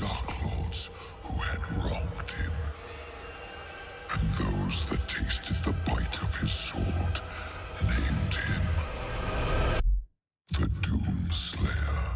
Dark Lords who had wronged him, and those that tasted the bite of his sword named him the Doomslayer.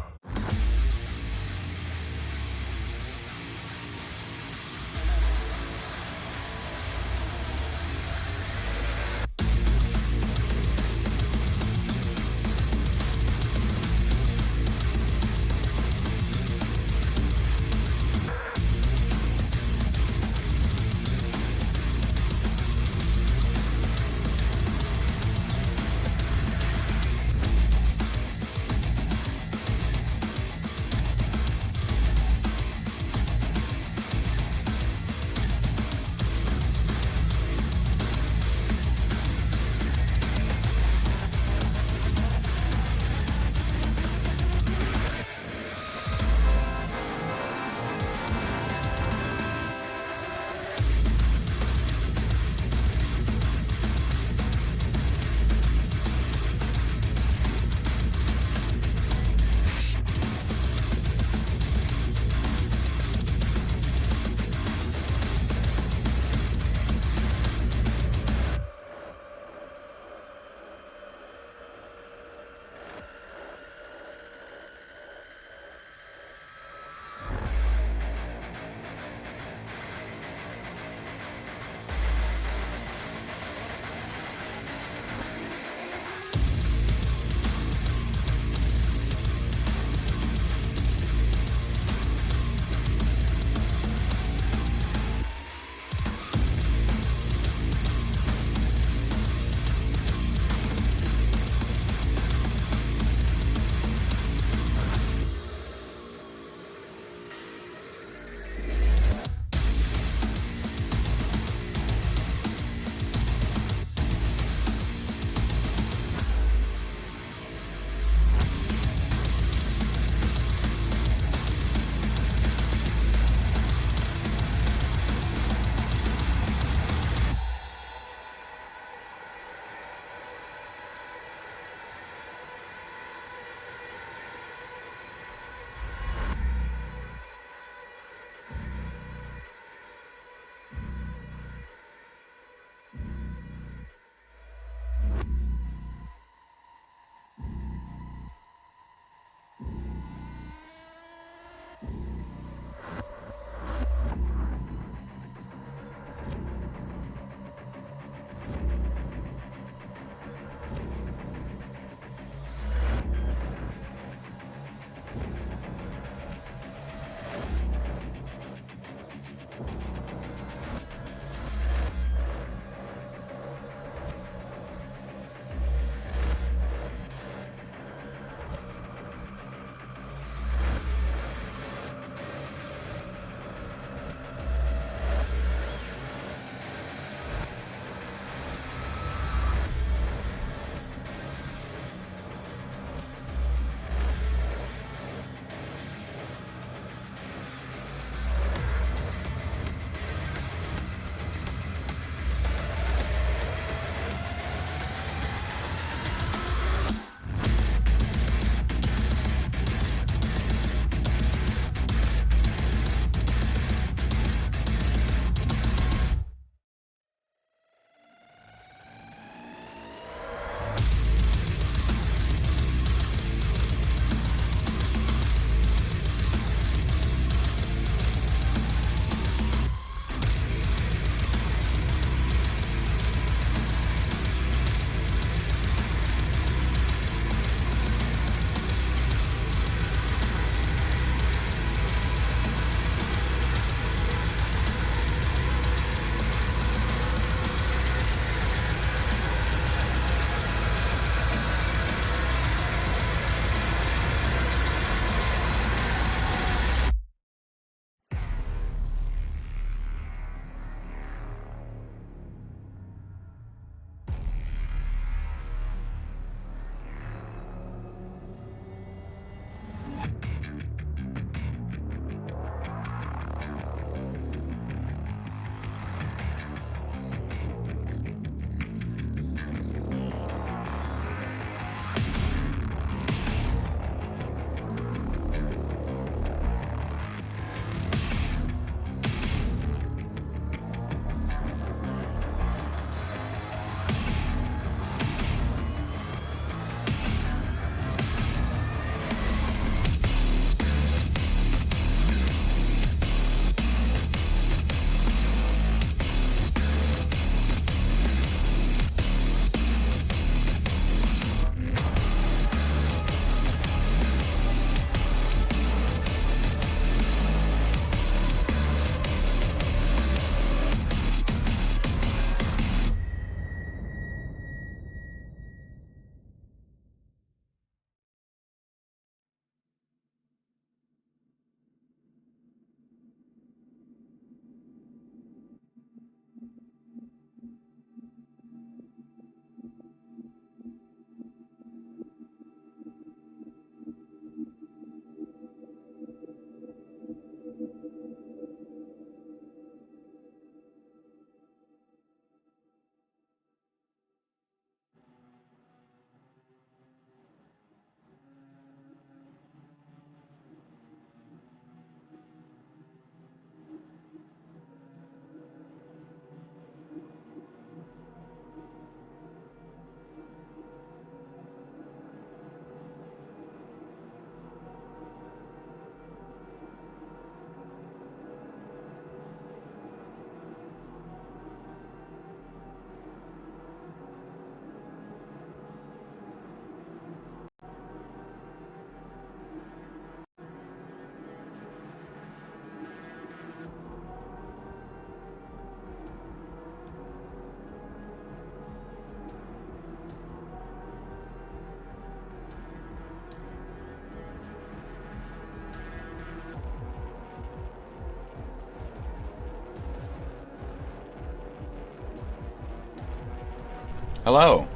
Hello.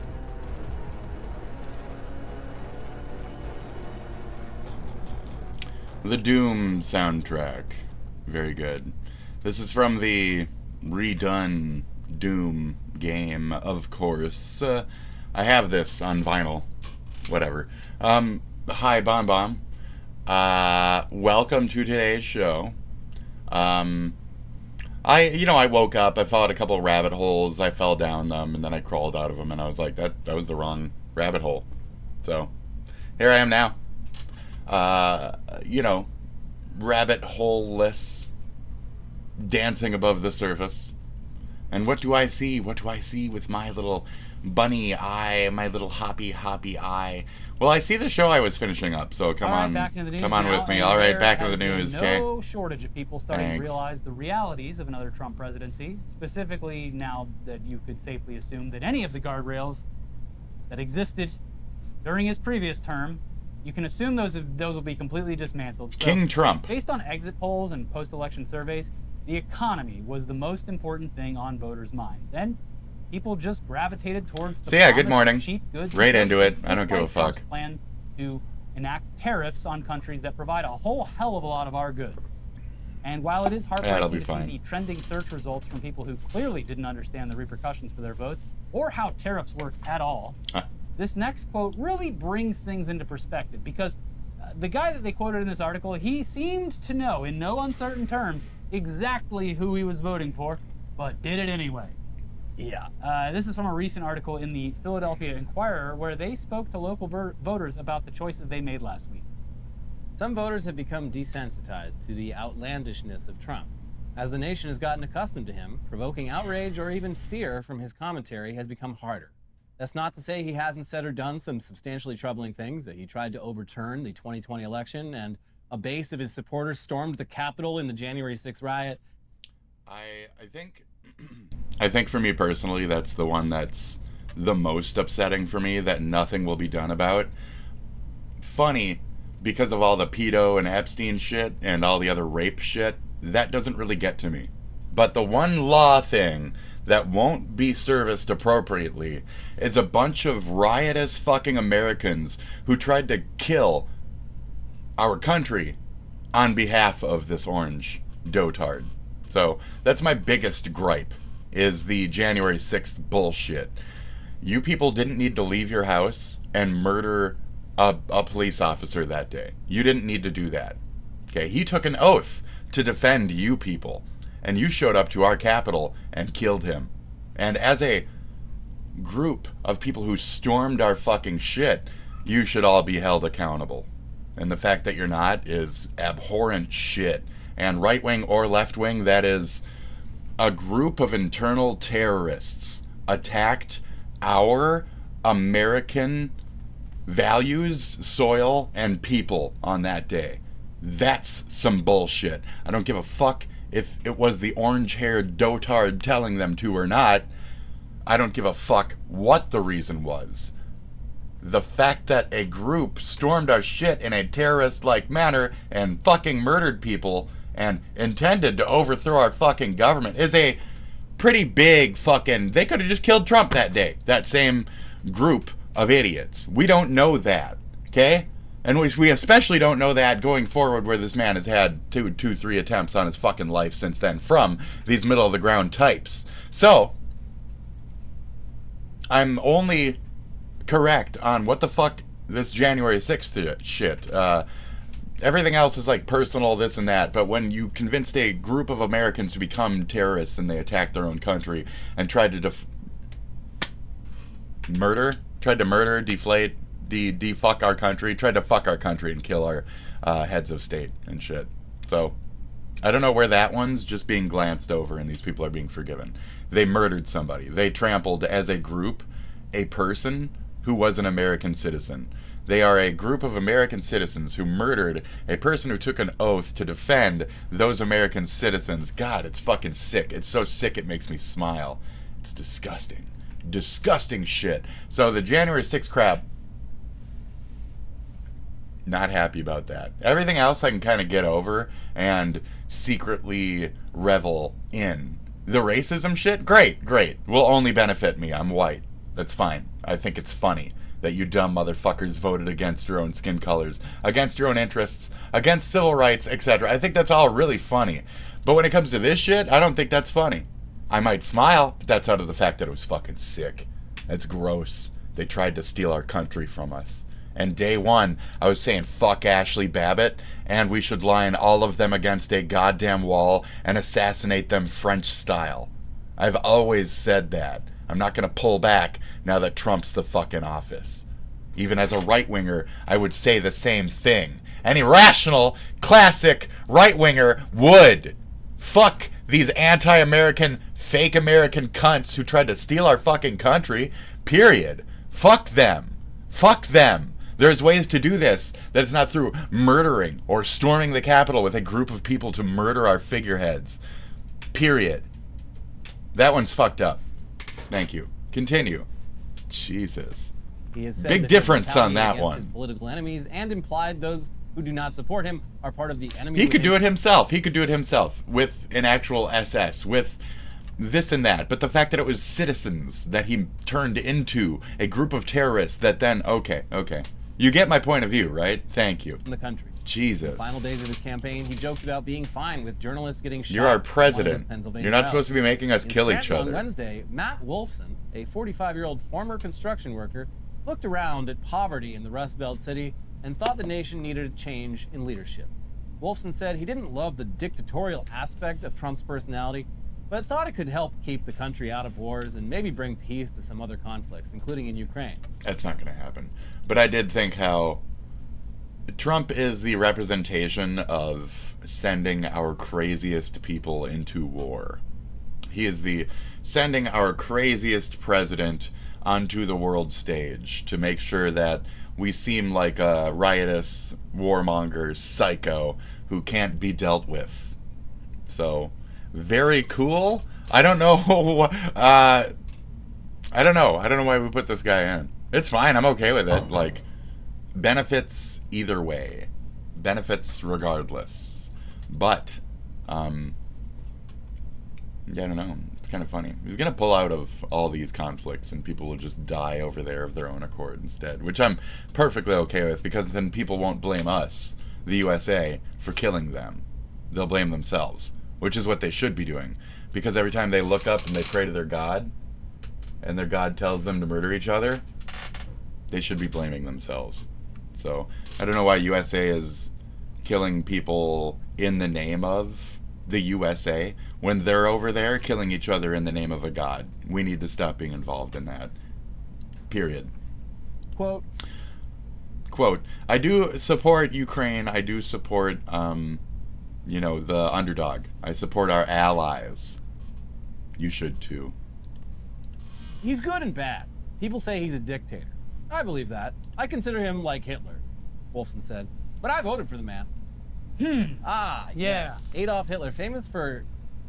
The Doom soundtrack. Very good. This is from the redone Doom game, of course. I have this on vinyl. Whatever. Hi, Bon Bon. Welcome to today's show. I woke up, I followed a couple of rabbit holes, I fell down them, and then I crawled out of them, and I was like, that was the wrong rabbit hole. So, here I am now. You know, rabbit hole-less, dancing above the surface. And what do I see? What do I see with my little bunny eye, my little hoppy eye? Well, I see the show I was finishing up, so come on with me. All right, back into the news. Okay. No shortage of people starting to realize the realities of another Trump presidency. Specifically, now that you could safely assume that any of the guardrails that existed during his previous term, you can assume those will be completely dismantled. So, King Trump. Based on exit polls and post-election surveys, the economy was the most important thing on voters' minds, and people just gravitated towards the good morning. Cheap goods. Right into it. I don't give a fuck. Trump's plan to enact tariffs on countries that provide a whole hell of a lot of our goods. And while it is heartbreaking to see the trending search results from people who clearly didn't understand the repercussions for their votes or how tariffs work at all, this next quote really brings things into perspective, because the guy that they quoted in this article, he seemed to know in no uncertain terms exactly who he was voting for, but did it anyway. Yeah. This is from a recent article in the Philadelphia Inquirer, where they spoke to local voters about the choices they made last week. Some voters have become desensitized to the outlandishness of Trump. As the nation has gotten accustomed to him, provoking outrage or even fear from his commentary has become harder. That's not to say he hasn't said or done some substantially troubling things. That he tried to overturn the 2020 election, and a base of his supporters stormed the Capitol in the January 6th riot. I think for me personally, that's the one that's the most upsetting for me, that nothing will be done about. Funny, because of all the pedo and Epstein shit and all the other rape shit, that doesn't really get to me. But the one law thing that won't be serviced appropriately is a bunch of riotous fucking Americans who tried to kill our country on behalf of this orange dotard. So that's my biggest gripe, is the January 6th bullshit. You people didn't need to leave your house and murder a police officer that day. You didn't need to do that. Okay, he took an oath to defend you people, and you showed up to our Capitol and killed him. And as a group of people who stormed our fucking shit, you should all be held accountable. And the fact that you're not is abhorrent shit. And right-wing or left-wing, that is a group of internal terrorists attacked our American values, soil, and people on that day. That's some bullshit. I don't give a fuck if it was the orange-haired dotard telling them to or not. I don't give a fuck what the reason was. The fact that a group stormed our shit in a terrorist-like manner and fucking murdered people and intended to overthrow our fucking government is a pretty big fucking... They could have just killed Trump that day. That same group of idiots. We don't know that, okay? And we especially don't know that going forward, where this man has had three attempts on his fucking life since then from these middle-of-the-ground types. So, I'm only correct on what the fuck this January 6th shit. Everything else is like personal, this and that, but when you convinced a group of Americans to become terrorists and they attacked their own country and tried to deflate, defuck our country, tried to fuck our country and kill our heads of state and shit. So, I don't know where that one's just being glanced over and these people are being forgiven. They murdered somebody. They trampled, as a group, a person who was an American citizen. They are a group of American citizens who murdered a person who took an oath to defend those American citizens. God, it's fucking sick. It's so sick it makes me smile. It's disgusting. Disgusting shit. So the January 6th crap, not happy about that. Everything else I can kind of get over and secretly revel in. The racism shit, great. Will only benefit me. I'm white. That's fine. I think it's funny that you dumb motherfuckers voted against your own skin colors, against your own interests, against civil rights, etc. I think that's all really funny. But when it comes to this shit, I don't think that's funny. I might smile, but that's out of the fact that it was fucking sick. That's gross. They tried to steal our country from us. And day one, I was saying fuck Ashley Babbitt, and we should line all of them against a goddamn wall and assassinate them French style. I've always said that. I'm not going to pull back now that Trump's the fucking office. Even as a right-winger, I would say the same thing. Any rational, classic right-winger would. Fuck these anti-American, fake American cunts who tried to steal our fucking country. Period. Fuck them. Fuck them. There's ways to do this that it's not through murdering or storming the Capitol with a group of people to murder our figureheads. Period. That one's fucked up. Thank you. Continue. Jesus. He has said big difference on that one. His political enemies and implied those who do not support him are part of the enemy. He could do it himself. He could do it himself with an actual SS, with this and that. But the fact that it was citizens that he turned into a group of terrorists that then, okay. You get my point of view, right? Thank you. In the country. Jesus. In the final days of his campaign, he joked about being fine with journalists getting shot. You're our president. You're not supposed to be making us kill each other. On Wednesday, Matt Wolfson, a 45-year-old former construction worker, looked around at poverty in the Rust Belt city and thought the nation needed a change in leadership. Wolfson said he didn't love the dictatorial aspect of Trump's personality, but thought it could help keep the country out of wars and maybe bring peace to some other conflicts, including in Ukraine. That's not going to happen. But I did think how Trump is the representation of sending our craziest people into war. He is the sending our craziest president onto the world stage to make sure that we seem like a riotous warmonger psycho who can't be dealt with. So, very cool. I don't know. I don't know why we put this guy in. It's fine. I'm okay with it. Like, benefits either way. Benefits regardless. But, yeah, I don't know. It's kind of funny. He's going to pull out of all these conflicts and people will just die over there of their own accord instead, which I'm perfectly okay with because then people won't blame us, the USA, for killing them. They'll blame themselves, which is what they should be doing. Because every time they look up and they pray to their God, and their God tells them to murder each other, they should be blaming themselves. So, I don't know why USA is killing people in the name of the USA when they're over there killing each other in the name of a God. We need to stop being involved in that. Period. Quote, I do support Ukraine. I do support, the underdog. I support our allies. You should too. He's good and bad. People say he's a dictator. I believe that. I consider him like Hitler, Wolfson said. But I voted for the man. Yes. Adolf Hitler, famous for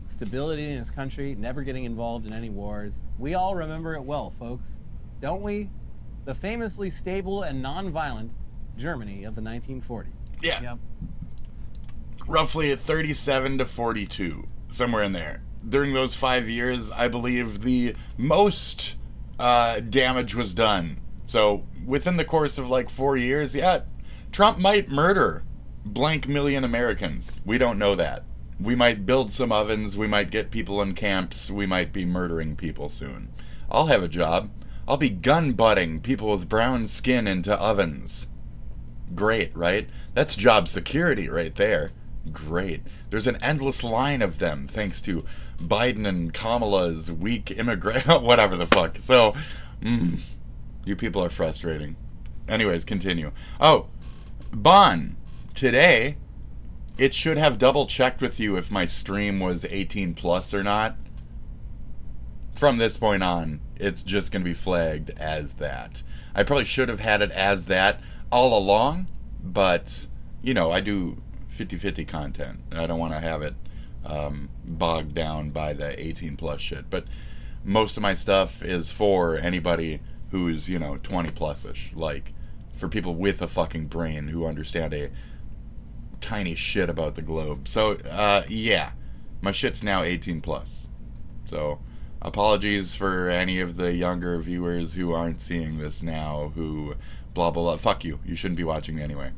stability in his country, never getting involved in any wars. We all remember it well, folks. Don't we? The famously stable and non-violent Germany of the 1940s. Yeah. Yep. Roughly at 37 to 42, somewhere in there. During those 5 years, I believe the most damage was done. So within the course of like 4 years, yeah, Trump might murder blank million Americans. We don't know that. We might build some ovens. We might get people in camps. We might be murdering people soon. I'll have a job. I'll be gun-butting people with brown skin into ovens. Great, right? That's job security right there. Great. There's an endless line of them thanks to Biden and Kamala's weak immigrant, whatever the fuck. So, you people are frustrating. Anyways, continue. Oh, Bon, today, it should have double checked with you if my stream was 18 plus or not. From this point on, it's just going to be flagged as that. I probably should have had it as that all along, but, I do 50-50 content. I don't want to have it bogged down by the 18 plus shit. But most of my stuff is for anybody who's, 20 plus-ish. Like, for people with a fucking brain who understand a tiny shit about the globe. So, yeah. My shit's now 18 plus. So, Apologies for any of the younger viewers who aren't seeing this now, who blah blah blah. Fuck you. You shouldn't be watching me anyway.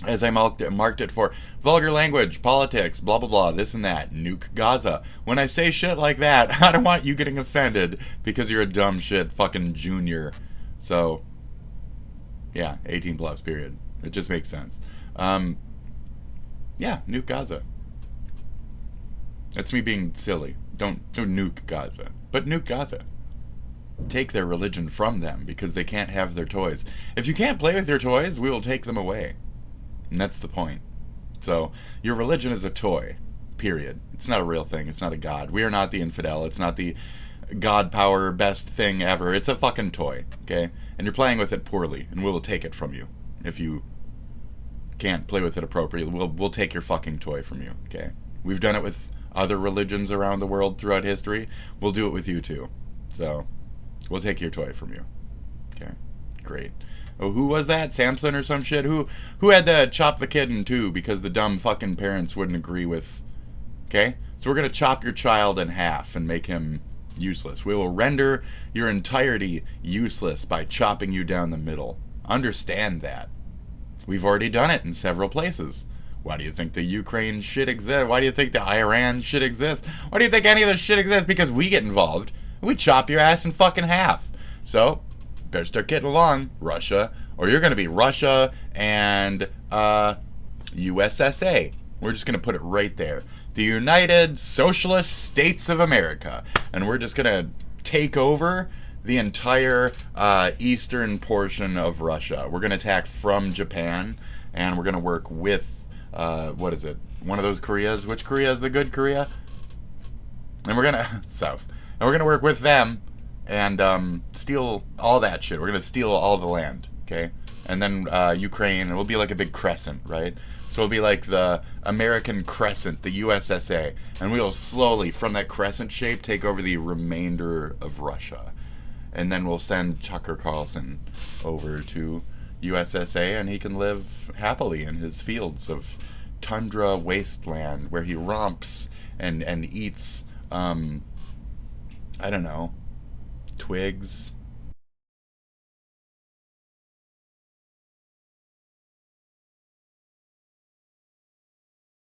As I marked it for vulgar language, politics, blah blah blah, this and that, nuke Gaza. When I say shit like that, I don't want you getting offended because you're a dumb shit fucking junior. So, yeah, 18 plus, period. It just makes sense. Yeah, nuke Gaza. That's me being silly. Don't nuke Gaza, but nuke Gaza. Take their religion from them because they can't have their toys. If you can't play with your toys, we will take them away. And that's the point. So, your religion is a toy, period. It's not a real thing. It's not a god. We are not the infidel. It's not the god power best thing ever. It's a fucking toy, okay? And you're playing with it poorly, and we will take it from you. If you can't play with it appropriately, we'll take your fucking toy from you, okay? We've done it with other religions around the world throughout history. We'll do it with you too. So, we'll take your toy from you. Okay? Great. Oh, who was that? Samson or some shit? Who had to chop the kid in two because the dumb fucking parents wouldn't agree with... Okay? So we're going to chop your child in half and make him useless. We will render your entirety useless by chopping you down the middle. Understand that. We've already done it in several places. Why do you think the Ukraine shit exists? Why do you think the Iran shit exists? Why do you think any of this shit exists? Because we get involved. We chop your ass in fucking half. So... better start getting along, Russia, or you're going to be Russia and USSA. We're just going to put it right there. The United Socialist States of America. And we're just going to take over the entire eastern portion of Russia. We're going to attack from Japan, and we're going to work with, what is it? One of those Koreas? Which Korea is the good Korea? And we're going to, South. And we're going to work with them and steal all that shit. We're going to steal all the land, okay? And then Ukraine, and we'll be like a big crescent, right? So it'll be like the American crescent, the USSA, and we'll slowly, from that crescent shape, take over the remainder of Russia. And then we'll send Tucker Carlson over to USSA, and he can live happily in his fields of tundra wasteland, where he romps and eats, I don't know, twigs.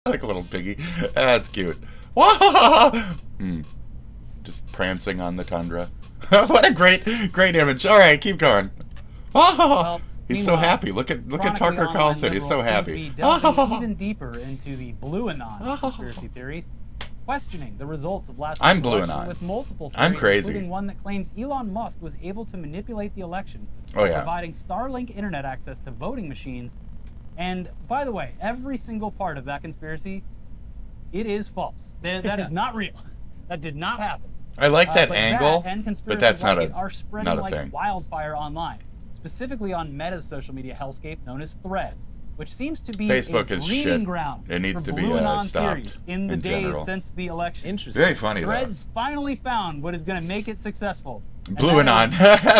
Like a little piggy. That's cute. Just prancing on the tundra. What a great image. All right, keep going. Well, he's so happy. Look at Tucker Carlson. He's so happy. Even deeper into the blue anon conspiracy theories, questioning the results of last week's election with multiple theories, I'm crazy, including one that claims Elon Musk was able to manipulate the election by providing Starlink internet access to voting machines. And by the way, every single part of that conspiracy, it is false. That is not real. That did not happen. I like that angle, but that's not are spreading like wildfire online, specifically on Meta's social media hellscape known as Threads, which seems to be Facebook a breeding ground it needs for to be stopped in the days general. Since the election. Interesting. Very funny, Threads finally found what is going to make it successful. Blue Anon.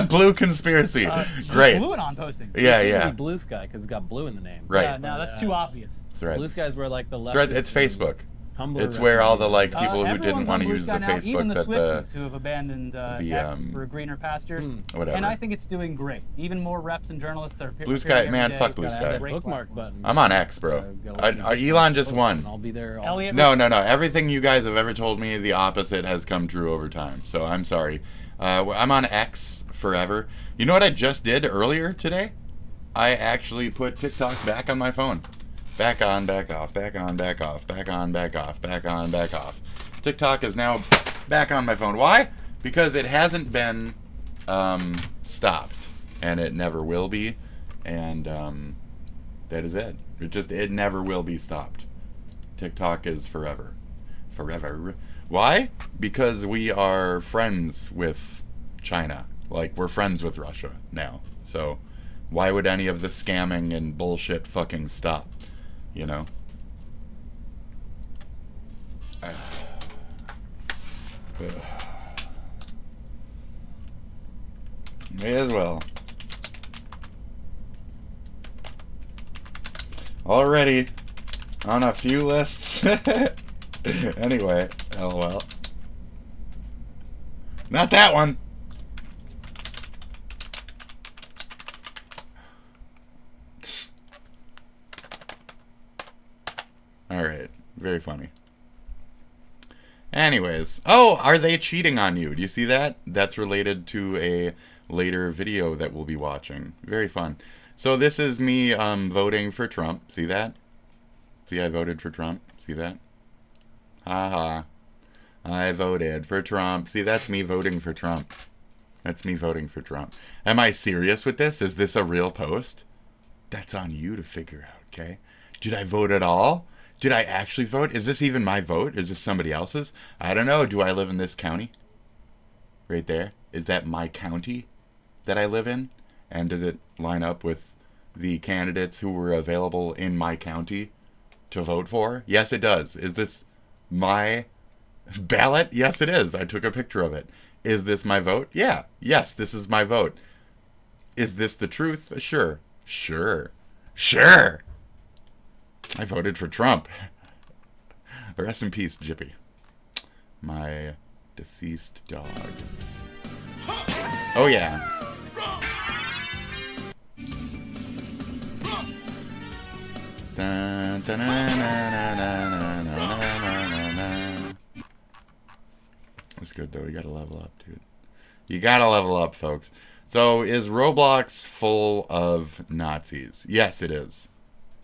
Blue conspiracy. Great. Blue Anon posting. Yeah. Blue Sky, because it's got blue in the name. Right. Yeah, no, that's too obvious. Threads. Blue Sky's where like the left. It's Facebook. Tumblr it's where all the like people who everyone's didn't want to use the now, Facebook even the that Swifties who have abandoned X for greener pastures. Whatever. And I think it's doing great. Even more reps and journalists are Blue Sky, man, fuck Blue Sky. Bookmark button. I'm on X, bro. Elon just won. I'll be there. Elliot, No. Everything you guys have ever told me, the opposite has come true over time. So I'm sorry. I'm on X forever. You know what I just did earlier today? I actually put TikTok back on my phone. Back on, back off, back on, back off, back on, back off, back on, back off. TikTok is now back on my phone. Why? Because it hasn't been stopped, and it never will be, and that is it. It never will be stopped. TikTok is forever. Forever. Why? Because we are friends with China. Like, we're friends with Russia now. So, why would any of the scamming and bullshit fucking stop? You know? May as well. Already on a few lists. Anyway, lol. Not that one. Alright. Very funny. Anyways. Oh, are they cheating on you? Do you see that? That's related to a later video that we'll be watching. Very fun. So this is me voting for Trump. See that? See, I voted for Trump. See that? Haha. I voted for Trump. See, that's me voting for Trump. That's me voting for Trump. Am I serious with this? Is this a real post? That's on you to figure out, okay? Did I vote at all? Did I actually vote? Is this even my vote? Is this somebody else's? I don't know. Do I live in this county? Right there. Is that my county that I live in? And does it line up with the candidates who were available in my county to vote for? Yes, it does. Is this my ballot? Yes, it is. I took a picture of it. Is this my vote? Yeah. Yes, this is my vote. Is this the truth? Sure. Sure. Sure. I voted for Trump. Rest in peace, Jippy. My deceased dog. Oh, yeah. Dun, dun, dun, dun, dun, dun, dun, dun, dun. That's good, though. You gotta level up, dude. You gotta level up, folks. So, is Roblox full of Nazis? Yes, it is.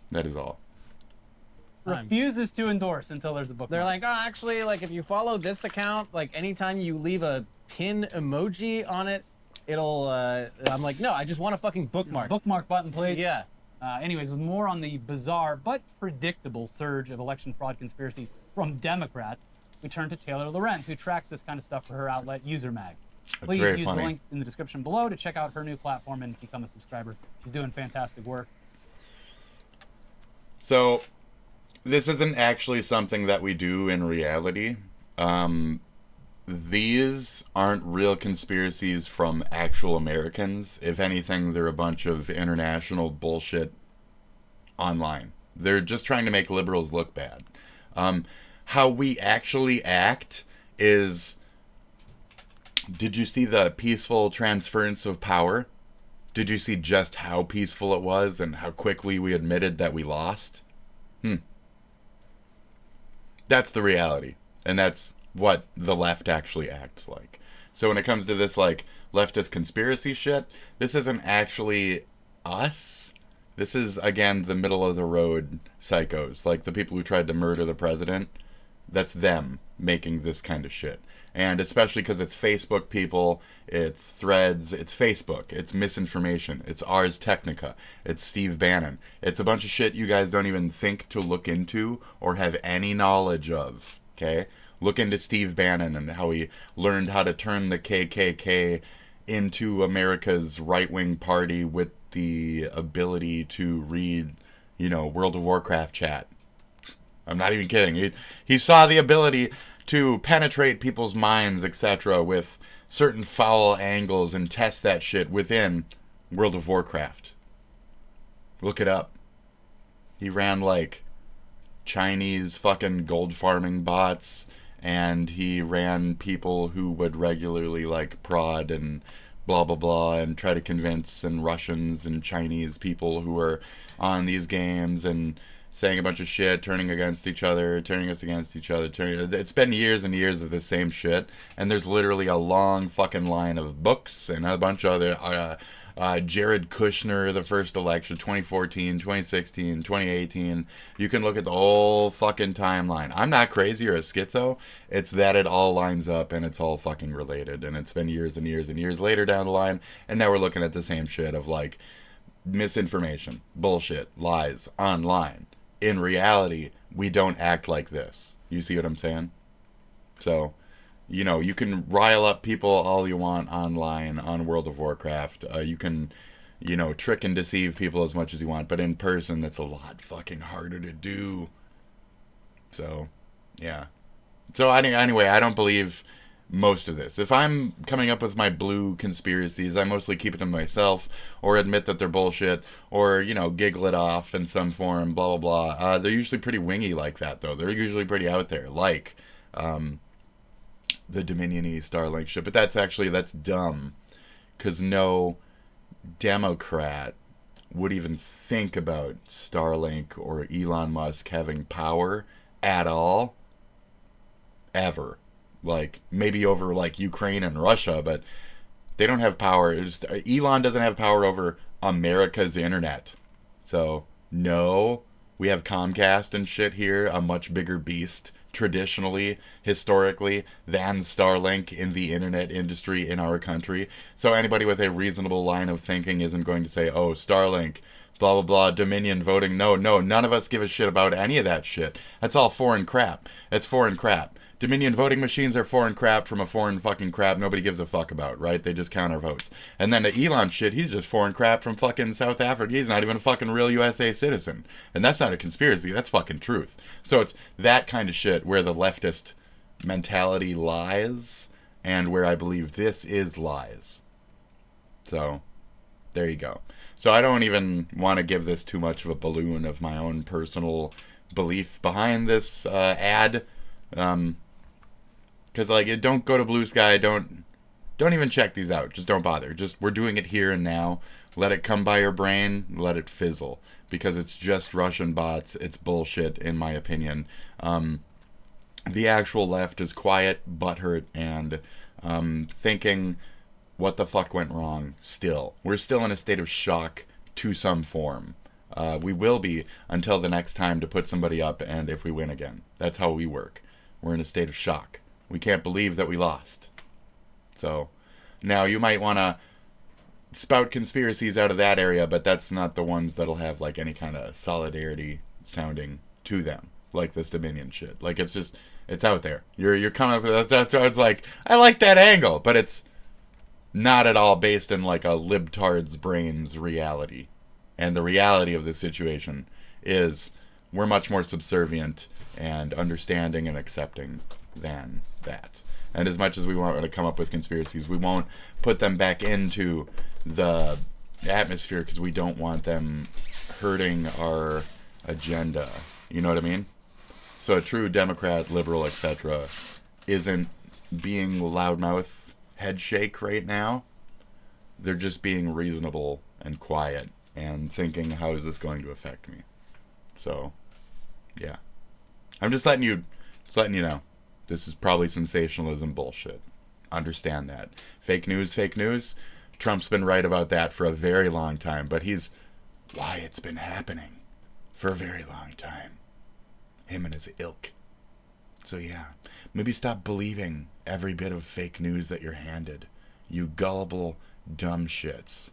That is all. Refuses to endorse until there's a bookmark. They're like, oh, actually, like if you follow this account, like anytime you leave a pin emoji on it, it'll. I'm like, no, I just want a fucking bookmark. Bookmark button, please. Yeah. Anyways, with more on the bizarre but predictable surge of election fraud conspiracies from Democrats, we turn to Taylor Lorenz, who tracks this kind of stuff for her outlet UserMag. Please use the link in the description below to check out her new platform and become a subscriber. She's doing fantastic work. So, this isn't actually something that we do in reality. These aren't real conspiracies from actual Americans. If anything, they're a bunch of international bullshit online. They're just trying to make liberals look bad. How we actually act is... Did you see the peaceful transference of power? Did you see just how peaceful it was and how quickly we admitted that we lost? That's the reality. And that's what the left actually acts like. So when it comes to this, like, leftist conspiracy shit, this isn't actually us. This is, again, the middle-of-the-road psychos. Like, the people who tried to murder the president. That's them making this kind of shit. And especially because it's Facebook people, it's Threads, it's Facebook, it's misinformation, it's Ars Technica, it's Steve Bannon. It's a bunch of shit you guys don't even think to look into or have any knowledge of, okay? Look into Steve Bannon and how he learned how to turn the KKK into America's right-wing party with the ability to read, you know, World of Warcraft chat. I'm not even kidding. He saw the ability to penetrate people's minds, etc., with certain foul angles and test that shit within World of Warcraft. Look it up. He ran, like, Chinese fucking gold farming bots, and he ran people who would regularly, like, prod and blah, blah, blah, and try to convince and Russians and Chinese people who are on these games and saying a bunch of shit, turning against each other, turning us against each other. It's been years and years of the same shit, and there's literally a long fucking line of books and a bunch of other... Jared Kushner, the first election, 2014, 2016, 2018. You can look at the whole fucking timeline. I'm not crazy or a schizo. It's that it all lines up and it's all fucking related. And it's been years and years and years later down the line, and now we're looking at the same shit of, like, misinformation, bullshit, lies, online. In reality, we don't act like this. You see what I'm saying? So, you know, you can rile up people all you want online on World of Warcraft. You can, you know, trick and deceive people as much as you want. But in person, that's a lot fucking harder to do. So, yeah. So, anyway, I don't believe most of this. If I'm coming up with my blue conspiracies, I mostly keep it to myself, or admit that they're bullshit, or, you know, giggle it off in some form, blah, blah, blah. They're usually pretty wingy like that, though. They're usually pretty out there. Like, the Dominion-y Starlink shit. But that's dumb, because no Democrat would even think about Starlink or Elon Musk having power at all, ever. Like, maybe over, like, Ukraine and Russia, but they don't have power. Elon doesn't have power over America's internet. So, no, we have Comcast and shit here, a much bigger beast, traditionally, historically, than Starlink in the internet industry in our country. So anybody with a reasonable line of thinking isn't going to say, oh, Starlink, blah, blah, blah, Dominion voting. No, none of us give a shit about any of that shit. That's all foreign crap. That's foreign crap. Dominion voting machines are foreign crap from a foreign fucking crap nobody gives a fuck about, right? They just count our votes. And then the Elon shit, he's just foreign crap from fucking South Africa. He's not even a fucking real USA citizen. And that's not a conspiracy, that's fucking truth. So it's that kind of shit where the leftist mentality lies, and where I believe this is lies. So, there you go. So I don't even want to give this too much of a balloon of my own personal belief behind this ad. Because, like, don't go to Blue Sky, don't even check these out. Just don't bother. Just, we're doing it here and now. Let it come by your brain, let it fizzle. Because it's just Russian bots. It's bullshit, in my opinion. The actual left is quiet, butthurt, and thinking, what the fuck went wrong still. We're still in a state of shock to some form. We will be until the next time to put somebody up and if we win again. That's how we work. We're in a state of shock. We can't believe that we lost. So, now you might want to spout conspiracies out of that area, but that's not the ones that'll have, like, any kind of solidarity sounding to them. Like this Dominion shit. Like, it's just, it's out there. You're coming up with, that's why it's like, I like that angle, but it's not at all based in, like, a libtard's brain's reality. And the reality of the situation is we're much more subservient and understanding and accepting than that. And as much as we want to come up with conspiracies, we won't put them back into the atmosphere because we don't want them hurting our agenda. You know what I mean? So a true Democrat, liberal, etc. isn't being loudmouth head shake right now. They're just being reasonable and quiet and thinking, how is this going to affect me? So, yeah. I'm just letting you know. This is probably sensationalism bullshit. Understand that. Fake news. Trump's been right about that for a very long time, but he's why it's been happening for a very long time. Him and his ilk. So yeah, maybe stop believing every bit of fake news that you're handed. You gullible, dumb shits.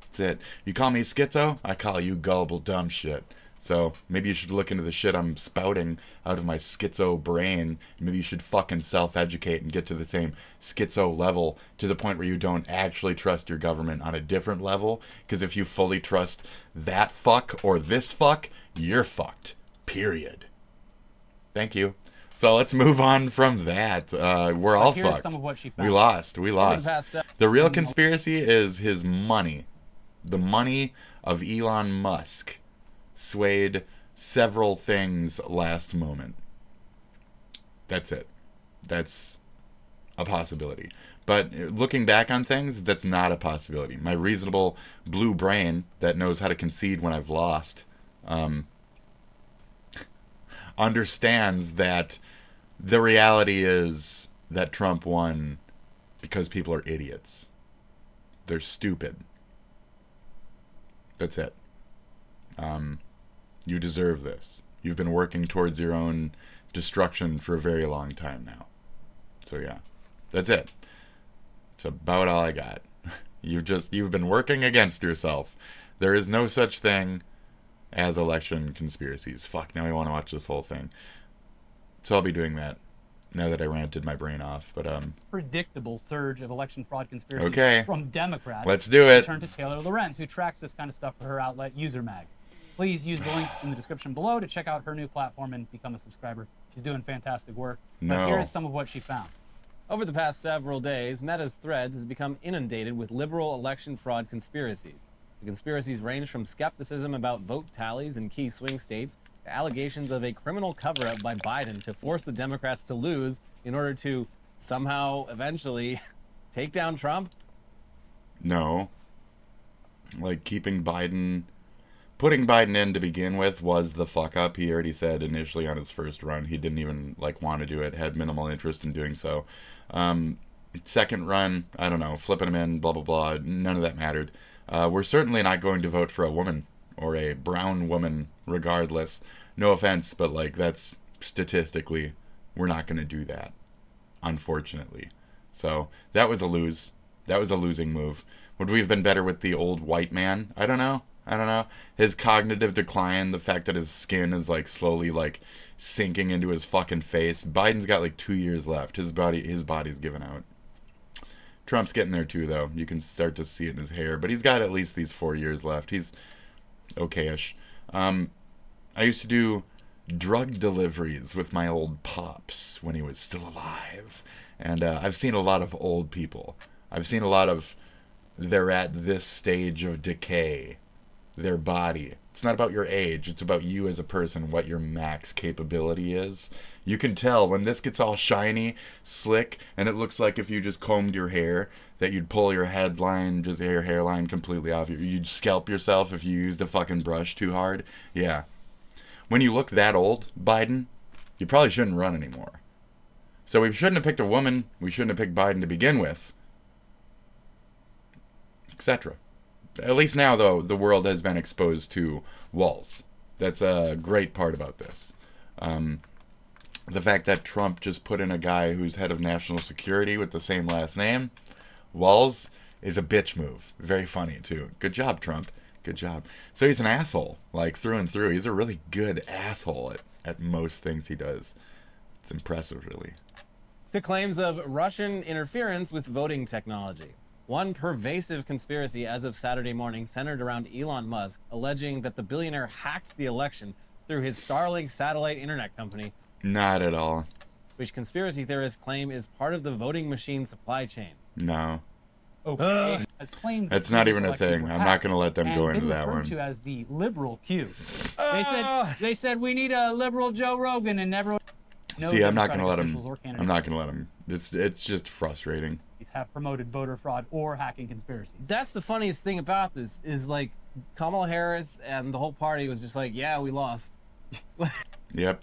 That's it. You call me schizo, I call you gullible, dumb shit. So maybe you should look into the shit I'm spouting out of my schizo brain. Maybe you should fucking self-educate and get to the same schizo level, to the point where you don't actually trust your government on a different level. Because if you fully trust that fuck or this fuck, you're fucked. Period. Thank you. So let's move on from that. We're all fucked. Some of what she found. We lost. The real conspiracy is his money. The money of Elon Musk swayed several things last moment. That's it. That's a possibility. But looking back on things, that's not a possibility. My reasonable blue brain that knows how to concede when I've lost understands that the reality is that Trump won because people are idiots. They're stupid. That's it. You deserve this. You've been working towards your own destruction for a very long time now. So yeah, that's it. It's about all I got. You've been working against yourself. There is no such thing as election conspiracies. Fuck, now I want to watch this whole thing. So I'll be doing that now that I ranted my brain off. But predictable surge of election fraud conspiracies from Democrats. Let's do it. Turn to Taylor Lorenz, who tracks this kind of stuff for her outlet UserMag. Please use the link in the description below to check out her new platform and become a subscriber. She's doing fantastic work. But here is some of what she found. Over the past several days, Meta's Threads has become inundated with liberal election fraud conspiracies. The conspiracies range from skepticism about vote tallies in key swing states to allegations of a criminal cover-up by Biden to force the Democrats to lose in order to somehow eventually take down Trump? No. Like, putting Biden in to begin with was the fuck up. He already said initially on his first run he didn't even like want to do it, had minimal interest in doing so. Second run, I don't know, flipping him in, blah blah blah, none of that mattered. We're certainly not going to vote for a woman or a brown woman regardless. No offense, but like, that's statistically, we're not going to do that, unfortunately. So that was a lose. That was a losing move. Would we have been better with the old white man? I don't know. His cognitive decline, the fact that his skin is like slowly like sinking into his fucking face. Biden's got like 2 years left. His body's giving out. Trump's getting there too, though. You can start to see it in his hair, but he's got at least these 4 years left. He's okay-ish. I used to do drug deliveries with my old pops when he was still alive, and I've seen a lot of old people. I've seen a lot of, they're at this stage of decay, their body. It's not about your age, it's about you as a person, what your max capability is. You can tell when this gets all shiny, slick, and it looks like if you just combed your hair, that you'd pull your hairline completely off. You'd scalp yourself if you used a fucking brush too hard. Yeah. When you look that old, Biden, you probably shouldn't run anymore. So we shouldn't have picked a woman, we shouldn't have picked Biden to begin with, etc. At least now, though, the world has been exposed to walls. That's a great part about this. The fact that Trump just put in a guy who's head of national security with the same last name, Walls, is a bitch move. Very funny, too. Good job, Trump. Good job. So he's an asshole, like, through and through. He's a really good asshole at most things he does. It's impressive, really. To claims of Russian interference with voting technology. One pervasive conspiracy as of Saturday morning centered around Elon Musk, alleging that the billionaire hacked the election through his Starlink satellite internet company. Not at all. Which conspiracy theorists claim is part of the voting machine supply chain. No. Okay. As claimed, that's not even a thing. I'm not going to let them go into that one. To as the liberal Q. They said we need a liberal Joe Rogan, and everyone. See, I'm not going to let him. I'm not going to let him. It's just frustrating. Have promoted voter fraud or hacking conspiracies. That's the funniest thing about this is like Kamala Harris and the whole party was just like, yeah, we lost. Yep.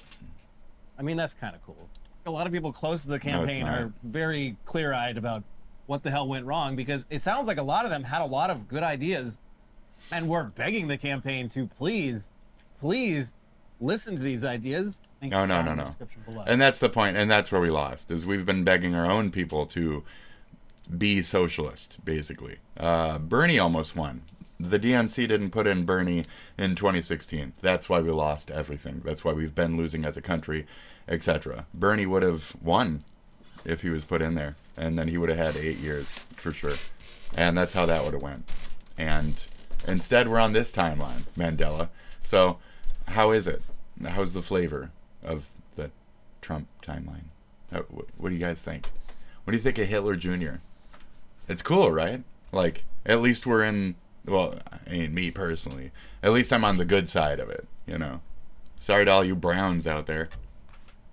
I mean, that's kind of cool. A lot of people close to the campaign are very clear-eyed about what the hell went wrong, because it sounds like a lot of them had a lot of good ideas and were begging the campaign to please listen to these ideas. No. And that's the point, and that's where we lost, is we've been begging our own people to be socialist, basically. Bernie almost won. The DNC didn't put in Bernie in 2016. That's why we lost everything. That's why we've been losing as a country, etc. Bernie would have won if he was put in there, and then he would have had 8 years for sure. And that's how that would have went. And instead, we're on this timeline, Mandela. So how is it? How's the flavor of the Trump timeline? What do you guys think? What do you think of Hitler Jr.? It's cool, right? Like, at least we're in, well, ain't me personally. At least I'm on the good side of it, you know? Sorry to all you Browns out there.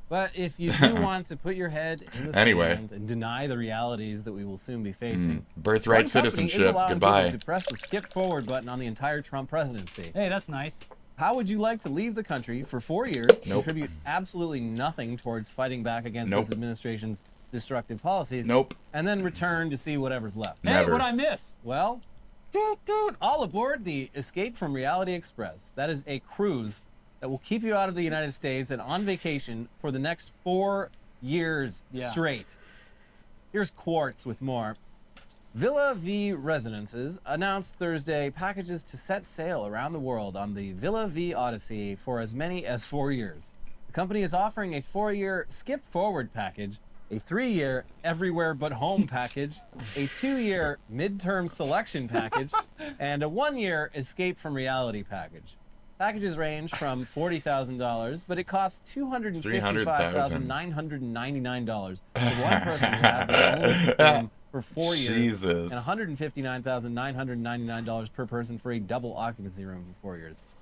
But if you do want to put your head in the sand and deny the realities that we will soon be facing, birthright citizenship, goodbye. To press the skip forward button on the entire Trump presidency. Hey, that's nice. How would you like to leave the country for 4 years, contribute absolutely nothing towards fighting back against this administration's destructive policies, and then return to see whatever's left? Hey, what'd I miss? Well, all aboard the Escape from Reality Express. That is a cruise that will keep you out of the United States and on vacation for the next 4 years straight. Here's Quartz with more. Villa V Residences announced Thursday packages to set sail around the world on the Villa V Odyssey for as many as 4 years. The company is offering a 4-year skip forward package, a 3-year everywhere but home package, a 2-year midterm selection package, and a 1-year escape from reality package. Packages range from $40,000, but it costs $255,999 for one person to have their own room for 4 years, and $159,999 per person for a double occupancy room for 4 years.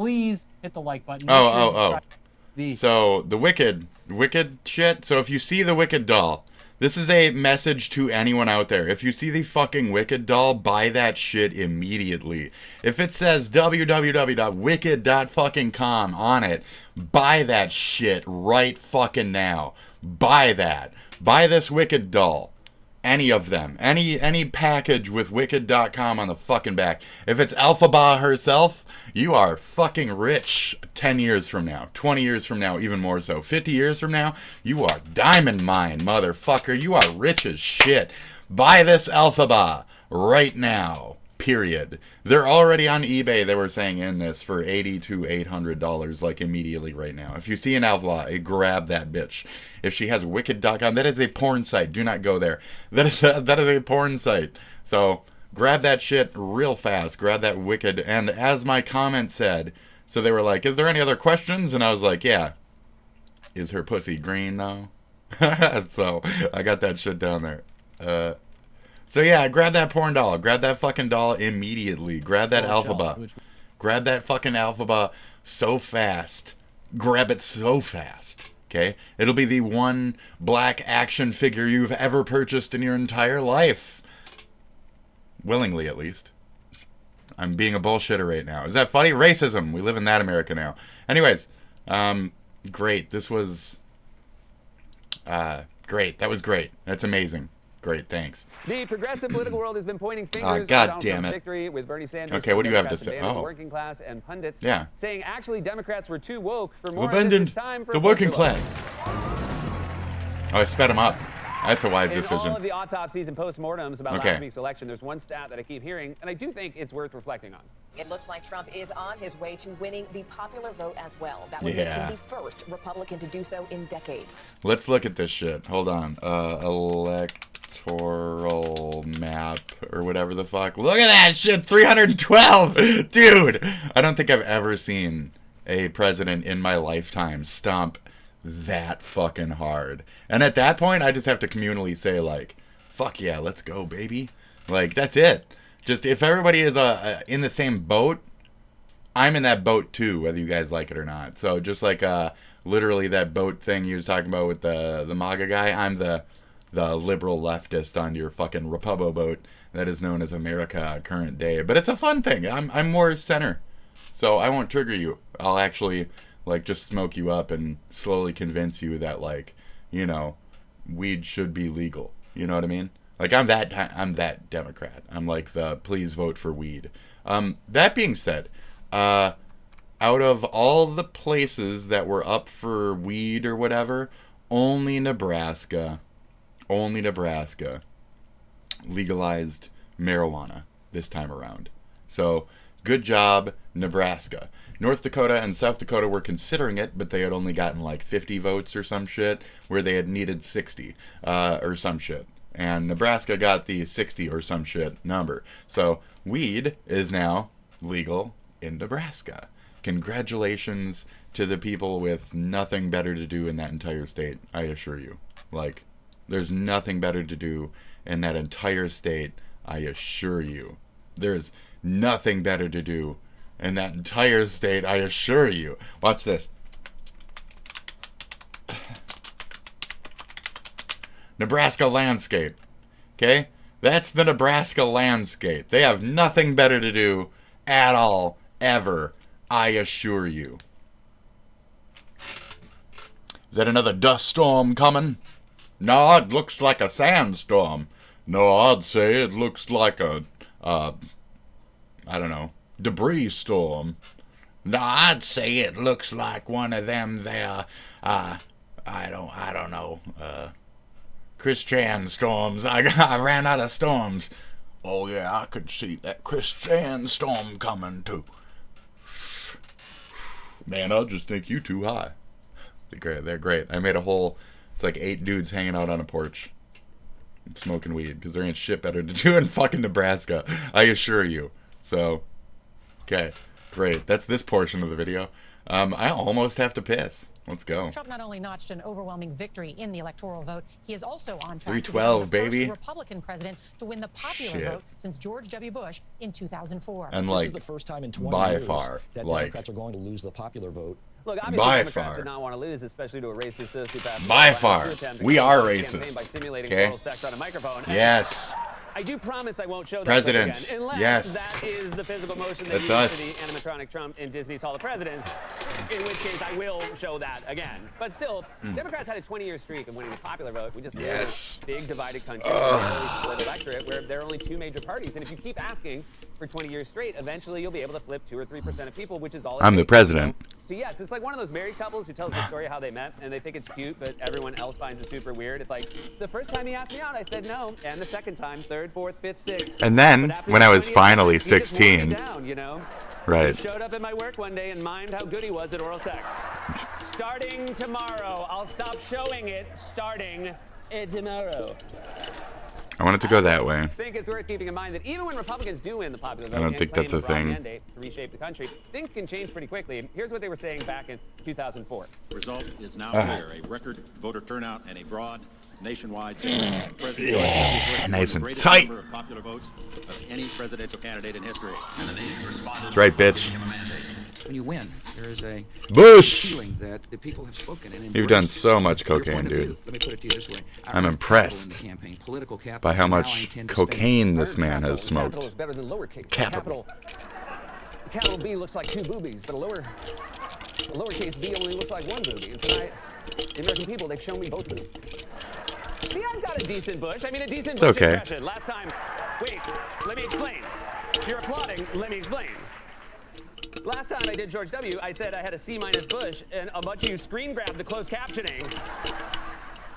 please hit the like button. Make sure you subscribe. So the wicked shit. So if you see the wicked doll, this is a message to anyone out there. If you see the fucking wicked doll, buy that shit immediately. If it says www.wicked.fucking.com on it, buy that shit right fucking now. Buy that. Buy this wicked doll. Any of them. Any package with wicked.com on the fucking back. If it's Alphaba herself, you are fucking rich 10 years from now. 20 years from now, even more so. 50 years from now, you are diamond mine, motherfucker. You are rich as shit. Buy this Alphaba right now. Period. They're already on eBay, they were saying in this, for $80 to $800, like immediately right now. If you see an Alphaba, grab that bitch. If she has wicked.com, that is a porn site. Do not go there. That is a porn site. So grab that shit real fast. Grab that wicked. And as my comment said, so they were like, is there any other questions? And I was like, yeah. Is her pussy green though? So I got that shit down there. So yeah, grab that porn doll. Grab that fucking doll immediately. Grab that Alphaba. Grab that fucking Alphaba so fast. Grab it so fast. Okay? It'll be the one black action figure you've ever purchased in your entire life. Willingly, at least. I'm being a bullshitter right now. Is that funny? Racism. We live in that America now. Anyways, great. This was great. That was great. That's amazing. Great, thanks. The progressive political world has been pointing fingers God at Donald damn Trump's it. victory with Bernie Sanders. Okay, what do you have to Democrats say? abandoned the Oh. working class and pundits Yeah. saying actually Democrats were too woke for more. Abandoned It's time for the a working closer look. class. Oh, I sped him up. That's a wise In decision. all of the autopsies and postmortems about Okay. last week's election, there's one stat that I keep hearing, and I do think it's worth reflecting on. It looks like Trump is on his way to winning the popular vote as well. That would Yeah. make him the first Republican to do so in decades. Let's look at this shit. Hold on. Electoral map or whatever the fuck. Look at that shit. 312. Dude, I don't think I've ever seen a president in my lifetime stomp that fucking hard. And at that point, I just have to communally say, like, fuck yeah, let's go, baby. Like, that's it. Just if everybody is in the same boat, I'm in that boat too, whether you guys like it or not. So just like literally that boat thing you was talking about with the MAGA guy, I'm the liberal leftist on your fucking Repubo boat that is known as America current day. But it's a fun thing. I'm more center. So I won't trigger you. I'll actually like just smoke you up and slowly convince you that, like, you know, weed should be legal. You know what I mean? Like I'm that Democrat. I'm like the please vote for weed. That being said, out of all the places that were up for weed or whatever, only Nebraska legalized marijuana this time around. So good job, Nebraska. North Dakota and South Dakota were considering it, but they had only gotten like 50 votes or some shit, where they had needed 60 or some shit. And Nebraska got the 60 or some shit number. So weed is now legal in Nebraska. Congratulations to the people with nothing better to do in that entire state, I assure you. Like, there's nothing better to do in that entire state, I assure you. There's nothing better to do in that entire state, I assure you. Watch this. Nebraska landscape. Okay? That's the Nebraska landscape. They have nothing better to do at all, ever, I assure you. Is that another dust storm coming? No, it looks like a sandstorm. No, I'd say it looks like a, I don't know, debris storm. No, I'd say it looks like one of them there, I don't know, Christian storms. I ran out of storms. Oh yeah, I could see that Christian storm coming too. Man, I just think you too high. They're great. I made a whole, it's like 8 dudes hanging out on a porch smoking weed because there ain't shit better to do in fucking Nebraska, I assure you. So, okay, great. That's this portion of the video. I almost have to piss. Let's go. Trump not only notched an overwhelming victory in the electoral vote, he is also on track 312, to become the baby. first Republican president to win the popular Shit. vote since George W. Bush in 2004. And This like, is the first time in 20 by years far, that like, Democrats are going to lose the popular vote. Look, obviously by Democrats far. did not want to lose, especially to a racist sociopath. By far. We are Campaign racist. by simulating Okay? oral sex on a microphone. Yes. I do promise I won't show that President. clip again, unless Yes. that is the physical motion that That's used us. for the animatronic Trump in Disney's Hall of Presidents, in which case I will show that again. But still, Democrats had a 20-year streak of winning the popular vote. We just live in Yes. a big divided country, with a really split electorate, where there are only two major parties. And if you keep asking for 20 years straight, eventually you'll be able to flip 2 or 3% of people, which is all it I'm the takes. president. So yes, it's like one of those married couples who tells the story of how they met, and they think it's cute, but everyone else finds it super weird. It's like, the first time he asked me out, I said no, and the second time, third, fourth, fifth, sixth. And then, But after when the I was 20th finally time, he just wore me 16, down, you know? right. He showed up at my work one day and mined how good he was at oral sex. Starting tomorrow, I'll stop showing it. Starting tomorrow. I want it to go that way. I think it's worth keeping in mind that even when Republicans do win the popular vote I don't and think claim that's a broad thing. mandate to reshape the country, things can change pretty quickly. Here's what they were saying back in 2004. The result is now clear. A record voter turnout and a broad nationwide President George W. Bush nice the and greatest tight. number of popular votes of any presidential candidate in history. And the nation responded. That's right, bitch. When you win, there is a Bush! feeling that the people have spoken. And You've done embraced so much your cocaine, point of view. dude. Let me put it to you this way. I I'm ran impressed capital in the campaign, political capital, by how and now I much intend to spend cocaine this Capital- man has smoked. Capital is better than lowercase. Capital. Capital B looks like 2 boobies, but a lowercase b only looks like 1 booby. And tonight, the American people, they've shown me both boobs. See, I've got a decent Bush. I mean, a decent It's Bush okay. impression. Last time, wait, let me explain. You're applauding, let me explain. Last time I did George W., I said I had a C- Bush, and a bunch of you screen grabbed the closed captioning,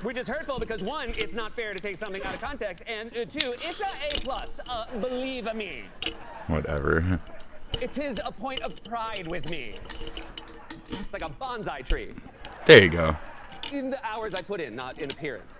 which is hurtful because 1, it's not fair to take something out of context, and 2, it's a A+, believe me. Whatever. It is a point of pride with me. It's like a bonsai tree. There you go. In the hours I put in, not in appearance.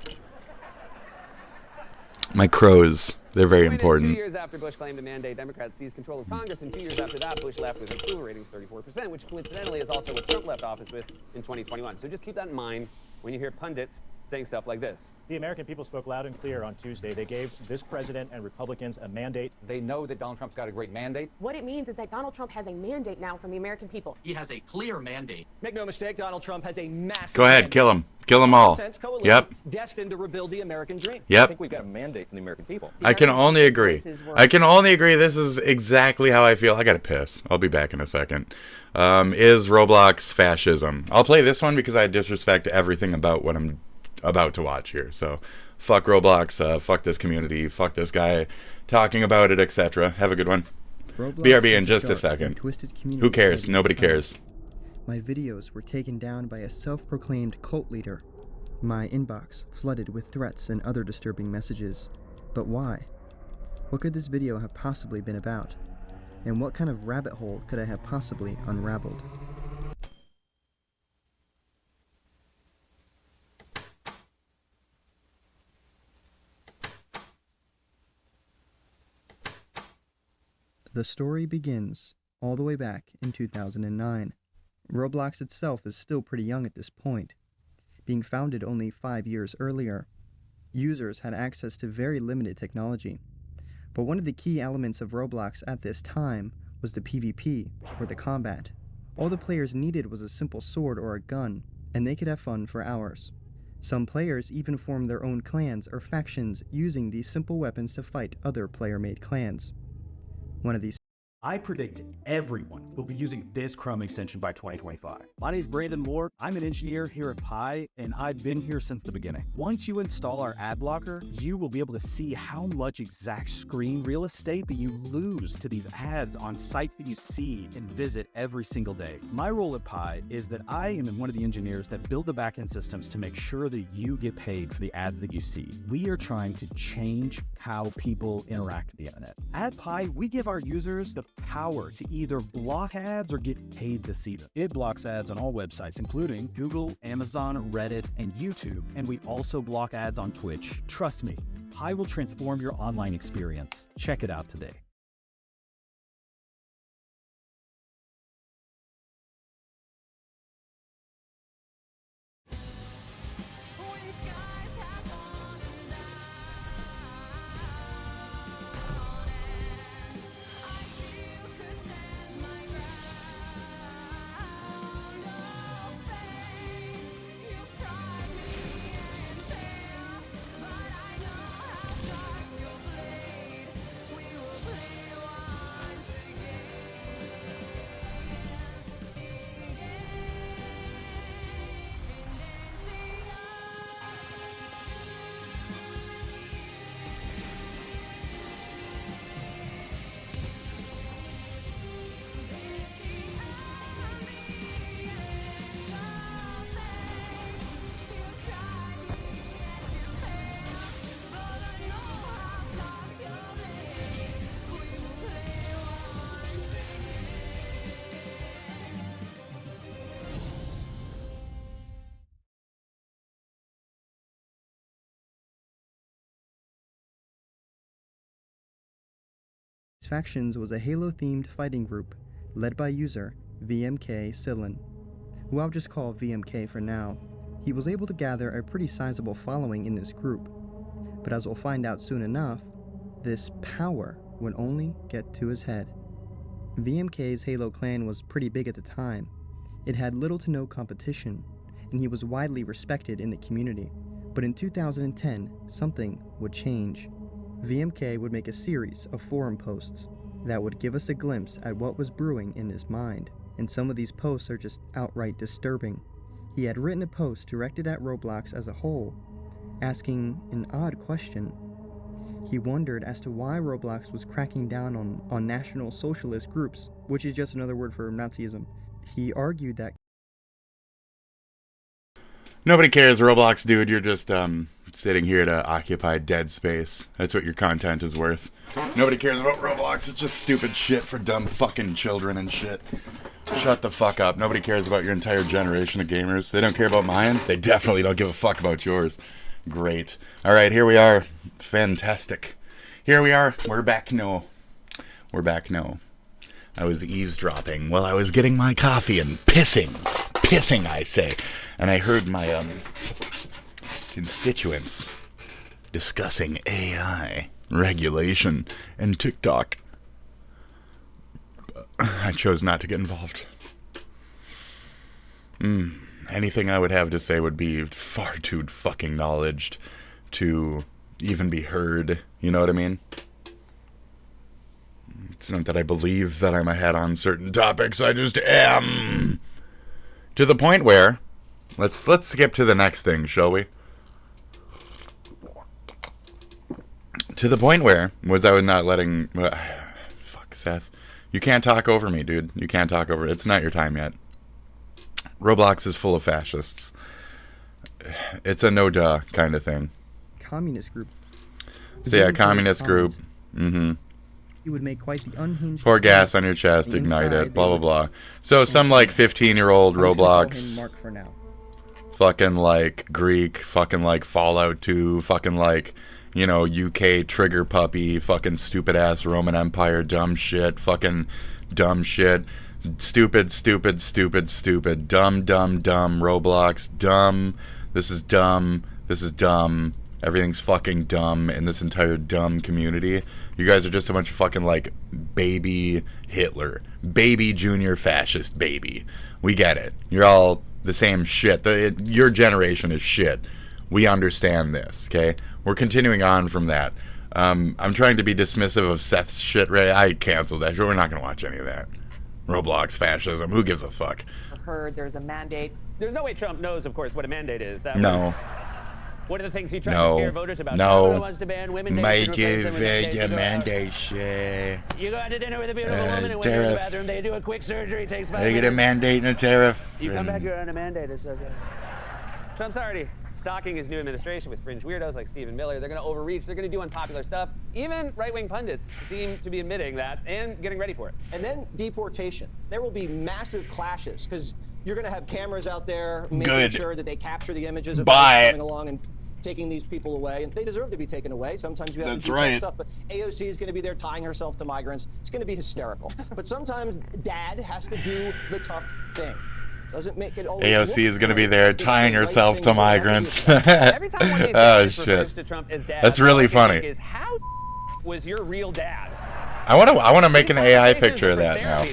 My crows. They're very Point is, important. 2 years after Bush claimed to mandate, Democrats seized control of Congress, and 2 years after that, Bush left with an approval rating of 34%, which coincidentally is also what Trump left office with in 2021. So just keep that in mind when you hear pundits saying stuff like this. The American people spoke loud and clear on Tuesday. They gave this president and Republicans a mandate. They know that Donald Trump's got a great mandate. What it means is that Donald Trump has a mandate now from the American people. He has a clear mandate. Make no mistake, Donald Trump has a massive Go ahead, kill him. Kill them all. Yep. Destined to rebuild the American dream. Yep. I think we've got a mandate from the American people. I can only agree. I can only agree. This is exactly how I feel. I gotta piss. I'll be back in a second. Is Roblox fascism? I'll play this one because I disrespect everything about what I'm about to watch here. So, fuck Roblox. Fuck this community. Fuck this guy talking about it, etc. Have a good one. BRB in just a second. Who cares? Nobody cares. My videos were taken down by a self-proclaimed cult leader. My inbox flooded with threats and other disturbing messages. But why? What could this video have possibly been about? And what kind of rabbit hole could I have possibly unraveled? The story begins all the way back in 2009. Roblox itself is still pretty young at this point, being founded only 5 years earlier. Users had access to very limited technology, but one of the key elements of Roblox at this time was the PvP, or the combat. All the players needed was a simple sword or a gun, and they could have fun for hours. Some players even formed their own clans or factions using these simple weapons to fight other player-made clans. One of these I predict everyone will be using this Chrome extension by 2025. My name is Brandon Moore. I'm an engineer here at Pi, and I've been here since the beginning. Once you install our ad blocker, you will be able to see how much exact screen real estate that you lose to these ads on sites that you see and visit every single day. My role at Pi is that I am one of the engineers that build the backend systems to make sure that you get paid for the ads that you see. We are trying to change how people interact with the internet. At Pi, we give our users the power to either block ads or get paid to see them. It blocks ads on all websites, including Google, Amazon, Reddit, and YouTube. And we also block ads on Twitch. Trust me, Pi will transform your online experience. Check it out today. His factions was a Halo-themed fighting group led by user VMK Silin, who I'll just call VMK for now. He was able to gather a pretty sizable following in this group, but as we'll find out soon enough, this power would only get to his head. VMK's Halo clan was pretty big at the time. It had little to no competition, and he was widely respected in the community. But in 2010, something would change. VMK would make a series of forum posts that would give us a glimpse at what was brewing in his mind, and some of these posts are just outright disturbing. He had written a post directed at Roblox as a whole, asking an odd question. He wondered as to why Roblox was cracking down on National Socialist groups, which is just another word for Nazism. He argued that nobody cares, Roblox dude. You're just sitting here to occupy dead space. That's what your content is worth. Nobody cares about Roblox. It's just stupid shit for dumb fucking children and shit. Shut the fuck up. Nobody cares about your entire generation of gamers. They don't care about mine. They definitely don't give a fuck about yours. Great. Alright, here we are. Fantastic. Here we are. We're back now. We're back now. I was eavesdropping while I was getting my coffee and pissing, I say. And I heard my constituents discussing AI, regulation, and TikTok. I chose not to get involved. Anything I would have to say would be far too fucking knowledged to even be heard. You know what I mean? It's not that I believe that I'm ahead on certain topics. I just am. To the point where, let's skip to the next thing, shall we? To the point where was I was not letting. Fuck, Seth. You can't talk over me, dude. You can't talk over. It's not your time yet. Roblox is full of fascists. It's a no-duh kind of thing. Communist group. So yeah, communist group. Mm-hmm. He would make quite the unhinged. Pour gas on your chest, ignite it, blah blah blah. So some like 15-year-old Roblox. Mark for now. Fucking like Greek, fucking like Fallout 2, fucking like, you know, UK trigger puppy, fucking stupid ass Roman Empire, dumb shit, fucking dumb shit. Stupid, dumb, Roblox, dumb, this is dumb, everything's fucking dumb in this entire dumb community. You guys are just a bunch of fucking, like, baby Hitler, baby junior fascist baby. We get it. You're all the same shit. Your generation is shit. We understand this, okay? We're continuing on from that. I'm trying to be dismissive of Seth's shit, Ray. I canceled that. We're not going to watch any of that. Roblox fascism. Who gives a fuck? Heard there's a mandate. There's no way Trump knows, of course, what a mandate is. That no. was one of the things he tried to scare voters about. No. Everyone wants to ban women. Make it a mandate shit. You go out to dinner with a beautiful woman, and when you're in the bathroom, they do a quick surgery. It takes 5 minutes. They get a mandate and a tariff. You come back, you're on a mandate. It says Trump's already stocking his new administration with fringe weirdos like Stephen Miller. They're going to overreach. They're going to do unpopular stuff. Even right-wing pundits seem to be admitting that and getting ready for it. And then deportation. There will be massive clashes because you're going to have cameras out there making sure that they capture the images of coming along and taking these people away. And they deserve to be taken away. Sometimes you have to do tough stuff. But AOC is going to be there tying herself to migrants. It's going to be hysterical. But sometimes dad has to do the tough thing. Doesn't make it always AOC is going to be there tying herself to migrants. Every time one of these guys shit. refers to Trump as dad, that's really funny. Is how was your real dad? I want to make an AI picture of that now.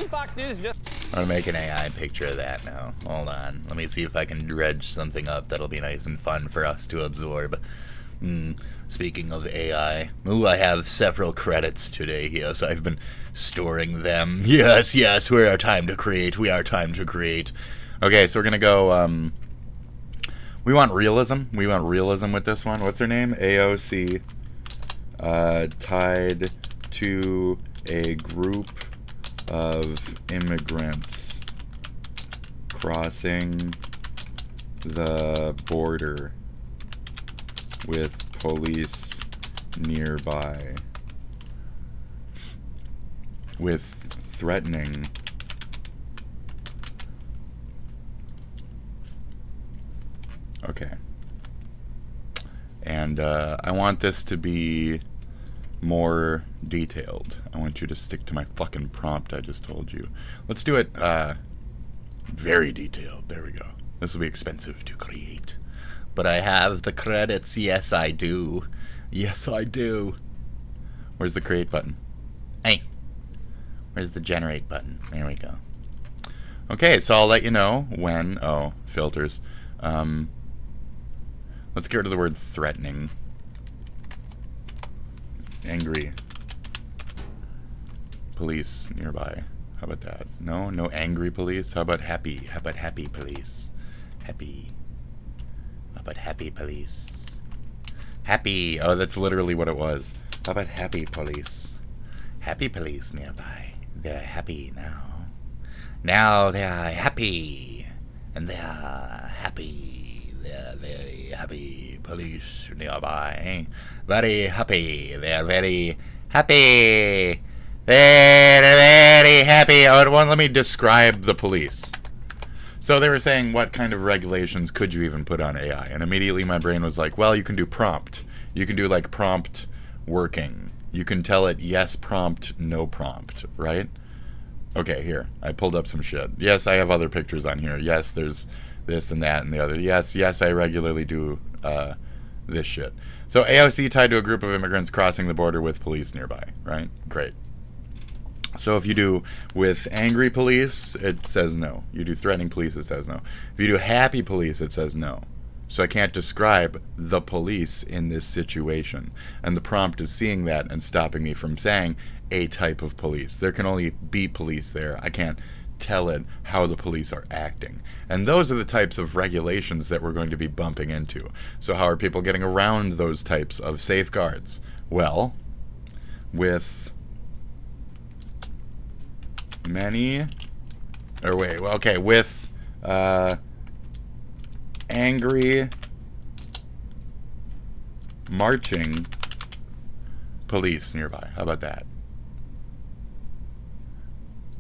Fox News just I want to make an AI picture of that now. Hold on. Let me see if I can dredge something up that'll be nice and fun for us to absorb. Speaking of AI, I have several credits today here, so I've been storing them. Yes, we are time to create. Okay, so we're gonna go, we want realism. We want realism with this one. What's her name? AOC. Tied to a group of immigrants crossing the border with police nearby with threatening and I want this to be more detailed. I want you to stick to my fucking prompt I just told you. Let's do it very detailed. There we go. This will be expensive to create. But I have the credits. Yes, I do. Yes, I do. Where's the create button? Hey. Where's the generate button? There we go. Okay, so I'll let you know when... Oh, filters. Let's get rid of the word threatening. Angry. Police nearby. How about that? No? No angry police? How about happy? How about happy police? Happy. How about happy police? Happy. Oh, that's literally what it was. How about happy police? Happy police nearby. They're happy now. Now they are happy. And they are happy. They're very happy. Police nearby. Very happy. They're very happy. They're very happy. Oh, well, let me describe the police. So they were saying, what kind of regulations could you even put on AI? And immediately my brain was like, well, you can do prompt. You can do like prompt working. You can tell it yes prompt, no prompt, right? Okay, here. I pulled up some shit. Yes, I have other pictures on here. Yes, there's this and that and the other. Yes, I regularly do this shit. So AOC tied to a group of immigrants crossing the border with police nearby, right? Great. So if you do with angry police, it says no. You do threatening police, it says no. If you do happy police, it says no. So I can't describe the police in this situation. And the prompt is seeing that and stopping me from saying a type of police. There can only be police there. I can't tell it how the police are acting. And those are the types of regulations that we're going to be bumping into. So how are people getting around those types of safeguards? Well, with with angry marching police nearby. How about that?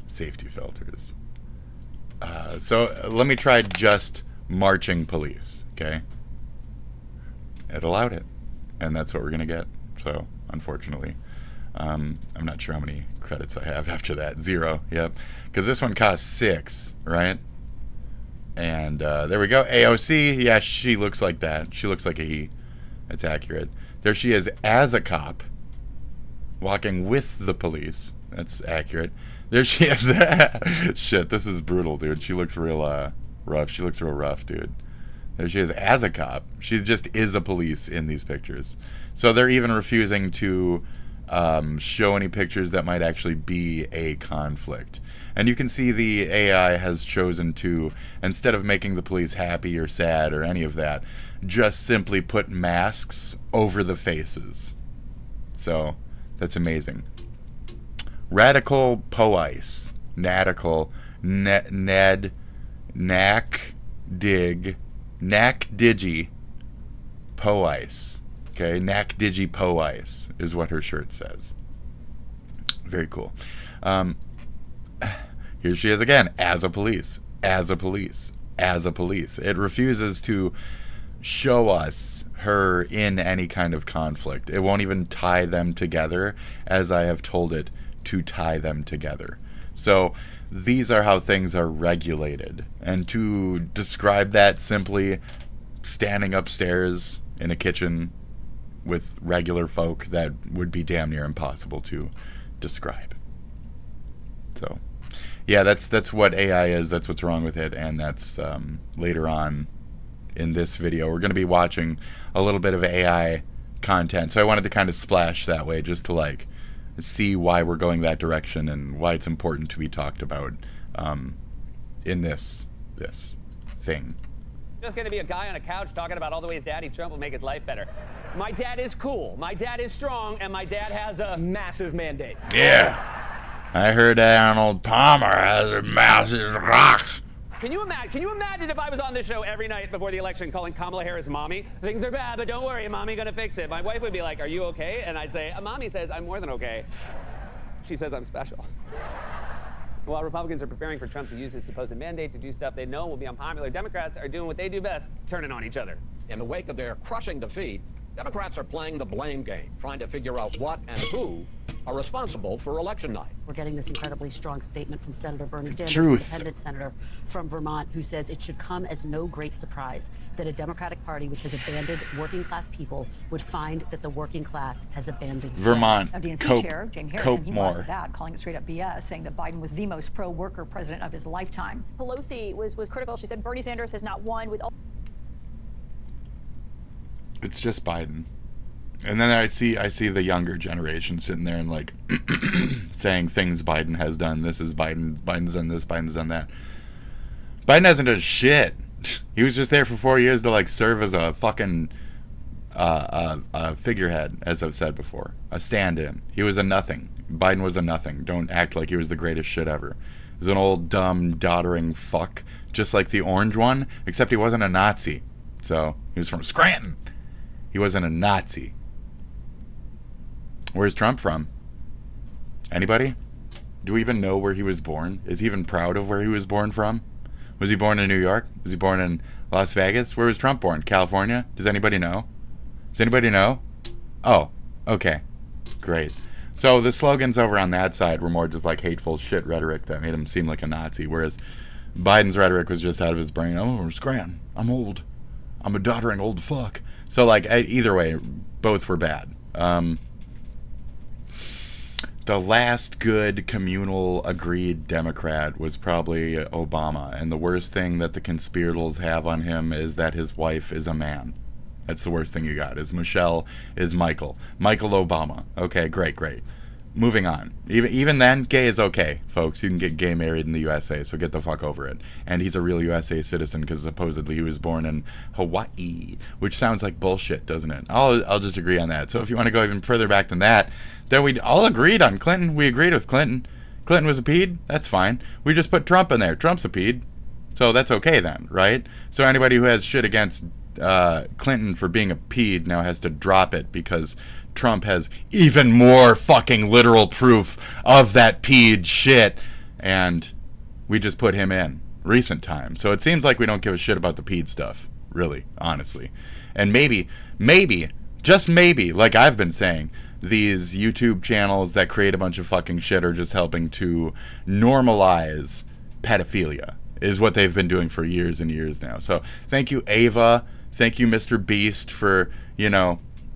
Safety filters. So let me try just marching police, okay? It allowed it, and that's what we're gonna get. So unfortunately, I'm not sure how many credits I have after that. 0, yep. Because this one costs 6, right? And there we go. AOC, yeah, she looks like that. She looks like a he. That's accurate. There she is as a cop, walking with the police. That's accurate. There she is. Shit, this is brutal, dude. She looks real rough. She looks real rough, dude. There she is as a cop. She just is a police in these pictures. So they're even refusing to show any pictures that might actually be a conflict. And you can see the AI has chosen to, instead of making the police happy or sad or any of that, just simply put masks over the faces. So that's amazing. Radical Poice. Nadical. Ned. Knack. Dig. Knack Digi. Poice. Okay, Knack Digi Poice is what her shirt says. Very cool. Here she is again, as a police, as a police, as a police. It refuses to show us her in any kind of conflict. It won't even tie them together as I have told it to tie them together. So these are how things are regulated. And to describe that simply, standing upstairs in a kitchen with regular folk, that would be damn near impossible to describe. So yeah, that's what AI is. That's what's wrong with it. And that's later on in this video. We're going to be watching a little bit of AI content. So I wanted to kind of splash that way just to like see why we're going that direction and why it's important to be talked about in this thing. Just gonna be a guy on a couch talking about all the ways Daddy Trump will make his life better. My dad is cool, my dad is strong, and my dad has a massive mandate. Yeah. I heard Arnold Palmer has a massive rock. Can you imagine if I was on this show every night before the election calling Kamala Harris mommy? Things are bad, but don't worry, mommy gonna fix it. My wife would be like, are you okay? And I'd say, mommy says I'm more than okay. She says I'm special. While Republicans are preparing for Trump to use his supposed mandate to do stuff they know will be unpopular, Democrats are doing what they do best, turning on each other. In the wake of their crushing defeat, Democrats are playing the blame game, trying to figure out what and who are responsible for election night. We're getting this incredibly strong statement from Senator Bernie Sanders, Truth. independent senator from Vermont, who says it should come as no great surprise that a Democratic Party which has abandoned working class people would find that the working class has abandoned Vermont. Now, DNC Cope, Chair James cope Harrison, he more. blasted that, calling it straight up BS, saying that Biden was the most pro-worker president of his lifetime. Pelosi was critical. She said Bernie Sanders has not won with all. It's just Biden. And then I see the younger generation sitting there and like saying things Biden has done. This is Biden. Biden's done this. Biden's done that. Biden hasn't done shit. He was just there for 4 years to like serve as a fucking a figurehead, as I've said before, a stand-in. He was a nothing. Biden was a nothing. Don't act like he was the greatest shit ever. He's an old dumb doddering fuck, just like the orange one, except he wasn't a Nazi. So he was from Scranton. He wasn't a Nazi. Where's Trump from? Anybody? Do we even know where he was born? Is he even proud of where he was born from? Was he born in New York? Was he born in Las Vegas? Where was Trump born? California? Does anybody know? Does anybody know? Oh, okay. Great. So the slogans over on that side were more just like hateful shit rhetoric that made him seem like a Nazi, whereas Biden's rhetoric was just out of his brain. Oh, Scranton. I'm old. I'm a doddering old fuck. So like either way, both were bad. The last good communal agreed Democrat was probably Obama, and the worst thing that the conspirators have on him is that his wife is a man. That's the worst thing you got, is Michelle is Michael Obama. Okay, great. Moving on. Even then, gay is okay, folks. You can get gay married in the USA, so get the fuck over it. And he's a real USA citizen because supposedly he was born in Hawaii, which sounds like bullshit, doesn't it? I'll just agree on that. So if you want to go even further back than that, then we all agreed on Clinton. We agreed with Clinton. Clinton was a pede. That's fine. We just put Trump in there. Trump's a pede. So that's okay then, right? So anybody who has shit against Clinton for being a pede now has to drop it because Trump has even more fucking literal proof of that pede shit, and we just put him in recent time. So it seems like we don't give a shit about the pede stuff, really, honestly. And maybe, just maybe, like I've been saying, these YouTube channels that create a bunch of fucking shit are just helping to normalize pedophilia, is what they've been doing for years and years now. So thank you, Ava. Thank you, Mr. Beast, for,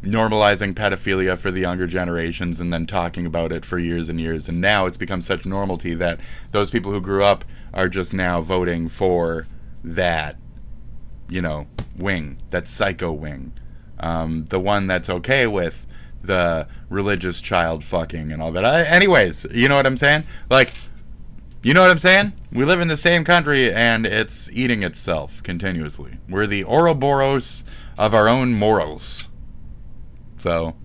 normalizing pedophilia for the younger generations and then talking about it for years and years. And now it's become such normality that those people who grew up are just now voting for that, wing, that psycho wing. The one that's okay with the religious child fucking and all that. Anyways, you know what I'm saying? You know what I'm saying? We live in the same country and it's eating itself continuously. We're the Ouroboros of our own morals. So,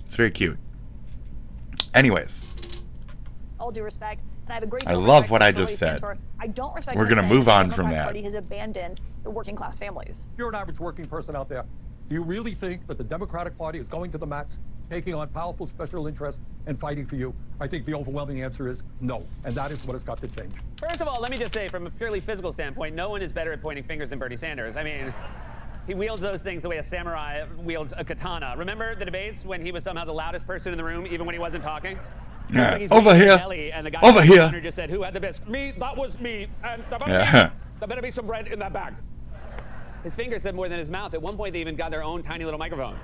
it's very cute. Anyways. All due respect, and I have a great deal I of love respect what for I Bernie just said. Sanders. I don't respect We're him gonna saying move that on the from Democratic that. Party has abandoned the working class families. If you're an average working person out there, do you really think that the Democratic Party is going to the mats, taking on powerful special interests and fighting for you? I think the overwhelming answer is no, and that is what has got to change. First of all, let me just say, from a purely physical standpoint, no one is better at pointing fingers than Bernie Sanders. I mean, he wields those things the way a samurai wields a katana. Remember the debates when he was somehow the loudest person in the room, even when he wasn't talking? Yeah. Like Over here. And the guy Over here. Just said, "Who had the best?" Me. That was me. And Yeah. there better be some bread in that bag. His fingers said more than his mouth. At one point, they even got their own tiny little microphones.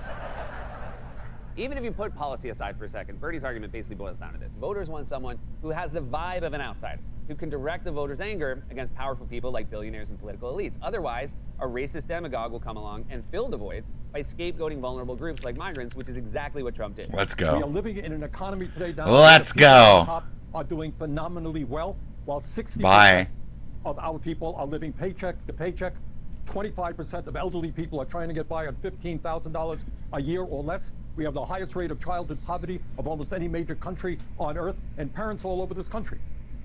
Even if you put policy aside for a second, Bernie's argument basically boils down to this. Voters want someone who has the vibe of an outsider, who can direct the voters' anger against powerful people like billionaires and political elites. Otherwise, a racist demagogue will come along and fill the void by scapegoating vulnerable groups like migrants, which is exactly what Trump did. Let's go. We are living in an economy today down Let's where the people go. at the top are doing phenomenally well, while 60% of our people are living paycheck to paycheck. 25% of elderly people are trying to get by on $15,000 a year or less. We have the highest rate of childhood poverty of almost any major country on earth, and parents all over this country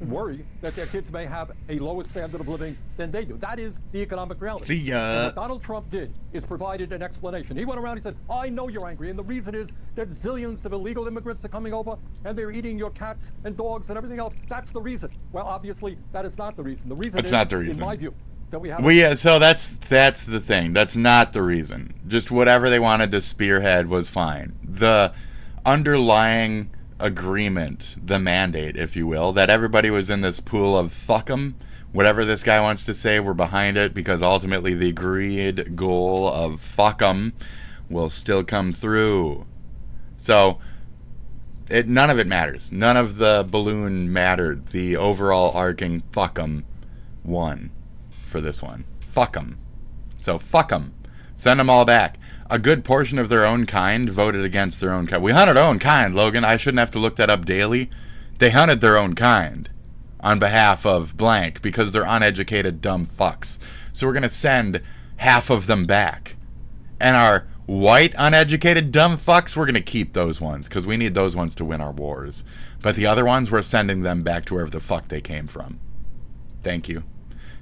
worry that their kids may have a lower standard of living than they do. That is the economic reality. See ya. And what Donald Trump did is provided an explanation. He went around, he said, I know you're angry, and the reason is that zillions of illegal immigrants are coming over, and they're eating your cats and dogs and everything else. That's the reason. Well, obviously, that is not the reason. The reason That's is, not the reason. in my view, that we have. So that's the thing. That's not the reason. Just whatever they wanted to spearhead was fine. The underlying agreement, the mandate, if you will, that everybody was in this pool of fuck 'em. Whatever this guy wants to say, we're behind it, because ultimately the agreed goal of fuck 'em will still come through. So none of it matters. None of the balloon mattered. The overall arcing fuck 'em won for this one. Fuck 'em. So fuck 'em. Send them all back. A good portion of their own kind voted against their own kind. We hunted our own kind, Logan. I shouldn't have to look that up daily. They hunted their own kind on behalf of blank because they're uneducated dumb fucks. So we're going to send half of them back. And our white uneducated dumb fucks, we're going to keep those ones because we need those ones to win our wars. But the other ones, we're sending them back to wherever the fuck they came from. Thank you.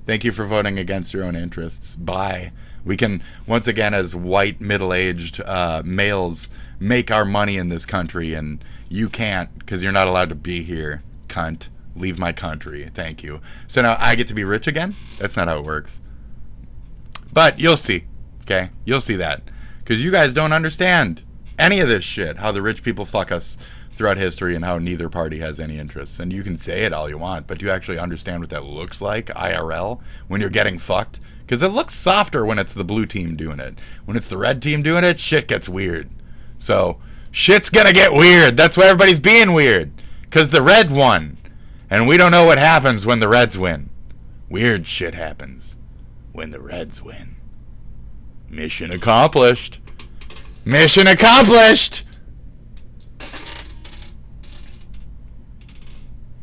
Thank you for voting against your own interests. Bye. We can, once again, as white, middle-aged males, make our money in this country, and you can't because you're not allowed to be here, cunt. Leave my country. Thank you. So now I get to be rich again? That's not how it works. But you'll see, okay? You'll see that. Because you guys don't understand any of this shit, how the rich people fuck us throughout history and how neither party has any interests. And you can say it all you want, but do you actually understand what that looks like, IRL, when you're getting fucked? Because it looks softer when it's the blue team doing it. When it's the red team doing it, shit gets weird. So, shit's gonna get weird. That's why everybody's being weird. Because the red won. And we don't know what happens when the Reds win. Weird shit happens when the Reds win. Mission accomplished. Mission accomplished!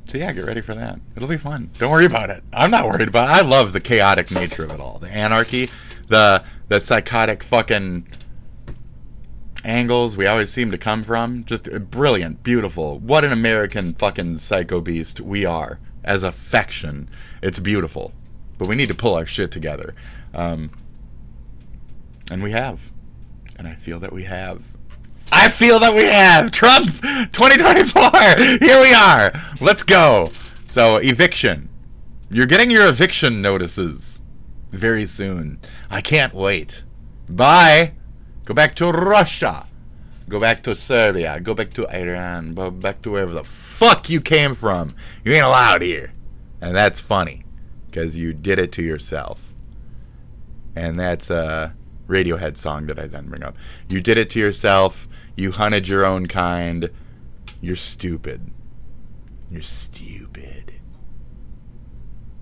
So yeah, get ready for that. It'll be fun. Don't worry about it. I'm not worried about it. I love the chaotic nature of it all. The anarchy, the psychotic fucking angles we always seem to come from. Just brilliant, beautiful. What an American fucking psycho beast we are as a faction. It's beautiful. But we need to pull our shit together. And we have. And I feel that we have. I feel that we have! Trump 2024! Here we are! Let's go! So, eviction. You're getting your eviction notices very soon. I can't wait. Bye! Go back to Russia. Go back to Serbia. Go back to Iran. Go back to wherever the fuck you came from. You ain't allowed here. And that's funny. Because you did it to yourself. And that's a Radiohead song that I then bring up. You did it to yourself. You hunted your own kind. You're stupid. You're stupid.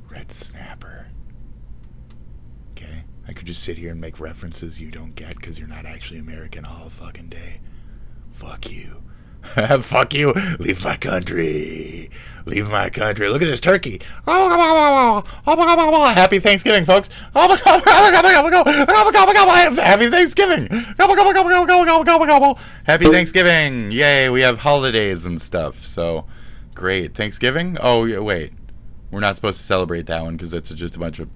Red Snapper. Okay? I could just sit here and make references you don't get because you're not actually American all fucking day. Fuck you. Fuck you. Leave my country. Leave my country. Look at this turkey. Happy Thanksgiving, folks. Happy Thanksgiving. Happy Thanksgiving. Yay, we have holidays and stuff. So, great. Thanksgiving? Oh, yeah, wait. We're not supposed to celebrate that one because it's just a bunch of...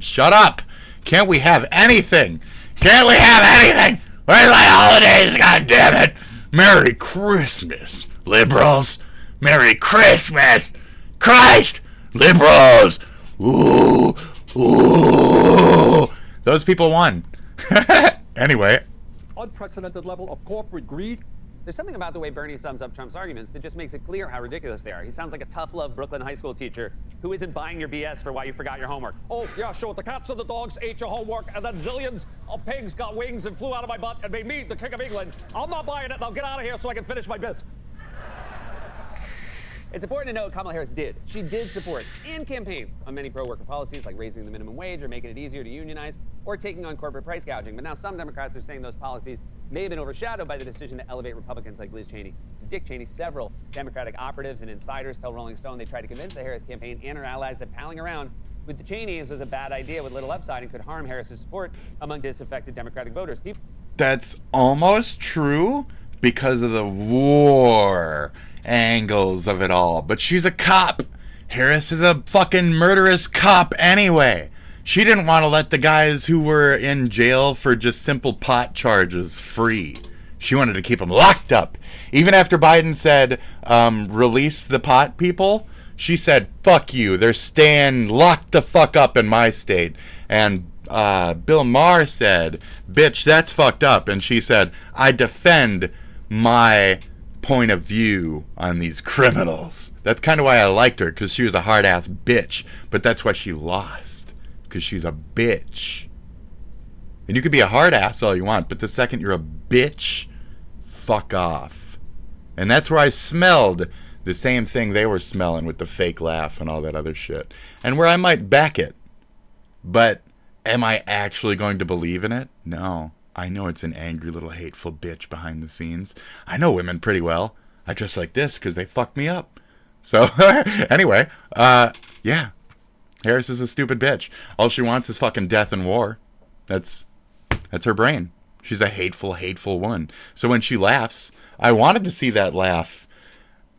shut up. Can't we have anything? Can't we have anything? Where's my holidays? God damn it. Merry Christmas, liberals. Merry Christmas. Christ, liberals. Ooh, ooh. Those people won. Anyway. Unprecedented level of corporate greed. There's something about the way Bernie sums up Trump's arguments that just makes it clear how ridiculous they are. He sounds like a tough-love Brooklyn high school teacher who isn't buying your BS for why you forgot your homework. Oh, yeah, sure, the cats and the dogs ate your homework, and then zillions of pigs got wings and flew out of my butt and made me the king of England. I'm not buying it. Now get out of here so I can finish my bisque. It's important to note Kamala Harris did. She did support and campaign on many pro-worker policies like raising the minimum wage or making it easier to unionize or taking on corporate price gouging. But now some Democrats are saying those policies may have been overshadowed by the decision to elevate Republicans like Liz Cheney. Dick Cheney, several Democratic operatives and insiders tell Rolling Stone they tried to convince the Harris campaign and her allies that palling around with the Cheneys was a bad idea with little upside and could harm Harris's support among disaffected Democratic voters. That's almost true because of the war angles of it all. But she's a cop. Harris is a fucking murderous cop anyway. She didn't want to let the guys who were in jail for just simple pot charges free. She wanted to keep them locked up. Even after Biden said, release the pot people, She said, fuck you. They're staying locked the fuck up in my state. And Bill Maher said, bitch, that's fucked up. And she said, I defend my point of view on these criminals. That's kind of why I liked her, because she was a hard-ass bitch. But that's why she lost, because she's a bitch. And you could be a hard-ass all you want, but the second you're a bitch, fuck off. And that's where I smelled the same thing they were smelling with the fake laugh and all that other shit. And where I might back it. But am I actually going to believe in it? No. I know it's an angry little hateful bitch behind the scenes. I know women pretty well. I dress like this because they fucked me up. So, anyway, yeah. Harris is a stupid bitch. All she wants is fucking death and war. That's her brain. She's a hateful, hateful one. So when she laughs, I wanted to see that laugh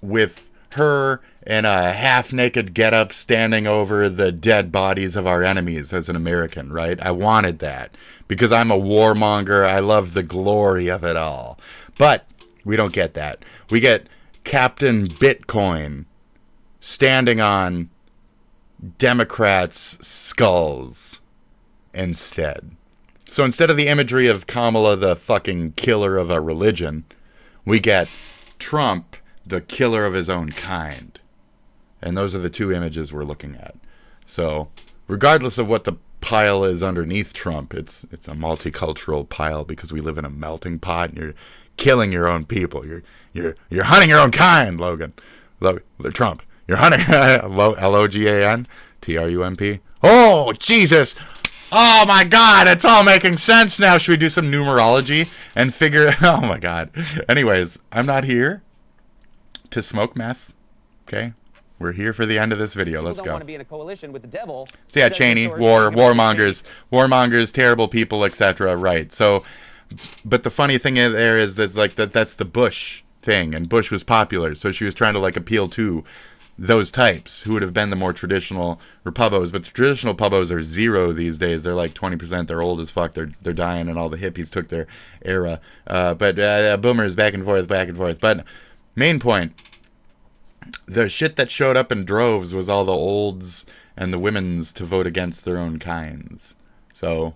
with her in a half-naked getup standing over the dead bodies of our enemies as an American, right? I wanted that because I'm a warmonger. I love the glory of it all. But we don't get that. We get Captain Bitcoin standing on Democrats' skulls instead. So instead of the imagery of Kamala, the fucking killer of a religion, we get Trump, the killer of his own kind. And those are the two images we're looking at. So regardless of what the pile is underneath Trump, it's a multicultural pile because we live in a melting pot and you're killing your own people. You're hunting your own kind, Logan. Trump. You're hunting Logan, Trump. Oh, Jesus. Oh my God, it's all making sense now. Should we do some numerology and figure? Oh my God. Anyways, I'm not here to smoke meth. Okay, we're here for the end of this video. Let's go. Don't want to be in a coalition with the devil. So yeah, Cheney, warmongers, terrible people, etc. Right. So, but the funny thing there is that's like that's the Bush thing, and Bush was popular, so she was trying to like appeal to those types who would have been the more traditional Republicans. But the traditional Pubos are zero these days. They're like 20%. They're old as fuck. They're dying, and all the hippies took their era. But boomers back and forth. But main point, the shit that showed up in droves was all the olds and the women's to vote against their own kinds. So,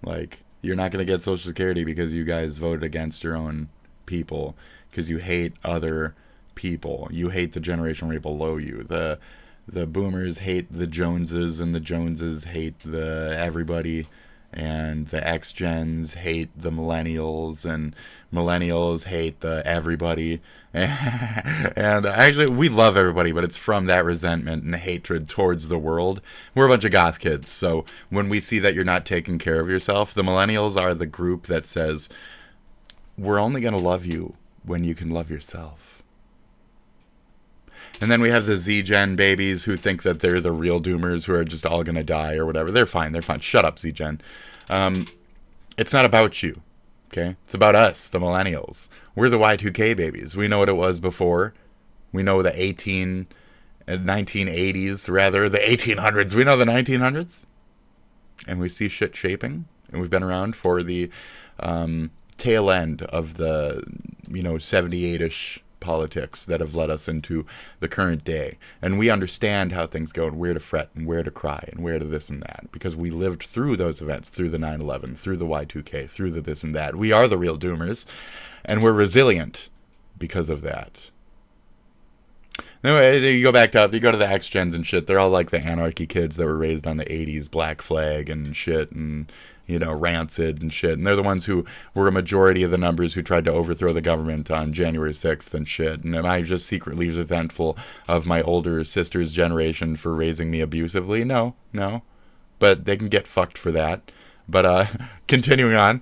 like, you're not going to get Social Security because you guys voted against your own people, because you hate other people. You hate the generation right below you. The boomers hate the Joneses, and the Joneses hate the everybody, and the X-Gens hate the millennials, and millennials hate the everybody. And actually, we love everybody, but it's from that resentment and hatred towards the world. We're a bunch of goth kids, so when we see that you're not taking care of yourself, the millennials are the group that says, we're only going to love you when you can love yourself. And then we have the Z-Gen babies who think that they're the real doomers who are just all going to die or whatever. They're fine. Shut up, Z-Gen. It's not about you, okay? It's about us, the millennials. We're the Y2K babies. We know what it was before. We know the 1980s, rather. The 1800s. We know the 1900s. And we see shit shaping. And we've been around for the tail end of the, 78-ish politics that have led us into the current day, and we understand how things go and where to fret and where to cry and where to this and that, because we lived through those events, through the 9/11, through the Y2K, through the this and that. We are the real doomers, and we're resilient because of that. Anyway, you go to the X-Gens and shit. They're all like the anarchy kids that were raised on the 80s Black Flag and shit, and Rancid and shit. And they're the ones who were a majority of the numbers who tried to overthrow the government on January 6th and shit. And am I just secretly resentful of my older sister's generation for raising me abusively? No. But they can get fucked for that. But continuing on,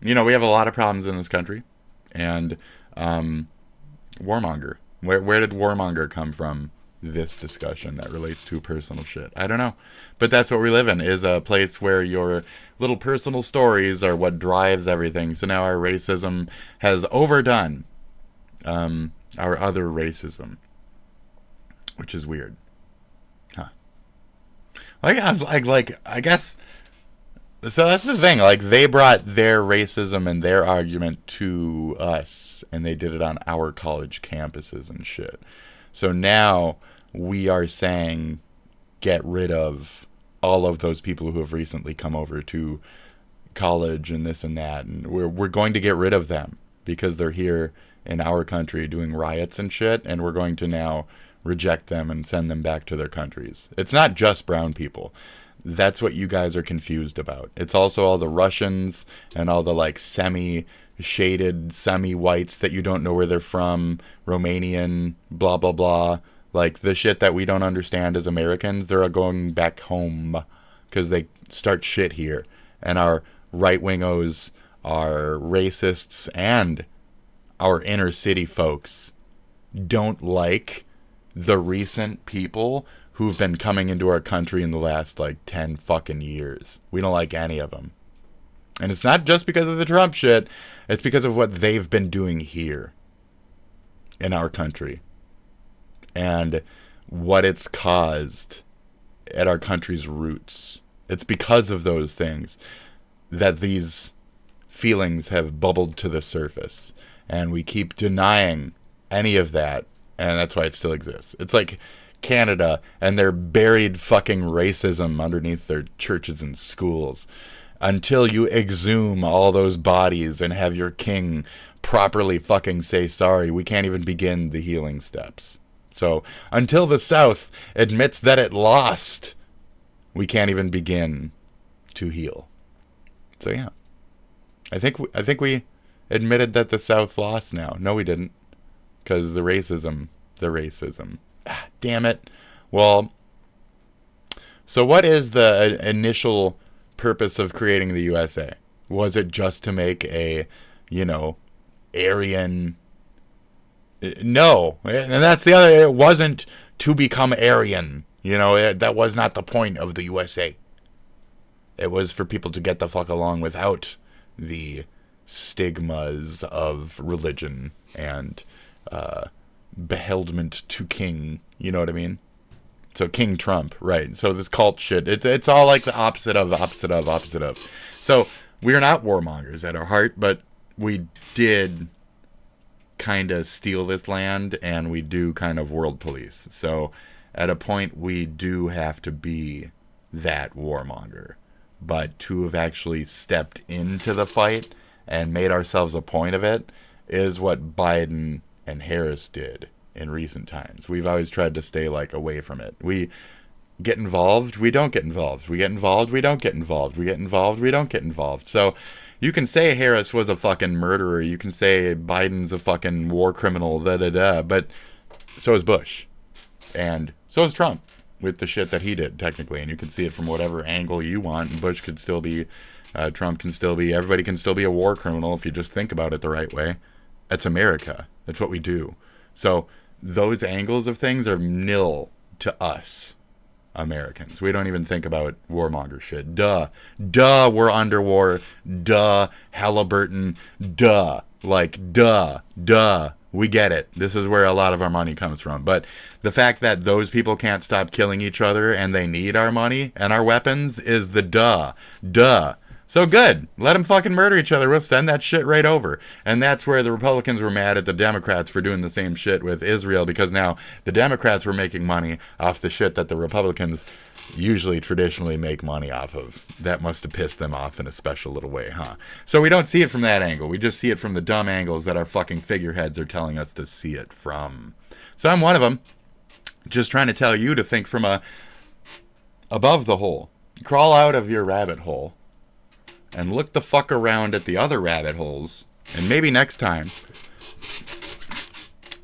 we have a lot of problems in this country. And warmonger. Where did warmonger come from? This discussion that relates to personal shit. I don't know. But that's what we live in, is a place where your little personal stories are what drives everything. So now our racism has overdone our other racism, which is weird. Huh. I guess... So that's the thing. Like, they brought their racism and their argument to us, and they did it on our college campuses and shit. So now we are saying get rid of all of those people who have recently come over to college and this and that, and we're going to get rid of them because they're here in our country doing riots and shit, and we're going to now reject them and send them back to their countries. It's not just brown people. That's what you guys are confused about. It's also all the Russians and all the like semi-shaded, semi-whites that you don't know where they're from, Romanian, blah, blah, blah. Like the shit that we don't understand as Americans, they're going back home because they start shit here. And our right-wingos, our racists, and our inner city folks don't like the recent people who've been coming into our country in the last like 10 fucking years. We don't like any of them. And it's not just because of the Trump shit, it's because of what they've been doing here in our country and what it's caused at our country's roots. It's because of those things that these feelings have bubbled to the surface, and we keep denying any of that, and that's why it still exists. It's like Canada and their buried fucking racism underneath their churches and schools. Until you exhume all those bodies and have your king properly fucking say sorry, we can't even begin the healing steps. So until the South admits that it lost, we can't even begin to heal. So yeah, I think we admitted that the South lost now. No, we didn't, because the racism. Ah, damn it. Well, so what is the initial purpose of creating the USA? Was it just to make a, Aryan? No, and that's the other. It wasn't to become Aryan. That was not the point of the USA. It was for people to get the fuck along without the stigmas of religion and beheldment to king. You know what I mean? So King Trump, right? So this cult shit, it's all like the opposite of. So we're not warmongers at our heart, but we did kind of steal this land, and we do kind of world police. So at a point, we do have to be that warmonger. But to have actually stepped into the fight and made ourselves a point of it is what Biden and Harris did in recent times. We've always tried to stay away from it. We get involved, we don't get involved. We get involved, we don't get involved. We get involved, we don't get involved. So you can say Harris was a fucking murderer. You can say Biden's a fucking war criminal, but so is Bush. And so is Trump with the shit that he did, technically. And you can see it from whatever angle you want. Bush could still be, Trump can still be, everybody can still be a war criminal if you just think about it the right way. That's America. That's what we do. So those angles of things are nil to us Americans. We don't even think about warmonger shit. Duh, we're under war. Duh, Halliburton. Duh, duh. We get it. This is where a lot of our money comes from. But the fact that those people can't stop killing each other and they need our money and our weapons is the duh. So good. Let them fucking murder each other. We'll send that shit right over. And that's where the Republicans were mad at the Democrats for doing the same shit with Israel, because now the Democrats were making money off the shit that the Republicans usually traditionally make money off of. That must have pissed them off in a special little way, huh? So we don't see it from that angle. We just see it from the dumb angles that our fucking figureheads are telling us to see it from. So I'm one of them. Just trying to tell you to think from above the hole. Crawl out of your rabbit hole and look the fuck around at the other rabbit holes. And maybe next time,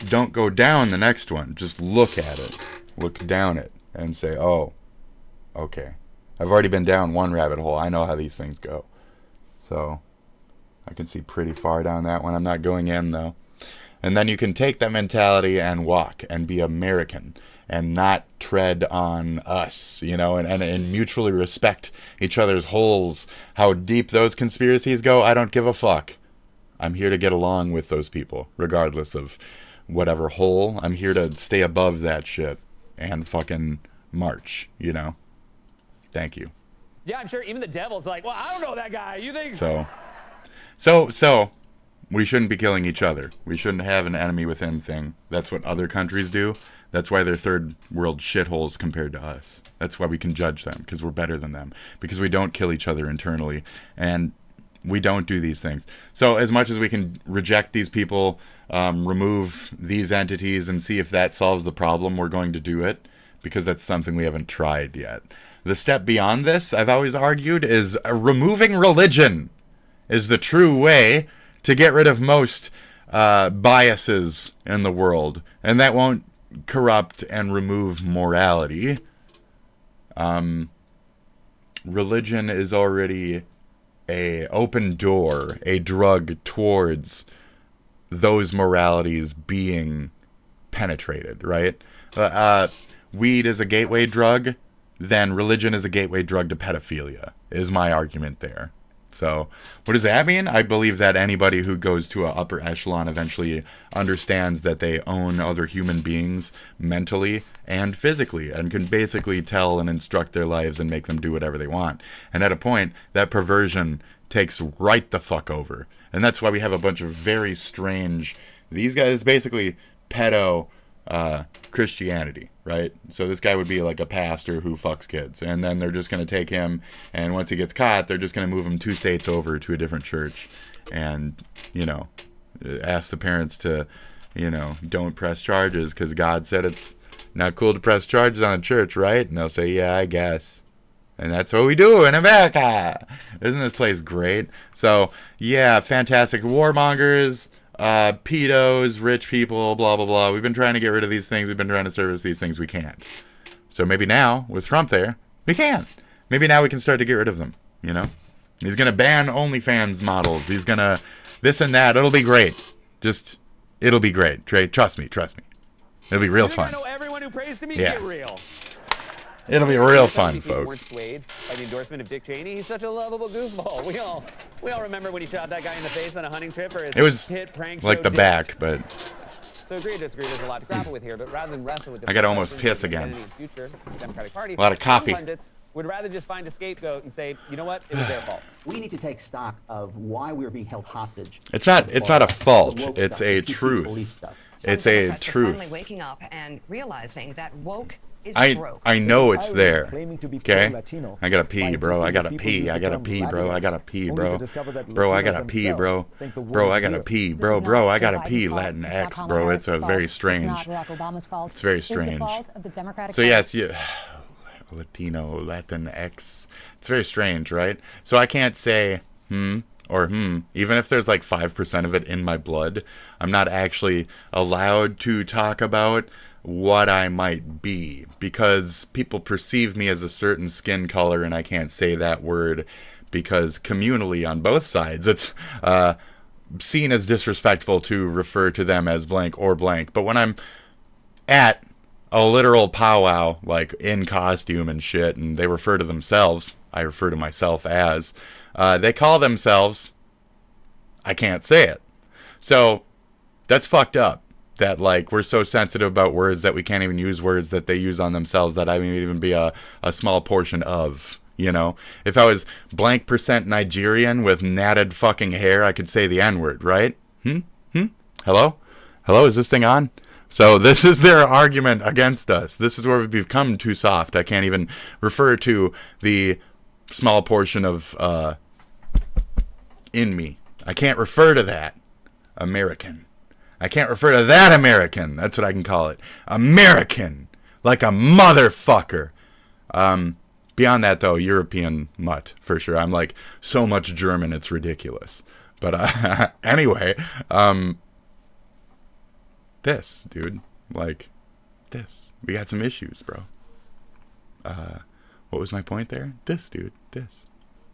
don't go down the next one. Just look at it. Look down it and say, oh, okay. I've already been down one rabbit hole. I know how these things go. So I can see pretty far down that one. I'm not going in, though. And then you can take that mentality and walk and be American and not tread on us, and mutually respect each other's holes. How deep those conspiracies go, I don't give a fuck. I'm here to get along with those people, regardless of whatever hole. I'm here to stay above that shit and fucking march, Thank you. Yeah, I'm sure even the devil's like, well, I don't know that guy. You think So we shouldn't be killing each other. We shouldn't have an enemy within thing. That's what other countries do. That's why they're third world shitholes compared to us. That's why we can judge them, because we're better than them. Because we don't kill each other internally, and we don't do these things. So as much as we can reject these people, remove these entities, and see if that solves the problem, we're going to do it, because that's something we haven't tried yet. The step beyond this, I've always argued, is removing religion is the true way to get rid of most biases in the world. And that won't corrupt and remove morality. Religion is already a open door, a drug towards those moralities being penetrated, right? Weed is a gateway drug, then religion is a gateway drug to pedophilia, is my argument there. So, what does that mean? I believe that anybody who goes to an upper echelon eventually understands that they own other human beings mentally and physically, and can basically tell and instruct their lives and make them do whatever they want. And at a point, that perversion takes right the fuck over. And that's why we have a bunch of very strange... These guys, basically pedo Christianity, right? So this guy would be like a pastor who fucks kids, and then they're just going to take him, and once he gets caught, they're just going to move him 2 states over to a different church, and, you know, ask the parents to, you know, don't press charges because God said it's not cool to press charges on a church, right? And they'll say, yeah, I guess. And that's what we do in America. Isn't this place great? So, yeah, fantastic. Warmongers, pedos, rich people, blah, blah, blah. We've been trying to get rid of these things. We've been trying to service these things. We can't. So maybe now, with Trump there, we can. Maybe now we can start to get rid of them, you know? He's going to ban OnlyFans models. He's going to this and that. It'll be great. Just, it'll be great. Trey, trust me. It'll be real fun. I know everyone who prays to me Yeah. get real. It'll be real fun, People weren't folks. swayed by the endorsement of Dick Cheney. He's such a lovable goofball. We all remember when he shot that guy in the face on a hunting trip, or his It was hit prank like show the Dick. back, but So agree or disagree, there's a lot to grapple with here, but rather than wrestle with I gotta almost piss again. future Democratic Party, A lot of coffee. some pundits would rather just find a scapegoat and say, you know what, it was their fault. We need to take stock of why we're being held hostage. it's not a fault. It's a truth. It's a Finally truth. waking up and realizing that woke is broke. I know it's there. Claiming to be Okay? pro-Latino I gotta pee, bro. I gotta pee. I gotta pee, bro. I gotta pee, bro. Bro, I gotta pee, bro. Bro, I gotta pee, bro. Bro, I gotta pee. Latinx, bro. It's a very strange. It's not Barack Obama's fault. It's very It's the strange. fault of the Democratic So Party. yes, Latino, Latinx. It's very strange, right? So I can't say or even if there's like 5% of it in my blood, I'm not actually allowed to talk about what I might be, because people perceive me as a certain skin color, and I can't say that word because communally on both sides it's seen as disrespectful to refer to them as blank or blank. But when I'm at a literal powwow, like in costume and shit, and they refer to themselves, I refer to myself as, they call themselves, I can't say it. So that's fucked up. That, like, we're so sensitive about words that we can't even use words that they use on themselves that I may even be a small portion of, you know? If I was blank percent Nigerian with natted fucking hair, I could say the N-word, right? Hello? Hello, is this thing on? So this is their argument against us. This is where we've become too soft. I can't even refer to the small portion of in me. I can't refer to that. American. I can't refer to that American. That's what I can call it. American. Like a motherfucker. Beyond that, though, European mutt, for sure. I'm like so much German, it's ridiculous. But anyway, this, dude. Like, this. We got some issues, bro. What was my point there? This, dude. This.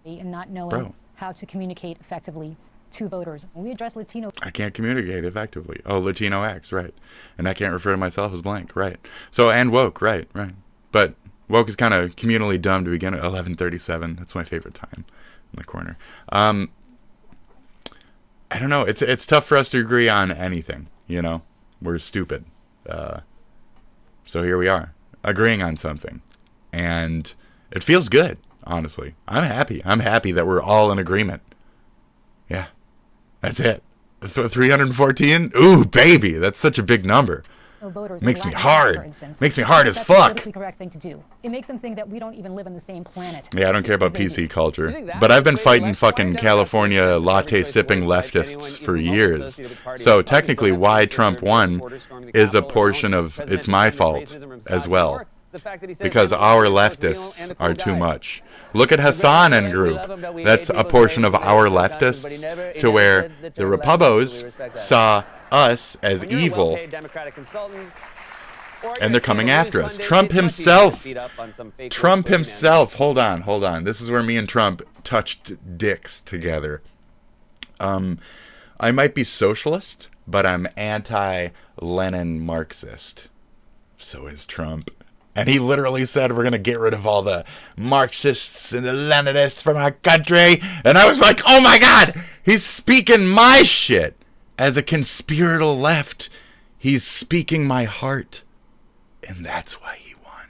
And not knowing Bro. how to communicate effectively to voters. When we address Latino... I can't communicate effectively. Oh, Latino X, right. And I can't refer to myself as blank, right. So, and woke, right. But woke is kind of communally dumb to begin at 11:37. That's my favorite time in the corner. I don't know. It's tough for us to agree on anything, you know. We're stupid. So here we are, agreeing on something. And it feels good, honestly. I'm happy. I'm happy that we're all in agreement. Yeah. That's it. 314? Ooh, baby, that's such a big number. Voters Makes in me Latin America, hard. for instance. Makes me hard as That's fuck. the politically correct thing to do. It makes them think that we don't even live on the same planet. Yeah, I don't care about They PC do. culture. But I've been fighting fucking California latte-sipping leftists for years. So technically why Trump won is a portion of, it's my fault as well. Because our leftists are too much. Look at Hassan and group. That's a portion of our leftists to where the Repubos saw us as evil. And they're coming after us. Trump himself, hold on. This is where me and Trump touched dicks together. I might be socialist, but I'm anti-Lenin Marxist. So is Trump. And he literally said we're going to get rid of all the Marxists and the Leninists from our country. And I was like, oh my God, he's speaking my shit. As a conspiratorial left, he's speaking my heart. And that's why he won.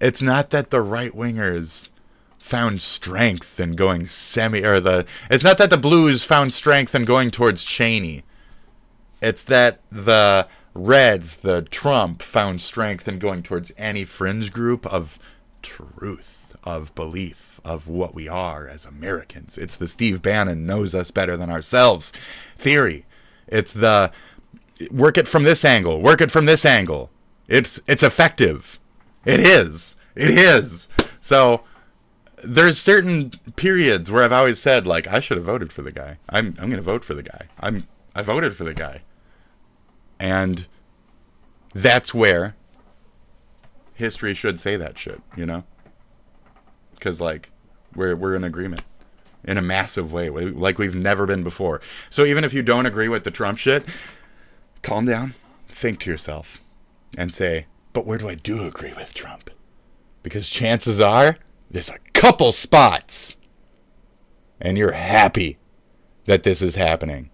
It's not that the right-wingers found strength in going it's not that the blues found strength in going towards Cheney. It's that the Reds, the Trump, found strength in going towards any fringe group of truth, of belief, of what we are as Americans. It's the Steve Bannon knows us better than ourselves theory. It's the work it from this angle, work it from this angle. It's effective. It is. So there's certain periods where I've always said, like, I should have voted for the guy. I'm going to vote for the guy. I voted for the guy. And that's where history should say that shit, you know? Because, like, we're in agreement in a massive way, like we've never been before. So even if you don't agree with the Trump shit, calm down, think to yourself, and say, but where do I do agree with Trump? Because chances are, there's a couple spots, and you're happy that this is happening.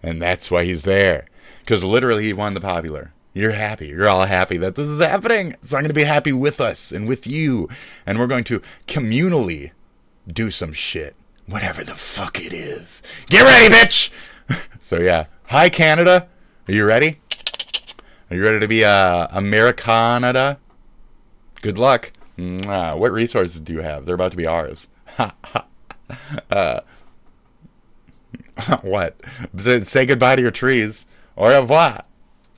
And that's why he's there. Because literally he won the popular. You're happy. You're all happy that this is happening. So I'm going to be happy with us and with you. And we're going to communally do some shit. Whatever the fuck it is. Get ready, bitch! So yeah. Hi, Canada. Are you ready? Are you ready to be Americanada? Good luck. What resources do you have? They're about to be ours. What? Say goodbye to your trees. Au revoir,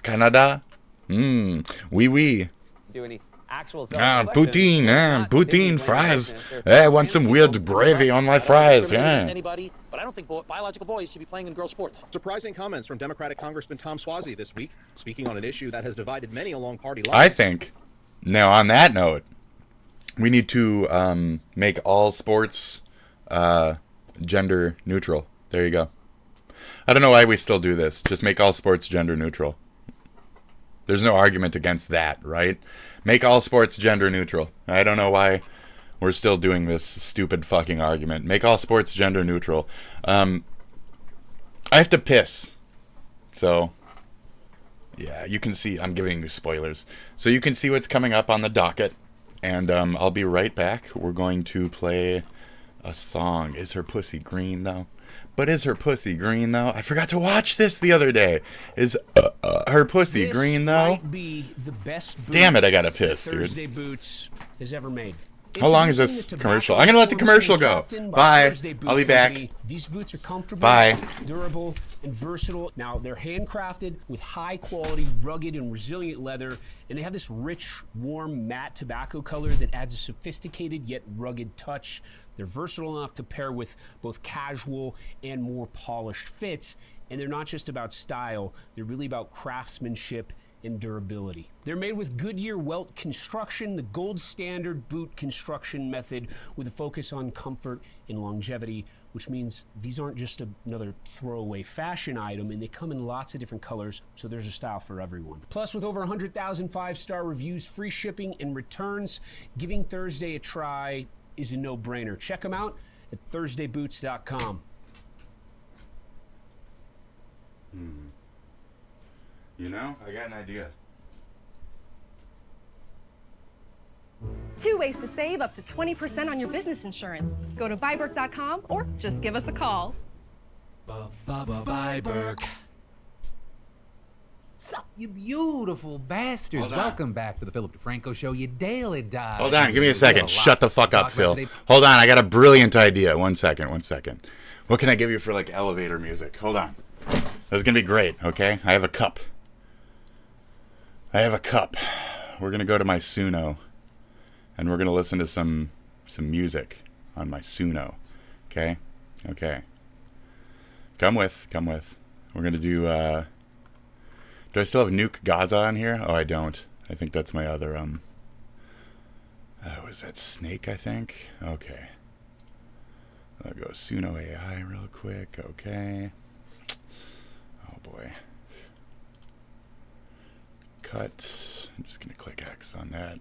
Canada. Oui, oui. Do any actual poutine fries. I want some weird gravy on my fries. Yeah. Anybody, but I don't think biological boys should be playing in girls' sports. Surprising comments from Democratic Congressman Tom Suozzi this week, speaking on an issue that has divided many along party lines. I think, now on that note, we need to make all sports gender neutral. There you go. I don't know why we still do this. Just make all sports gender neutral. There's no argument against that, right? Make all sports gender neutral. I don't know why we're still doing this stupid fucking argument. Make all sports gender neutral. I have to piss. So, yeah, you can see. I'm giving you spoilers. So you can see what's coming up on the docket. And I'll be right back. We're going to play a song. Is her pussy green, though? But is her pussy green, though? I forgot to watch this the other day. Is her pussy green, though? Might be the best damn it, I gotta piss, dude. Thursday Boots has ever made. How long is this commercial? I'm gonna let the commercial go. Bye. I'll be back. These boots are comfortable, bye, durable, and versatile. Now, they're handcrafted with high-quality, rugged, and resilient leather, and they have this rich, warm, matte tobacco color that adds a sophisticated yet rugged touch. They're versatile enough to pair with both casual and more polished fits, and they're not just about style. They're really about craftsmanship and durability. They're made with Goodyear welt construction, the gold standard boot construction method, with a focus on comfort and longevity, which means these aren't just another throwaway fashion item, and they come in lots of different colors, so there's a style for everyone. Plus, with over 100,000 5-star reviews, free shipping and returns, giving Thursday a try is a no-brainer. Check them out at ThursdayBoots.com. You know, I got an idea. 2 ways to save up to 20% on your business insurance. Go to Byberg.com or just give us a call. Byberg. Sup, you beautiful bastards. Welcome back to the Philip DeFranco Show, you daily dive. Hold on, give me a second. Shut the fuck up, Phil. Hold on, I got a brilliant idea. One second. What can I give you for, like, elevator music? Hold on. This is gonna be great, okay? I have a cup. We're gonna go to my Suno, and we're gonna listen to some music on my Suno, okay? Okay. Come with. We're gonna do, do I still have Nuke Gaza on here? Oh, I don't. I think that's my other, was that Snake, I think? Okay. I'll go Suno AI real quick, okay. Oh boy. Cut. I'm just gonna click X on that.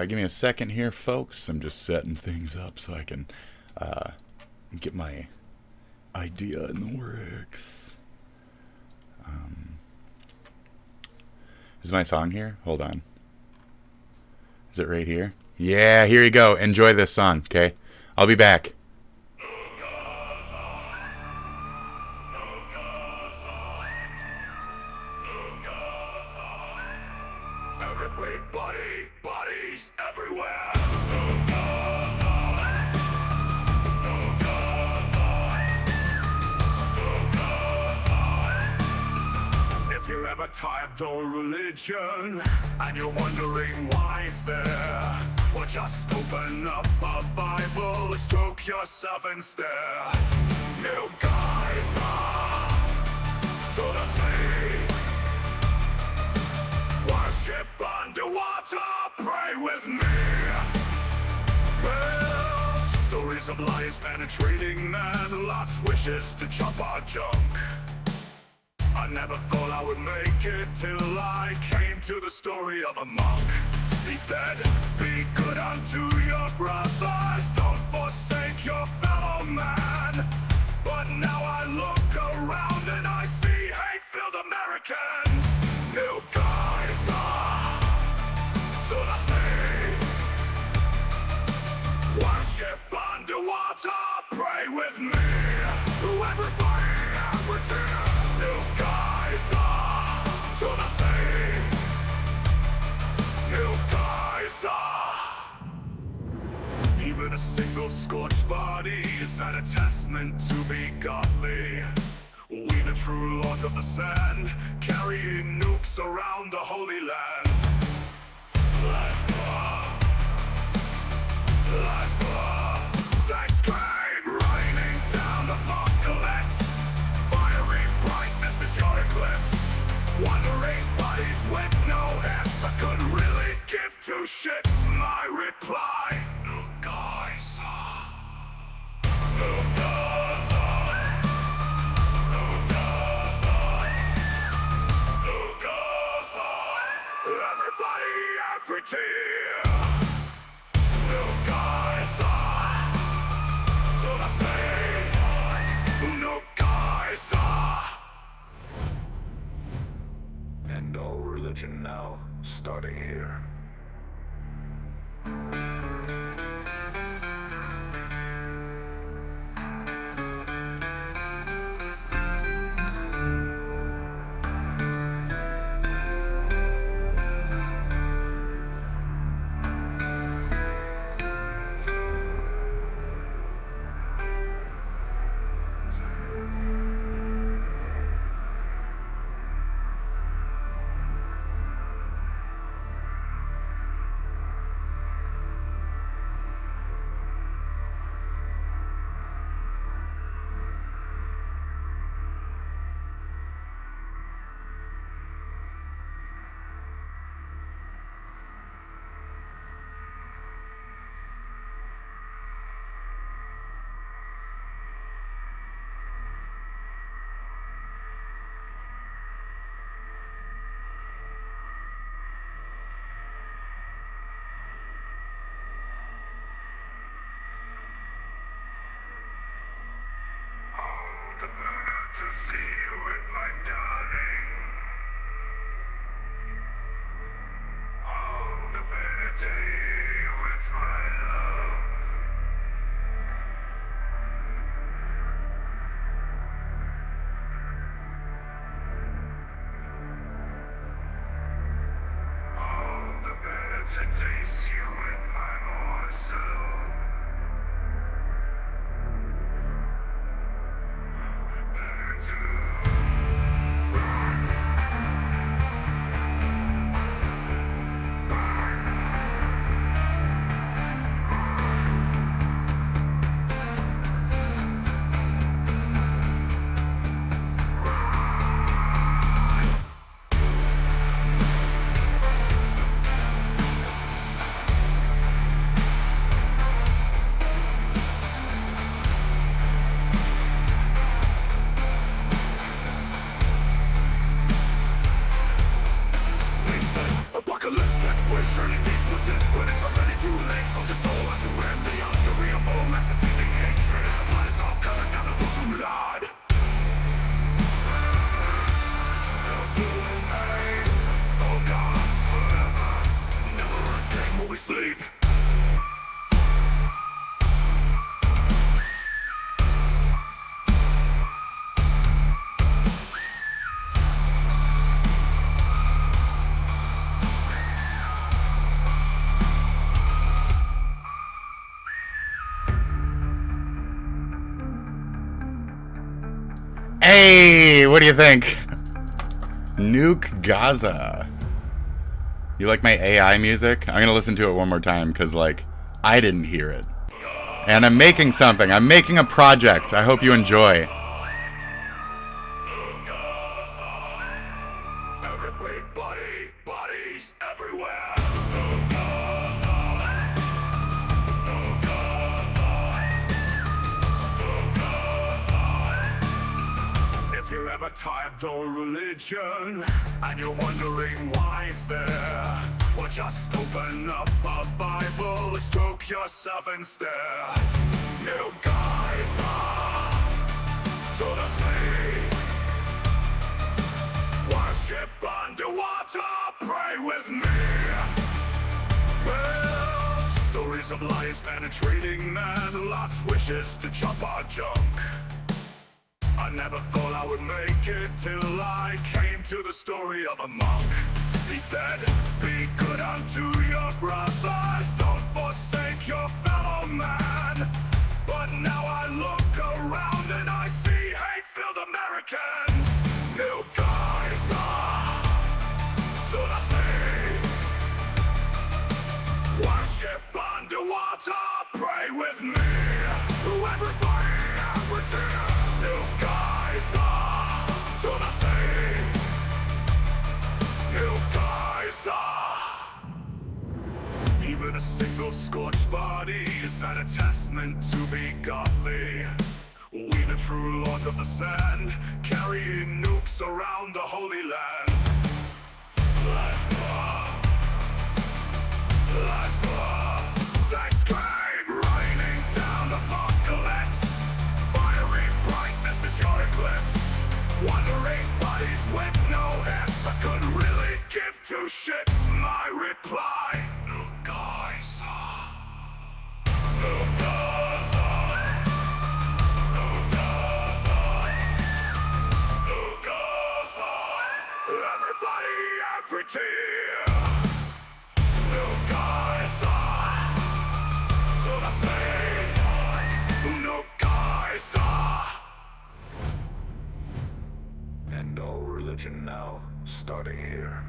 Give me a second here, folks. I'm just setting things up so I can, get my idea in the works. Is my song here? Hold on. Is it right here? Yeah, here you go. Enjoy this song, okay? I'll be back. Bodies everywhere. If you're ever tired of religion and you're wondering why it's there, well, just open up a Bible, stroke yourself and stare. New guys to the sea. Worship underwater, pray with me. Well, stories of lies penetrating man, lots wishes to chop our junk. I never thought I would make it till I came to the story of a monk. He said, be good unto your brothers, don't forsake your fellow man. But now I look around and I see hate-filled Americans. New guys to the sea. Worship underwater, pray with me. Everybody, every tear. New guys to the sea. New guys Even a single scorched body is an attestment to be godly. We the true lords of the sand, carrying nukes around the Holy Land. Let's go. Let's go. Thanks came raining down apocalypse. Fiery brightness is your eclipse. Wandering bodies with no hips. I couldn't really give two shits. My reply, new guys. New guys. New guys. New guys. Everybody, every tear. New guys. So I say, new guys. And all religion now, starting here. To see you with my darling. Oh, the better day with taste you in my morsel. Better to run. Apocalyptic, we're surely deep within, but it's already too late. Soldiers soul to end the unbelievable mass seething hatred. Blood is all coming down to those who lied. Those who made, oh God, forever. Never again will we sleep. Hey, what do you think? Nuke Gaza. You like my AI music? I'm gonna listen to it one more time because, like, I didn't hear it. And I'm making something. I'm making a project. I hope you enjoy. Bodies everywhere. If you're ever tired of religion and you're wondering why it's there, well, just open up a Bible, stroke yourself and stare. New guys to the sea. Worship underwater, pray with me. Well, stories of lies penetrating man, lots wishes to chop our junk. I never thought I would make it till I came to the story of a monk. He said, be good unto your brothers, don't forsake your fellow man. But now I look around and I see hate-filled Americans. New guys to the sea. Worship underwater, pray with me. Everybody, every tear. New guys to the sea. New guys Even a single scorched body is an attestment to be godly. We the true lords of the sand, carrying nukes around the Holy Land. Let's go. Let's go. They scream, raining down apocalypse. Fiery brightness is your eclipse. Wandering bodies with no hips. I couldn't really give two shits. My reply, new guys. New guys. New guys. New guys. Everybody, every tear. New guys. To the sea. New guys. And all religion now starting here.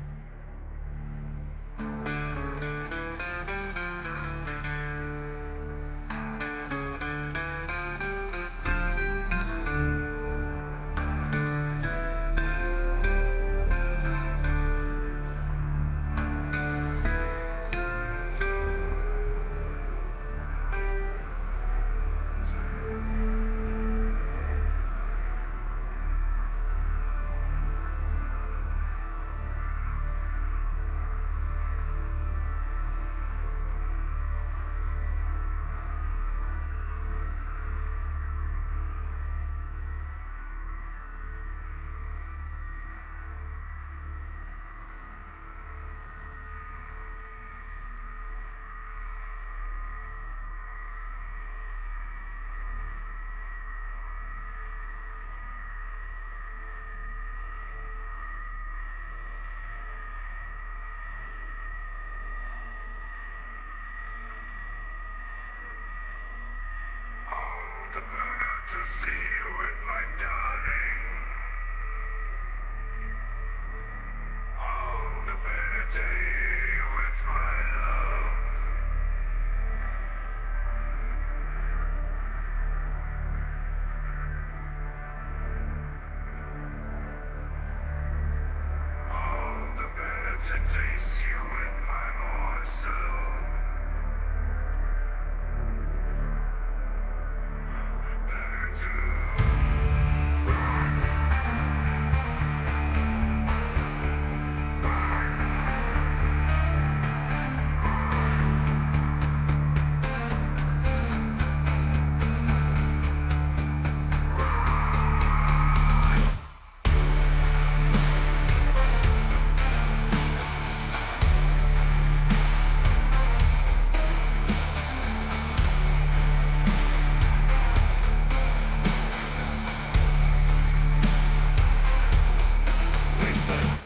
To see you with my darling. All the better day with my love. All the better to taste you in my morsel. Better to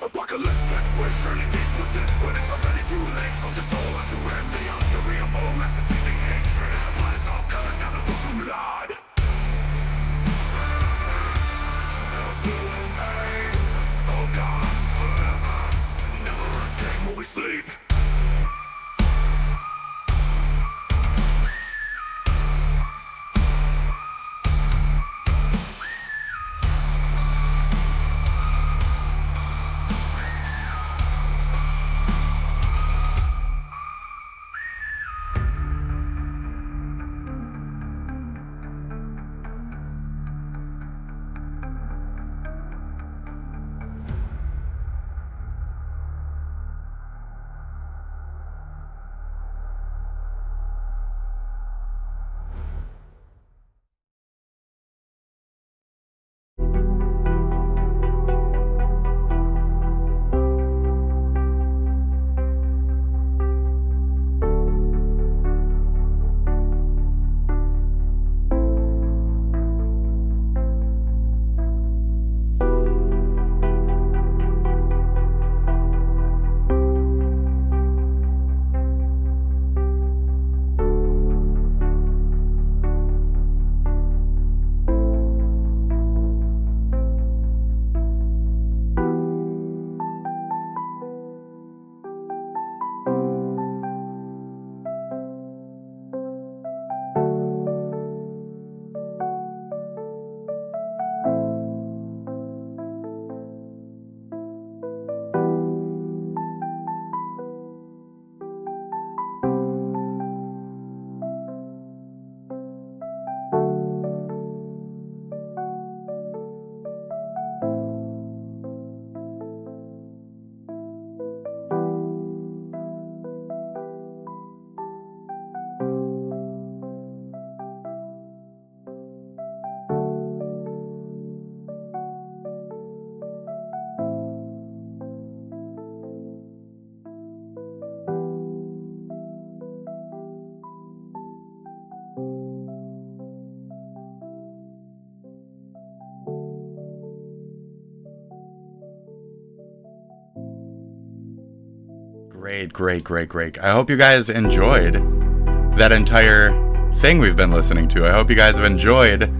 apocalyptic, we're surely deep within. When it's already too late, soldiers all out to end the unbearable mass of seething hatred. The blood is all coming down to those who lied. Those who made, oh God, forever. Never again will we sleep. Great. I hope you guys enjoyed that entire thing we've been listening to. I hope you guys have enjoyed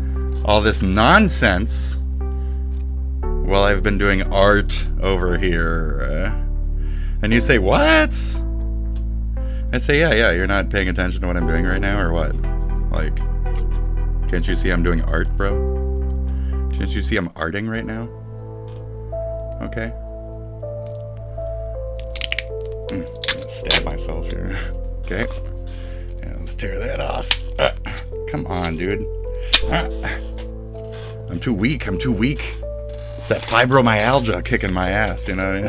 all this nonsense while I've been doing art over here. And you say, what? I say, yeah, you're not paying attention to what I'm doing right now, or what? Like, can't you see I'm doing art, bro? Can't you see I'm arting right now? Okay. Stab myself here. Okay. Yeah, let's tear that off. Come on, dude. I'm too weak. It's that fibromyalgia kicking my ass, you know?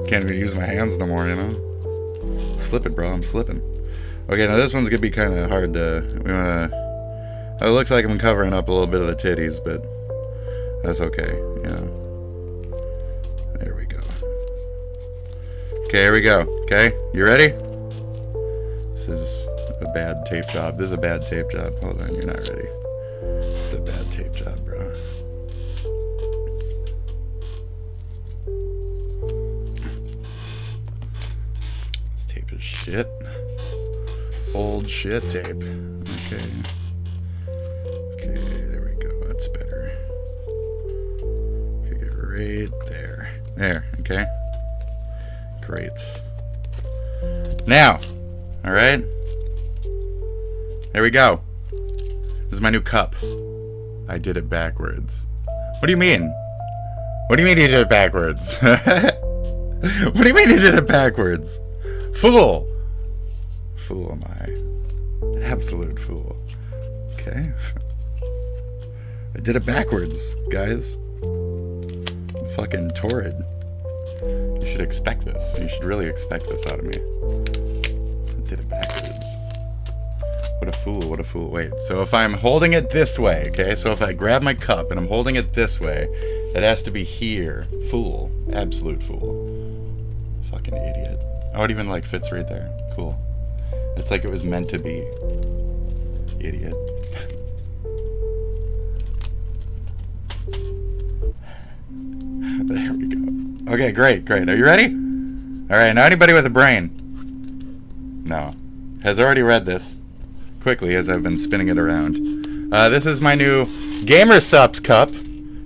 Can't even use my hands no more, you know? Slipping, bro. I'm slipping. Okay, now this one's gonna be kind of hard to... It looks like I'm covering up a little bit of the titties, but that's okay, you know? There we go. Okay, here we go. Okay, you ready? This is a bad tape job. This is a bad tape job. Hold on, you're not ready. This is a bad tape job, bro. This tape is shit. Old shit tape. Okay. Okay, there we go. That's better. Okay, right there. There, okay. Great. Now, alright. There we go. This is my new cup. I did it backwards. What do you mean? What do you mean you did it backwards? What do you mean you did it backwards? Fool! Fool am I. Absolute fool. Okay. I did it backwards, guys. I'm fucking torrid. You should expect this. You should really expect this out of me. I did it backwards. What a fool, what a fool. Wait, so if I'm holding it this way, okay? So if I grab my cup and I'm holding it this way, it has to be here. Fool. Absolute fool. Fucking idiot. Oh, it even like fits right there. Cool. It's like it was meant to be. Idiot. There we go. Okay, great, great. Are you ready? Alright, now anybody with a brain? No. Has already read this. Quickly, as I've been spinning it around. This is my new GamerSupps cup.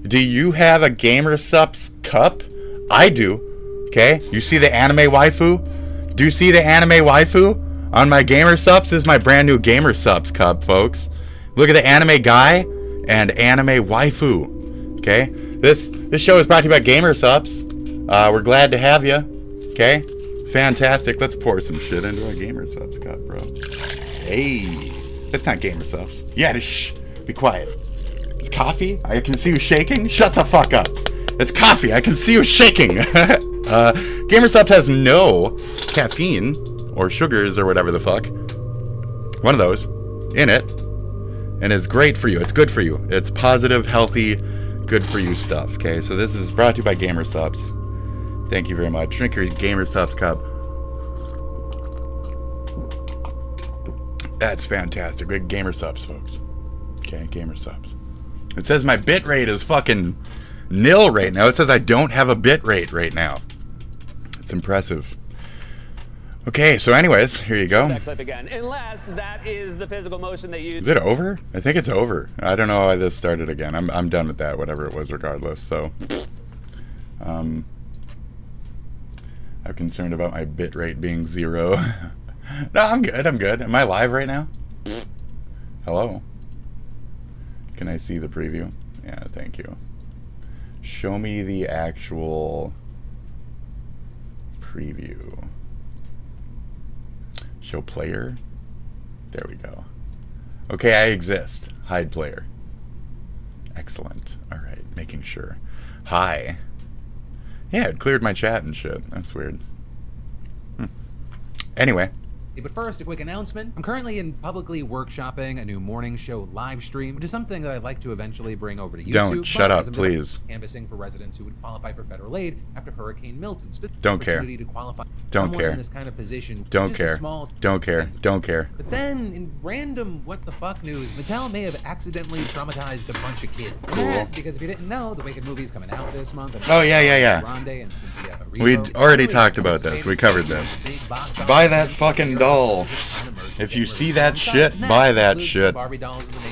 Do you have a GamerSupps cup? I do. Okay? You see the anime waifu? Do you see the anime waifu? On my GamerSupps is my brand new GamerSupps cup, folks. Look at the anime guy and anime waifu. Okay? This show is brought to you by GamerSupps. We're glad to have you. Okay? Fantastic. Let's pour some shit into our GamerSupps cup, bro. Hey. That's not GamerSupps. Yeah, shh. Be quiet. It's coffee? I can see you shaking? Shut the fuck up. It's coffee. I can see you shaking. GamerSupps has no caffeine or sugars or whatever the fuck. One of those in it. And is great for you. It's good for you. It's positive, healthy, good for you stuff. Okay, so this is brought to you by GamerSupps. Thank you very much. Drink your GamerSupps cup. That's fantastic. Great GamerSupps, folks. Okay, GamerSupps. It says my bit rate is fucking nil right now. It says I don't have a bit rate right now. It's impressive. Okay, so anyways, here you go. That clip again, unless that is the physical motion they use. Is it over? I think it's over. I don't know why this started again. I'm done with that, whatever it was, regardless. So, I'm concerned about my bit rate being 0. No, I'm good. I'm good. Am I live right now? Hello? Can I see the preview? Yeah, thank you. Show me the actual preview. Show player. There we go. Okay, I exist. Hide player. Excellent. Alright, making sure. Hi. Yeah, it cleared my chat and shit. That's weird. Anyway. But first, a quick announcement. I'm currently in publicly workshopping a new morning show live stream, which is something that I'd like to eventually bring over to YouTube. Don't shut up, please. Canvassing for residents who would qualify for federal aid after Hurricane Milton. Don't care. To qualify Don't care. In this kind of position, don't care. Don't care. Don't care. But then, in random what the fuck news, Mattel may have accidentally traumatized a bunch of kids. Cool. Because if you didn't know, the Wicked movie's coming out this month. Oh yeah. We already talked about this. We covered this. Buy that fucking doll. If you see that shit, buy that shit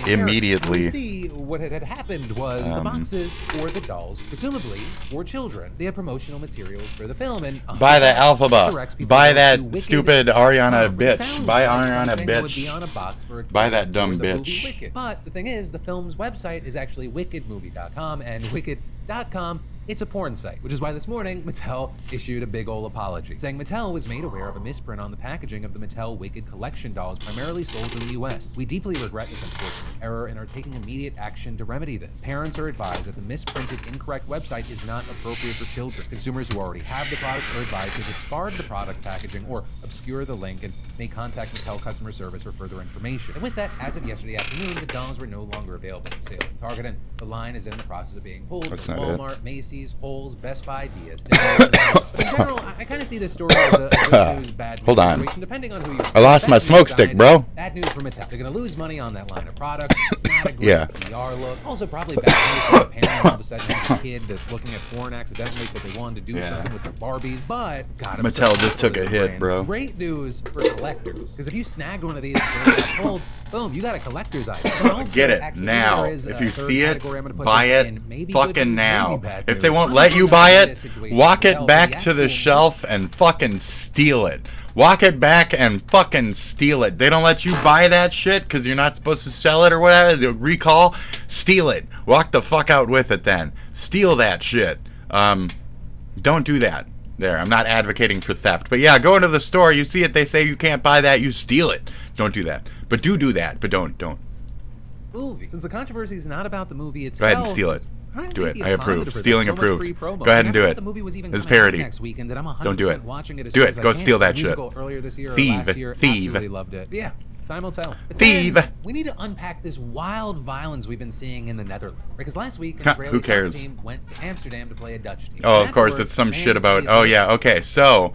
immediately. See, what had happened was the boxes for the dolls, presumably for children. They had promotional materials for the film, and buy that Alphaba. Buy that stupid Ariana bitch. Buy Ariana bitch. Buy that dumb bitch. But the thing is, the film's website is actually wickedmovie.com, and wicked.com. It's a porn site, which is why this morning Mattel issued a big ol' apology, saying Mattel was made aware of a misprint on the packaging of the Mattel Wicked collection dolls primarily sold in the US. We deeply regret this unfortunate error and are taking immediate action to remedy this. Parents are advised that the misprinted incorrect website is not appropriate for children. Consumers who already have the product are advised to discard the product packaging or obscure the link and may contact Mattel customer service for further information. And with that, as of yesterday afternoon, the dolls were no longer available for sale at Target, and the line is in the process of being pulled from Walmart, Macy's, Macy's, Kohl's, Best Buy, ideas. But in general, I kind of see this story as a good news, bad news Hold on. situation, depending on who you're. I lost my smoke stick, bro. Bad news for Mattel. They're going to lose money on that line of products. Not a great Yeah. PR look. Also, probably bad news for the parent all of a sudden has a kid that's looking at porn accidentally because they wanted to do Yeah. something with their Barbies. But God, Mattel just took a hit, bro. Great news for collectors, because if you snagged one of these and got told, boom, you got a collector's item. But also, Get it actually, now. there is If a you third see it, category I'm gonna put buy this it in. Maybe good fucking news, now. maybe bad If news. they won't I'm let not you gonna buy say it, this situation walk Mattel, it but back the to the actual shelf and fucking steal it. Walk it back and fucking steal it. They don't let you buy that shit because you're not supposed to sell it or whatever. The recall, steal it. Walk the fuck out with it then. Steal that shit. Don't do that. There, I'm not advocating for theft. But yeah, go into the store, you see it, they say you can't buy that, you steal it. Don't do that. But do that, but don't. movie. Since the controversy is not about the movie Go itself, ahead and steal it. it's kind of Do it. maybe I a positive approve. for Stealing them. So much approved. free promo. Go ahead And and I do thought it. the movie was even It's coming out parody. next weekend, and I'm 100% Don't do it. watching it as Do soon it. as I Go can. steal that It's a shit. musical earlier this year or Thieve. last year. Thieve. Absolutely loved it. Yeah. Time will tell. But Thieve. then, we need to unpack this wild violence we've been seeing in the Netherlands. Because last week, an Huh, Israeli who cares? soccer team went to Amsterdam to play a Dutch team. Oh, And of course, afterwards, it's some fans shit about. raised Oh, their yeah, okay. So,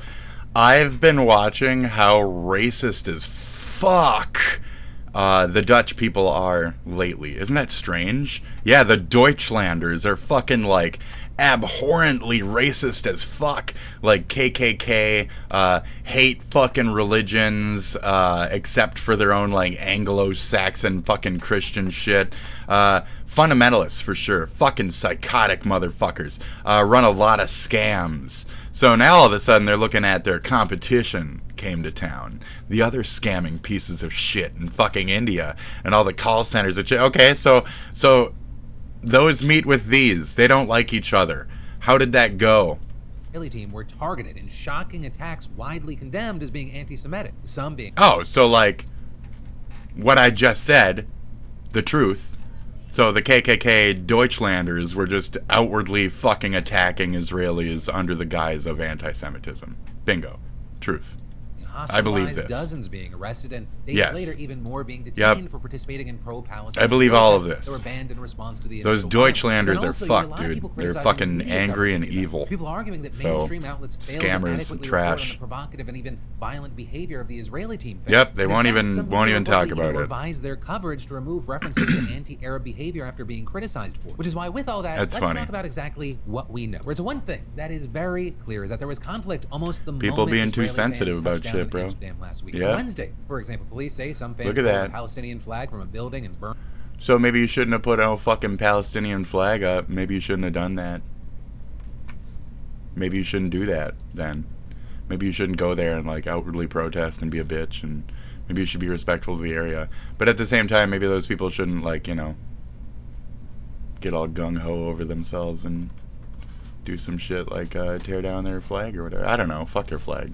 I've been watching how racist as fuck the Dutch people are lately. Isn't that strange? Yeah, the Deutschlanders are fucking, like, abhorrently racist as fuck. Like, KKK, hate fucking religions, except for their own, like, Anglo-Saxon fucking Christian shit. Fundamentalists, for sure. Fucking psychotic motherfuckers. Run a lot of scams. So now all of a sudden they're looking at their competition came to town. The other scamming pieces of shit in fucking India and all the call centers and shit. Okay, so those meet with these. They don't like each other. How did that go? Israeli team were targeted in shocking attacks widely condemned as being anti-Semitic. Some being Oh, so like what I just said, the truth. So the KKK Deutschlanders were just outwardly fucking attacking Israelis under the guise of anti-Semitism. Bingo. Truth. I believe hospitalized, this. dozens being arrested, and days Yes. later even more being Yep. detained for participating in pro-Palestine. I believe all of protests this. that were banned in response to the Those initial violence. Deutschlanders And are also, you had a fucked, lot of dude. people They're criticizing fucking media angry coverage and of the events. evil. People arguing that So, mainstream outlets failed to scammers and adequately report on trash. the provocative and even violent behavior of the Israeli team. Yep, they And in won't fact, even- some won't media even talk reportedly about it. revised their coverage to remove references to anti-Arab behavior after being criticized for it. Which is why, with all that, That's let's funny. talk about exactly what we know. There's one thing that is very clear is that there was conflict almost the People moment being too Israeli fans sensitive about touched down shit, in bro. Amsterdam last week. Yeah. On Wednesday, for example, police say some fans Look at pulled that. a Palestinian flag from a building and burned. So maybe you shouldn't have put a fucking Palestinian flag up. Maybe you shouldn't have done that. Maybe you shouldn't do that then. Maybe you shouldn't go there and like outwardly protest and be a bitch, and maybe you should be respectful of the area. But at the same time, maybe those people shouldn't like, you know, get all gung-ho over themselves and do some shit like tear down their flag or whatever. I don't know. Fuck their flag.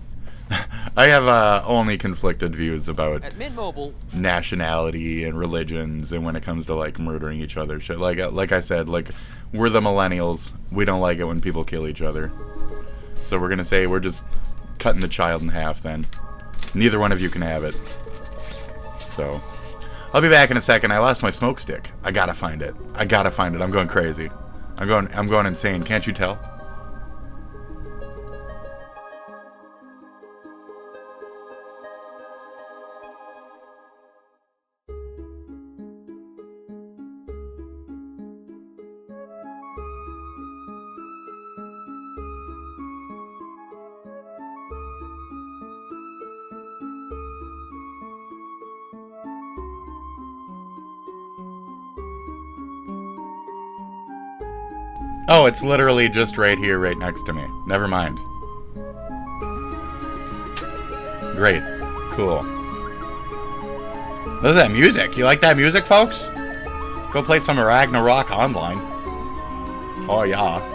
I have only conflicted views about At Mint Mobile, nationality and religions, and when it comes to like murdering each other, shit. Like I said, like we're the millennials. We don't like it when people kill each other. So we're gonna say we're just cutting the child in half. Then neither one of you can have it. So I'll be back in a second. I lost my smoke stick. I gotta find it. I gotta find it. I'm going crazy. I'm going insane. Can't you tell? Oh, it's literally just right here, right next to me. Never mind. Great. Cool. Look at that music. You like that music, folks? Go play some Ragnarok online. Oh, yeah.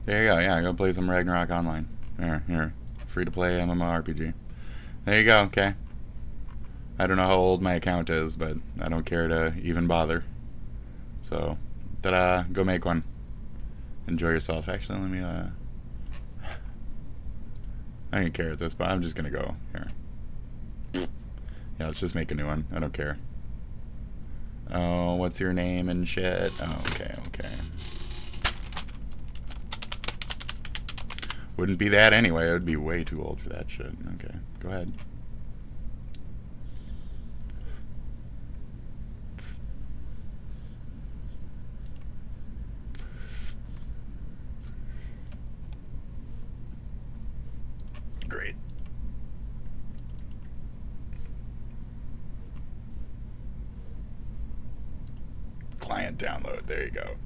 There you go. Yeah, go play some Ragnarok online. Here. Free to play MMORPG. There you go. Okay. I don't know how old my account is, but I don't care to even bother. So, ta-da, go make one. Enjoy yourself. Actually, let me, I don't care at this point. I'm just gonna go. Here. Yeah, let's just make a new one. I don't care. Oh, what's your name and shit? Oh, okay, okay. Wouldn't be that anyway. I would be way too old for that shit. Okay, go ahead. Great. Client download. There you go.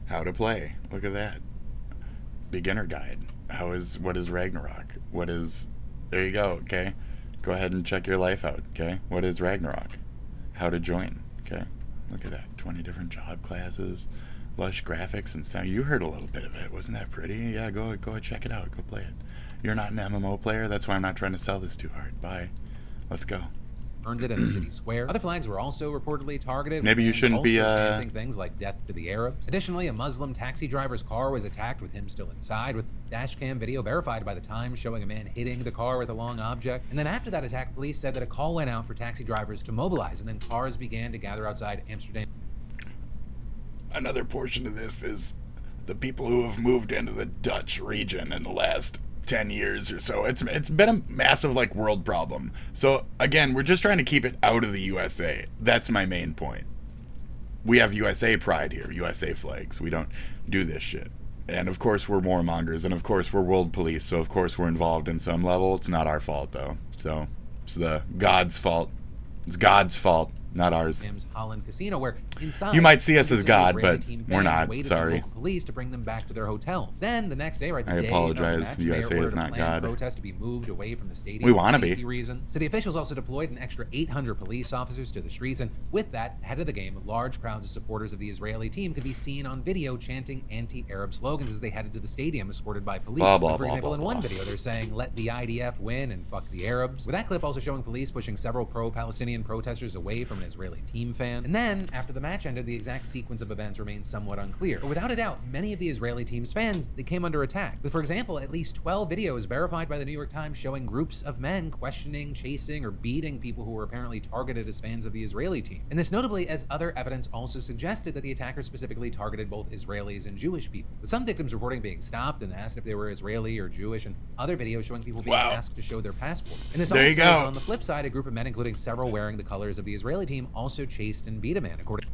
How to play. Look at that. Beginner guide. What is Ragnarok? What is... There you go, okay? Go ahead and check your life out, okay? What is Ragnarok? How to join, okay? Look at that. 20 different job classes, lush graphics and sound. You heard a little bit of it. Wasn't that pretty? Yeah, go check it out. Go play it. You're not an MMO player? That's why I'm not trying to sell this too hard. Bye. Let's go. Earned it in a city square. Other flags were also reportedly targeted. Maybe you shouldn't be chanting things like death to the Arabs. Additionally, a Muslim taxi driver's car was attacked with him still inside, with dashcam video verified by the Times showing a man hitting the car with a long object. And then after that attack, police said that a call went out for taxi drivers to mobilize, and then cars began to gather outside Amsterdam. Another portion of this is the people who have moved into the Dutch region in the last 10 years or so. It's been a massive like world problem. So again, we're just trying to keep it out of the USA. That's my main point. We have USA pride here, USA flags. We don't do this shit. And of course we're warmongers, and of course we're world police, so of course we're involved in some level. It's not our fault though. So it's the God's fault. It's God's fault, not ours. Holland Casino, where inside you might see us as God, Israeli but team we're fans not. waited for Sorry. local police to bring them back to their hotels. Then the next day, right, the I day of the apologize. match, The mayor USA is ordered a not planned God. protest to be moved away from the stadium. We for wanna be. safety reasons. City officials also deployed an extra 800 police officers to the streets, and with that, ahead of the game, large crowds of supporters of the Israeli team could be seen on video chanting anti-Arab slogans as they headed to the stadium, escorted by police. Blah, blah, For example, blah, in blah, one blah. video, they're saying, "Let the IDF win and fuck the Arabs." With that clip also showing police pushing several pro-Palestinian protesters away from an Israeli team fan. And then, after the match ended, the exact sequence of events remains somewhat unclear. But without a doubt, many of the Israeli team's fans, they came under attack. With, for example, at least 12 videos verified by the New York Times showing groups of men questioning, chasing, or beating people who were apparently targeted as fans of the Israeli team. And this notably as other evidence also suggested that the attackers specifically targeted both Israelis and Jewish people. With some victims reporting being stopped and asked if they were Israeli or Jewish, and other videos showing people being asked to show their passport. And this There you also go. is on the flip side, a group of men, including several wearing the colors of the Israeli team, also chased and beat a man, according.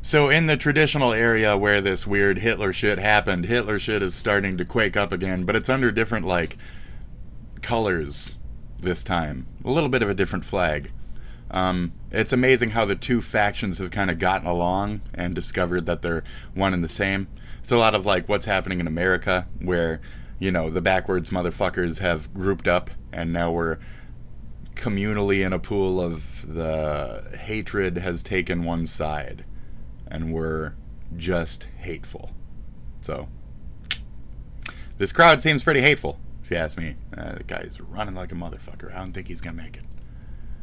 So in the traditional area where this weird Hitler shit happened, Hitler shit is starting to quake up again, but it's under different, like, colors this time. A little bit of a different flag. It's amazing how the two factions have kind of gotten along and discovered that they're one and the same. It's a lot of, like, what's happening in America, where, you know, the backwards motherfuckers have grouped up, and now we're communally in a pool of the hatred has taken one side. And we're just hateful. So, this crowd seems pretty hateful, if you ask me. The guy's running like a motherfucker. I don't think he's gonna make it.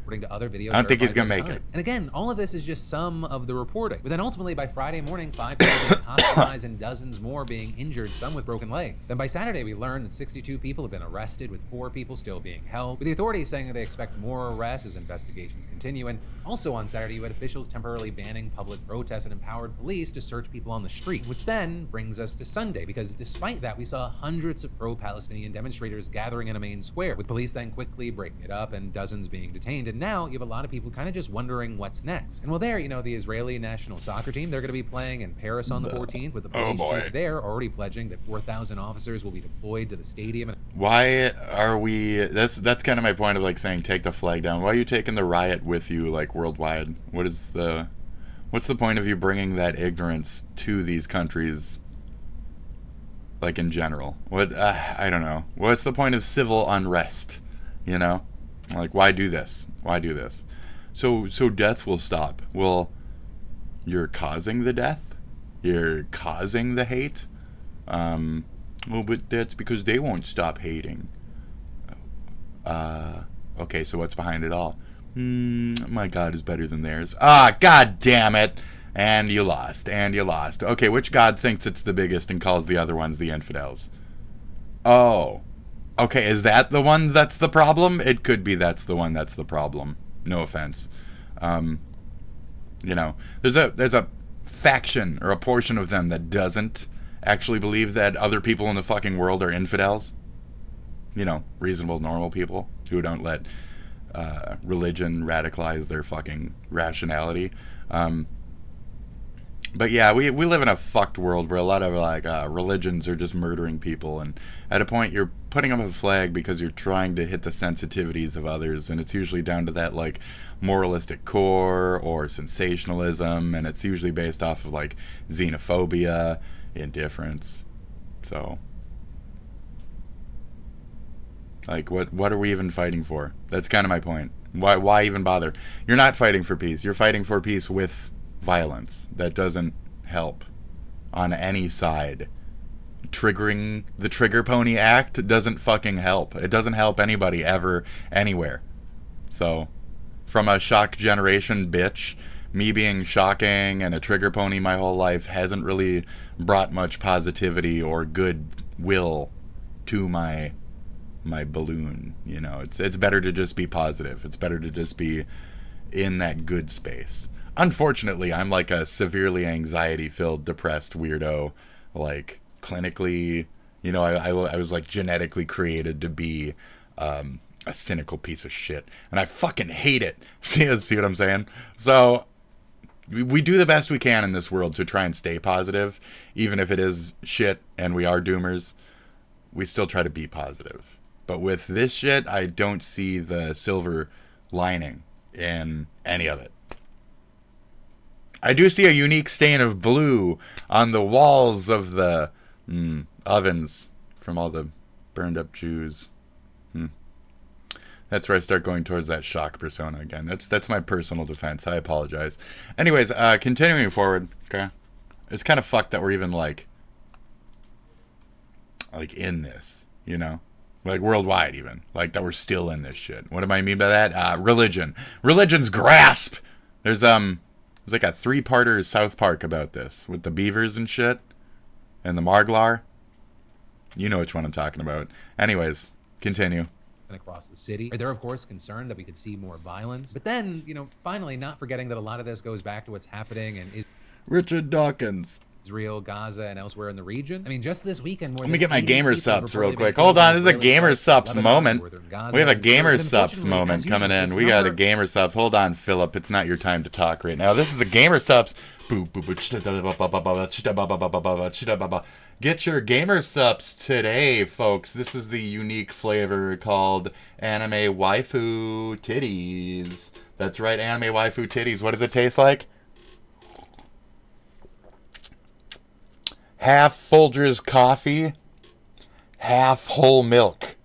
According to other videos, I don't think he's verified gonna by make the it. And again, all of this is just some of the reporting. But then ultimately, by Friday morning, 5 people being hospitalized and dozens more being injured, some with broken legs. Then by Saturday, we learned that 62 people have been arrested, with 4 people still being held. With the authorities saying that they expect more arrests as investigations continue. And also on Saturday, you had officials temporarily banning public protests and empowered police to search people on the street. Which then brings us to Sunday, because despite that, we saw hundreds of pro-Palestinian demonstrators gathering in a main square, with police then quickly breaking it up and dozens being detained. And now you have a lot of people kind of just wondering what's next. And well, there, you know, the Israeli national soccer team, they're going to be playing in Paris on the 14th, with the police chief there already pledging that 4,000 officers will be deployed to the stadium. Why are we... That's kind of my point of, like, saying take the flag down. Why are you taking the riot with you, like, worldwide? What's the point of you bringing that ignorance to these countries, like, in general? I don't know. What's the point of civil unrest, you know? Like, why do this? Why do this? So death will stop. Well, you're causing the death? You're causing the hate? Well, but that's because they won't stop hating. Okay, so what's behind it all? My God is better than theirs. God damn it! And you lost. And you lost. Okay, which God thinks it's the biggest and calls the other ones the infidels? Oh. Okay, is that the one that's the problem? It could be that's the one that's the problem. No offense. You know, there's a faction or a portion of them that doesn't actually believe that other people in the fucking world are infidels. You know, reasonable, normal people who don't let religion radicalize their fucking rationality. But yeah, we live in a fucked world where a lot of like religions are just murdering people, and at a point you're putting up a flag because you're trying to hit the sensitivities of others, and it's usually down to that like moralistic core or sensationalism, and it's usually based off of like xenophobia, indifference. So like what are we even fighting for? That's kind of my point. Why even bother? You're not fighting for peace. You're fighting for peace with violence. That doesn't help on any side. Triggering the Trigger Pony Act doesn't fucking help. It doesn't help anybody ever, anywhere. So, from a shock generation bitch, me being shocking and a trigger pony my whole life hasn't really brought much positivity or goodwill to my balloon. You know, it's better to just be positive. It's better to just be in that good space. Unfortunately, I'm like a severely anxiety-filled, depressed weirdo. Like, clinically, you know, I was like genetically created to be a cynical piece of shit. And I fucking hate it. See what I'm saying? So, we do the best we can in this world to try and stay positive. Even if it is shit and we are doomers, we still try to be positive. But with this shit, I don't see the silver lining in any of it. I do see a unique stain of blue on the walls of the ovens from all the burned up Jews. That's where I start going towards that shock persona again. That's my personal defense. I apologize. Anyways, continuing forward. Okay, it's kind of fucked that we're even like in this, you know, like worldwide even, like that we're still in this shit. What do I mean by that? Religion's grasp. There's like a 3-parter South Park about this with the beavers and shit and the Marglar. You know which one I'm talking about. Anyways, continue. Across the city. They're, of course, concerned that we could see more violence. But then, you know, finally, not forgetting that a lot of this goes back to what's happening in Richard Dawkins. Israel, Gaza, and elsewhere in the region. I mean, just this weekend, let me get my gamer subs real quick. Hold on, this is a gamer subs moment. We have a gamer subs moment coming in. We got a gamer subs. Hold on, Philip. It's not your time to talk right now. This is a gamer subs. Get your gamer subs today, folks. This is the unique flavor called anime waifu titties. That's right, anime waifu titties. What does it taste like? Half Folgers coffee, half whole milk.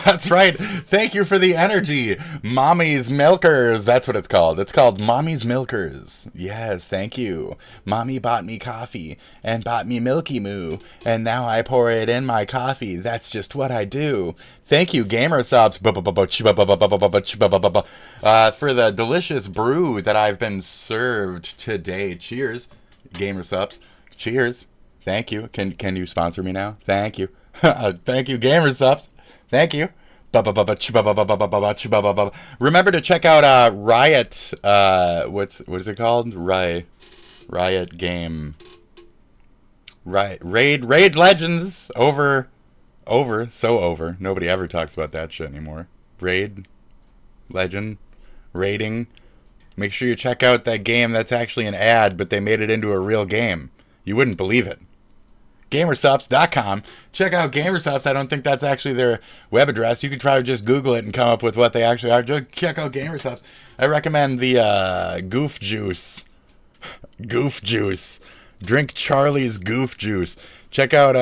That's right. Thank you for the energy. Mommy's Milkers. That's what it's called. It's called Mommy's Milkers. Yes, thank you. Mommy bought me coffee and bought me Milky Moo, and now I pour it in my coffee. That's just what I do. Thank you, Gamer Subs, for the delicious brew that I've been served today. Cheers, Gamer Subs. Cheers. Thank you. Can you sponsor me now? Thank you. Thank you, Gamer Subs. Thank you. Remember to check out Riot. What is it called? Riot game. Raid Legends over. Nobody ever talks about that shit anymore. Raid Legend raiding. Make sure you check out that game. That's actually an ad, but they made it into a real game. You wouldn't believe it. Gamersups.com. Check out Gamersups. I don't think that's actually their web address. You could try to just Google it and come up with what they actually are. Just check out Gamersups. I recommend the Goof Juice. Goof Juice. Drink Charlie's Goof Juice. Check out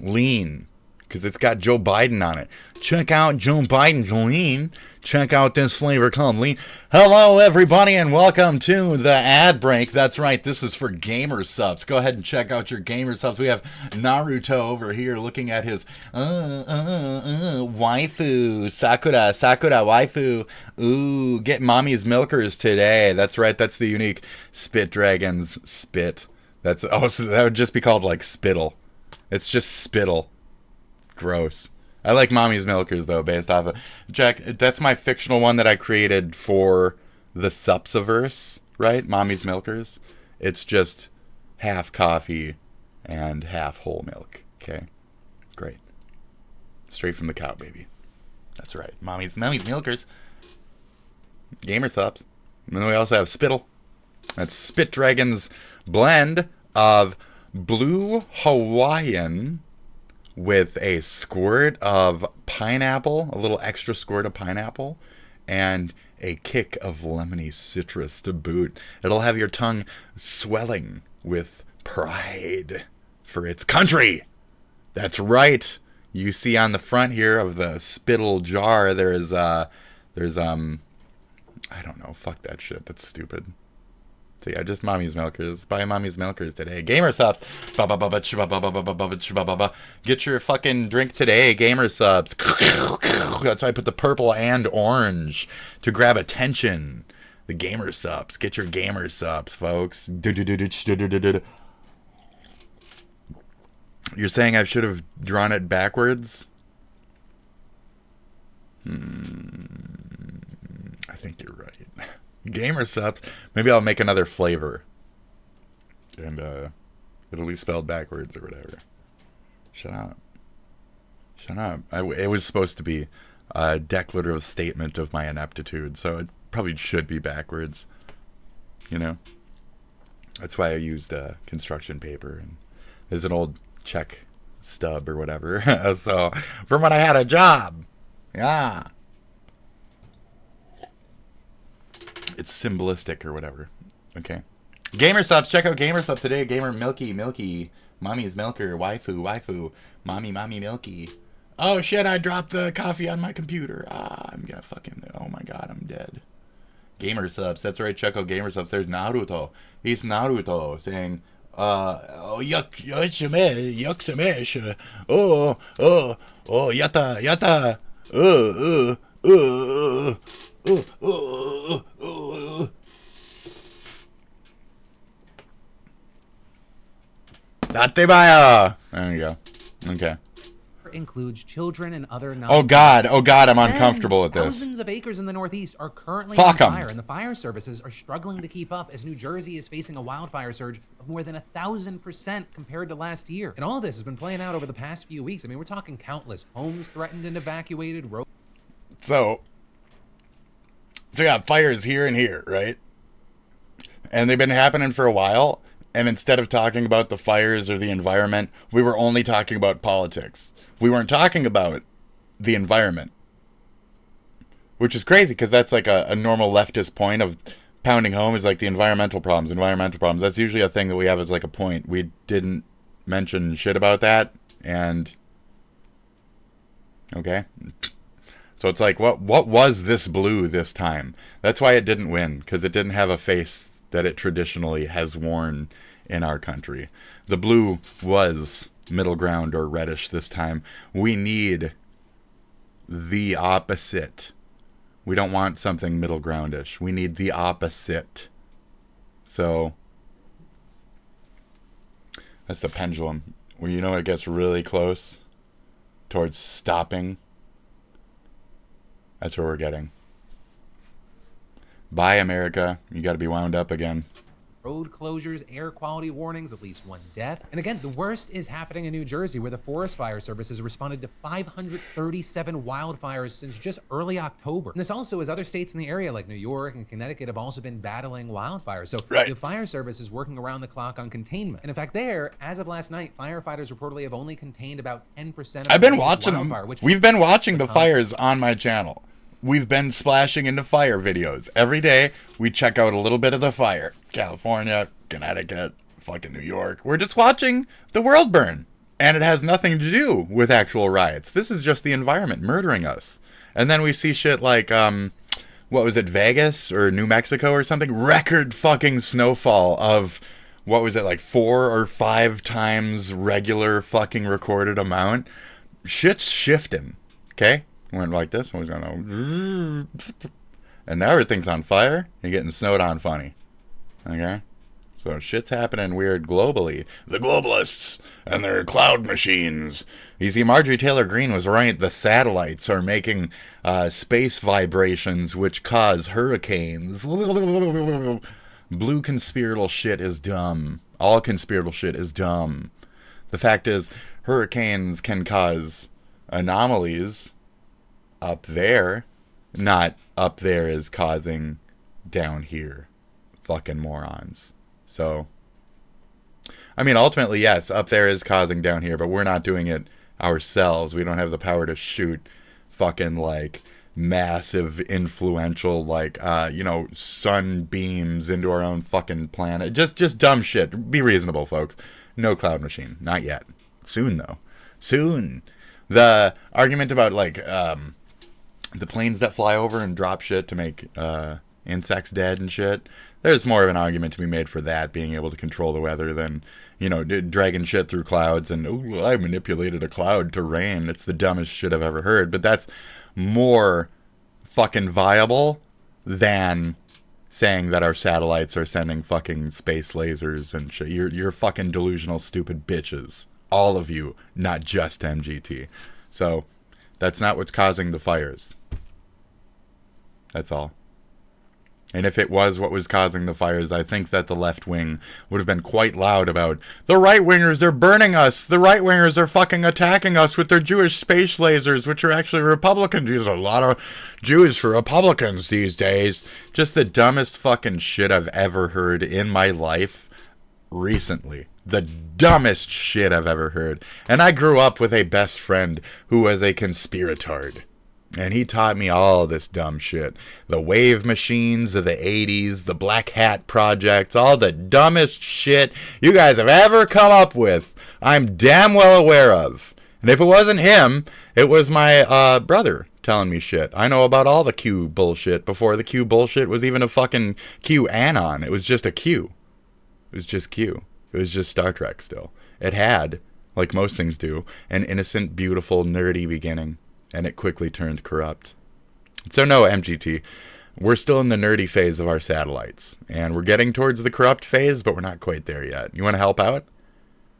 Lean, because it's got Joe Biden on it. Check out Joe Biden's Lean. Check out this flavor called Lean. Hello, everybody, and welcome to the ad break. That's right, this is for Gamer Subs. Go ahead and check out your Gamer Subs. We have Naruto over here looking at his waifu. Sakura waifu. Ooh, get Mommy's Milkers today. That's right, that's the unique SPITDRAGON's spit. So that would just be called like Spittle. It's just Spittle. Gross. I like Mommy's Milkers, though, based off of... Jack, that's my fictional one that I created for the Supsiverse, right? Mommy's Milkers. It's just half coffee and half whole milk, okay? Great. Straight from the cow, baby. That's right. Mommy's Milkers. Gamer Sups. And then we also have Spittle. That's SPITDRAGON's blend of Blue Hawaiian with a squirt of pineapple, a little extra squirt of pineapple, and a kick of lemony citrus to boot. It'll have your tongue swelling with pride for its country. That's right. You see on the front here of the Spittle jar, there's I don't know, fuck that shit. That's stupid. So yeah, just Mommy's Milkers. Buy Mommy's Milkers today. Gamer Subs. Get your fucking drink today. Gamer Subs. That's why I put the purple and orange to grab attention. The Gamer Subs. Get your Gamer Subs, folks. You're saying I should have drawn it backwards? I think you're right. Gamer Subs. Maybe I'll make another flavor. And it'll be spelled backwards or whatever. Shut up. Shut up. It was supposed to be a declarative statement of my ineptitude, so it probably should be backwards. You know? That's why I used construction paper. And there's an old check stub or whatever. So, from when I had a job. Yeah. It's symbolistic or whatever. Okay. Gamer Subs. Check out Gamer Subs today. Gamer Milky. Mommy's Milker. Waifu. Mommy Milky. Oh shit, I dropped the coffee on my computer. I'm gonna fucking... Oh my god, I'm dead. Gamer Subs. That's right, check out Gamer Subs. There's Naruto. He's Naruto saying, oh, yuck, oh, yata, Datebaya! There you go. Okay. Includes children and other non. Oh god, I'm uncomfortable with this. Thousands of acres in the Northeast are currently Fuck on 'em. fire, and the fire services are struggling to keep up as New Jersey is facing a wildfire surge of more than 1,000% compared to last year. And all this has been playing out over the past few weeks. I mean, we're talking countless homes threatened and evacuated. So you got fires here and here, right? And they've been happening for a while. And instead of talking about the fires or the environment, we were only talking about politics. We weren't talking about the environment. Which is crazy, because that's like a normal leftist point of pounding home is like the environmental problems. That's usually a thing that we have as like a point. We didn't mention shit about that. And... okay. So it's like, what was this blue this time? That's why it didn't win, because it didn't have a face that it traditionally has worn in our country. The blue was middle ground or reddish this time. We need the opposite. We don't want something middle groundish. We need the opposite. So that's the pendulum. Where you know it gets really close towards stopping. That's where we're getting. Bye, America. You got to be wound up again. Road closures, air quality warnings, at least one death. And again, the worst is happening in New Jersey, where the Forest Fire Service has responded to 537 wildfires since just early October. And this also is other states in the area like New York and Connecticut have also been battling wildfires. So the fire service is working around the clock on containment. And in fact, there, as of last night, firefighters reportedly have only contained about 10% of I've been watching them. We've been watching the fires on my channel. We've been splashing into fire videos. Every day, we check out a little bit of the fire. California, Connecticut, fucking New York. We're just watching the world burn. And it has nothing to do with actual riots. This is just the environment murdering us. And then we see shit like, what was it, Vegas or New Mexico or something? Record fucking snowfall of, what was it, like 4 or 5 times regular fucking recorded amount. Shit's shifting, okay? Went like this, and was going, and now everything's on fire. You're getting snowed on funny. Okay? So shit's happening weird globally. The globalists and their cloud machines. You see, Marjorie Taylor Greene was right. The satellites are making space vibrations which cause hurricanes. Blue conspiratorial shit is dumb. All conspiratorial shit is dumb. The fact is, hurricanes can cause anomalies up there. Not up there is causing down here. Fucking morons. So, I mean, ultimately, yes, up there is causing down here, but we're not doing it ourselves. We don't have the power to shoot fucking, like, massive, influential, like, sunbeams into our own fucking planet. Just dumb shit. Be reasonable, folks. No cloud machine. Not yet. Soon, though. Soon. The argument about, like, the planes that fly over and drop shit to make insects dead and shit, there's more of an argument to be made for that, being able to control the weather, than, dragging shit through clouds and, oh, I manipulated a cloud to rain. It's the dumbest shit I've ever heard. But that's more fucking viable than saying that our satellites are sending fucking space lasers and shit. You're fucking delusional, stupid bitches. All of you, not just MGT. So, that's not what's causing the fires. That's all. And if it was what was causing the fires, I think that the left wing would have been quite loud about, the right-wingers, they're burning us. The right-wingers are fucking attacking us with their Jewish space lasers, which are actually Republican. There's a lot of Jews for Republicans these days. Just the dumbest fucking shit I've ever heard in my life recently. The dumbest shit I've ever heard. And I grew up with a best friend who was a conspiratard. And he taught me all this dumb shit. The wave machines of the 80s, the Black Hat projects, all the dumbest shit you guys have ever come up with, I'm damn well aware of. And if it wasn't him, it was my brother telling me shit. I know about all the Q bullshit before the Q bullshit was even a fucking QAnon. It was just a Q. It was just Q. It was just Star Trek still. It had, like most things do, an innocent, beautiful, nerdy beginning. And it quickly turned corrupt. So no, MGT, we're still in the nerdy phase of our satellites. And we're getting towards the corrupt phase, but we're not quite there yet. You want to help out?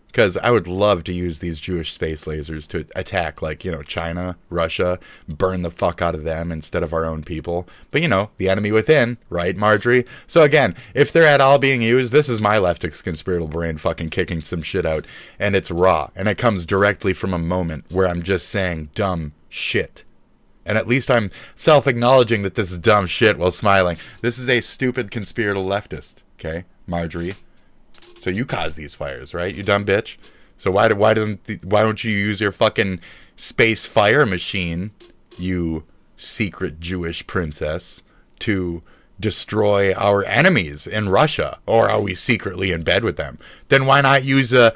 Because I would love to use these Jewish space lasers to attack, like, China, Russia, burn the fuck out of them instead of our own people. But, the enemy within, right, Marjorie? So again, if they're at all being used, this is my leftist conspiratorial brain fucking kicking some shit out. And it's raw. And it comes directly from a moment where I'm just saying dumb shit. And at least I'm self-acknowledging that this is dumb shit while smiling. This is a stupid conspiratorial leftist, okay, Marjorie? So you caused these fires, right? You dumb bitch. So why don't you use your fucking space fire machine, you secret Jewish princess, to destroy our enemies in Russia? Or are we secretly in bed with them? Then why not use a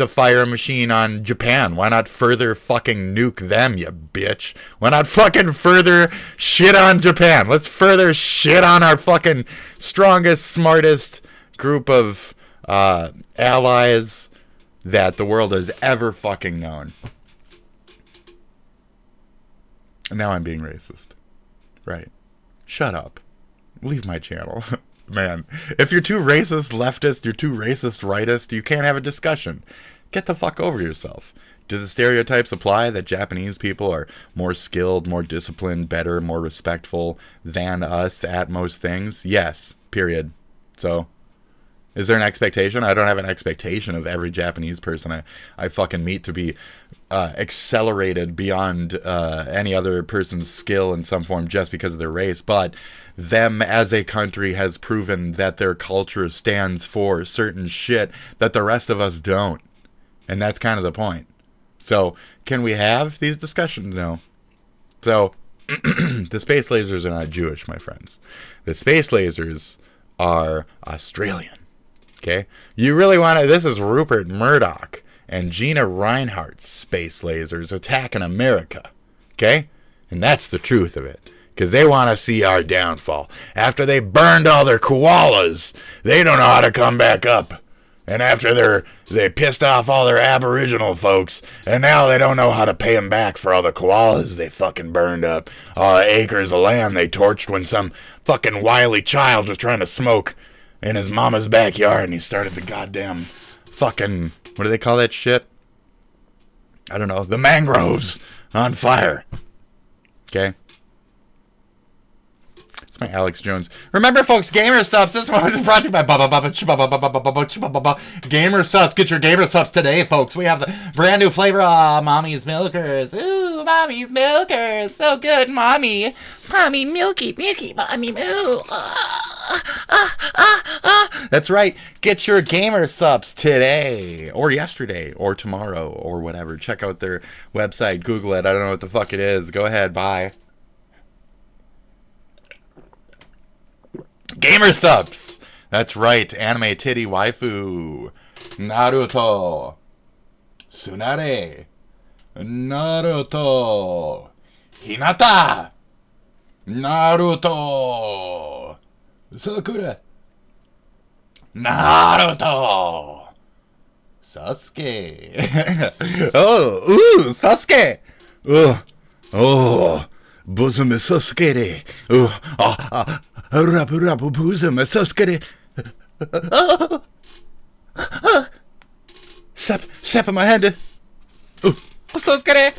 fire machine on Japan? Why not further fucking nuke them, you bitch? Why not fucking further shit on Japan? Let's further shit on our fucking strongest, smartest group of allies that the world has ever fucking known. Now I'm being racist. Right. Shut up. Leave my channel. Man, if you're too racist leftist, you're too racist rightist, you can't have a discussion. Get the fuck over yourself. Do the stereotypes apply that Japanese people are more skilled, more disciplined, better, more respectful than us at most things? Yes. Period. So, is there an expectation? I don't have an expectation of every Japanese person I fucking meet to be accelerated beyond any other person's skill in some form just because of their race. But them as a country has proven that their culture stands for certain shit that the rest of us don't. And that's kind of the point. So, can we have these discussions? No. So, the space lasers are not Jewish, my friends. The space lasers are Australian. Okay? You really want to... This is Rupert Murdoch and Gina Reinhardt's space lasers attacking America. Okay? And that's the truth of it. Because they want to see our downfall. After they burned all their koalas, they don't know how to come back up. And after they pissed off all their Aboriginal folks, and now they don't know how to pay them back for all the koalas they fucking burned up. All the acres of land they torched when some fucking wily child was trying to smoke in his mama's backyard, and he started the goddamn fucking, what do they call that shit? I don't know. The mangroves on fire. Okay. It's my Alex Jones. Remember, folks, Gamer Subs. This one is brought to you by Gamer Subs. Get your Gamer Subs today, folks. We have the brand new flavor. Mommy's Milkers. Ooh, Mommy's Milkers. So good, Mommy. Mommy, milky, Mommy, moo. That's right. Get your Gamer Subs today, or yesterday, or tomorrow, or whatever. Check out their website. Google it. I don't know what the fuck it is. Go ahead. Bye. Gamer Subs. That's right. Anime titty waifu. Naruto. Tsunade. Naruto. Hinata. Naruto. Sakura. Naruto. Sasuke. Oh, ooh, Sasuke. Oh, bosom is Sasuke. Rapu rapu bosom is Sasuke. Step in my hand. Oh, Sasuke.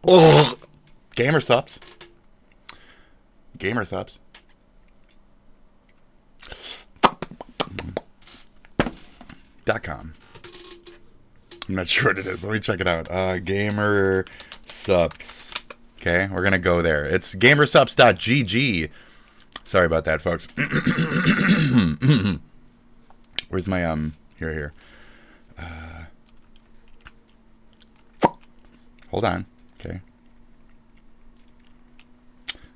Oh, Gamer Subs. Gamer Subs. .com. I'm not sure what it is. Let me check it out. Gamer Subs. Okay, we're gonna go there. It's gamersubs.gg. Sorry about that, folks. Where's my here. Hold on. Okay.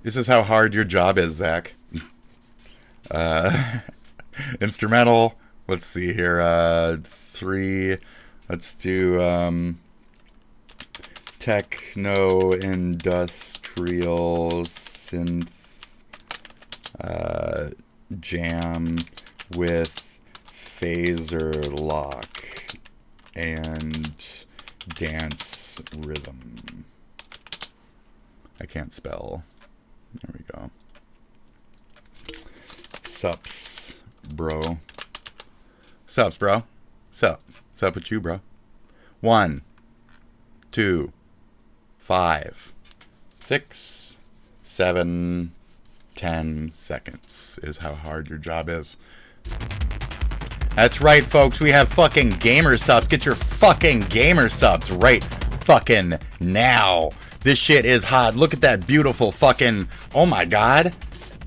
This is how hard your job is, Zach. Instrumental. Let's see here. 3. Let's do techno industrial synth jam with phaser lock and dance rhythm. I can't spell. There we go. Sups, bro. Sups, bro. Sup. What's up with you, bro? 1, 2, 5, 6, 7, 10 seconds is how hard your job is. That's right, folks. We have fucking Gamer Subs. Get your fucking Gamer Subs right fucking now. This shit is hot. Look at that beautiful fucking... Oh my god.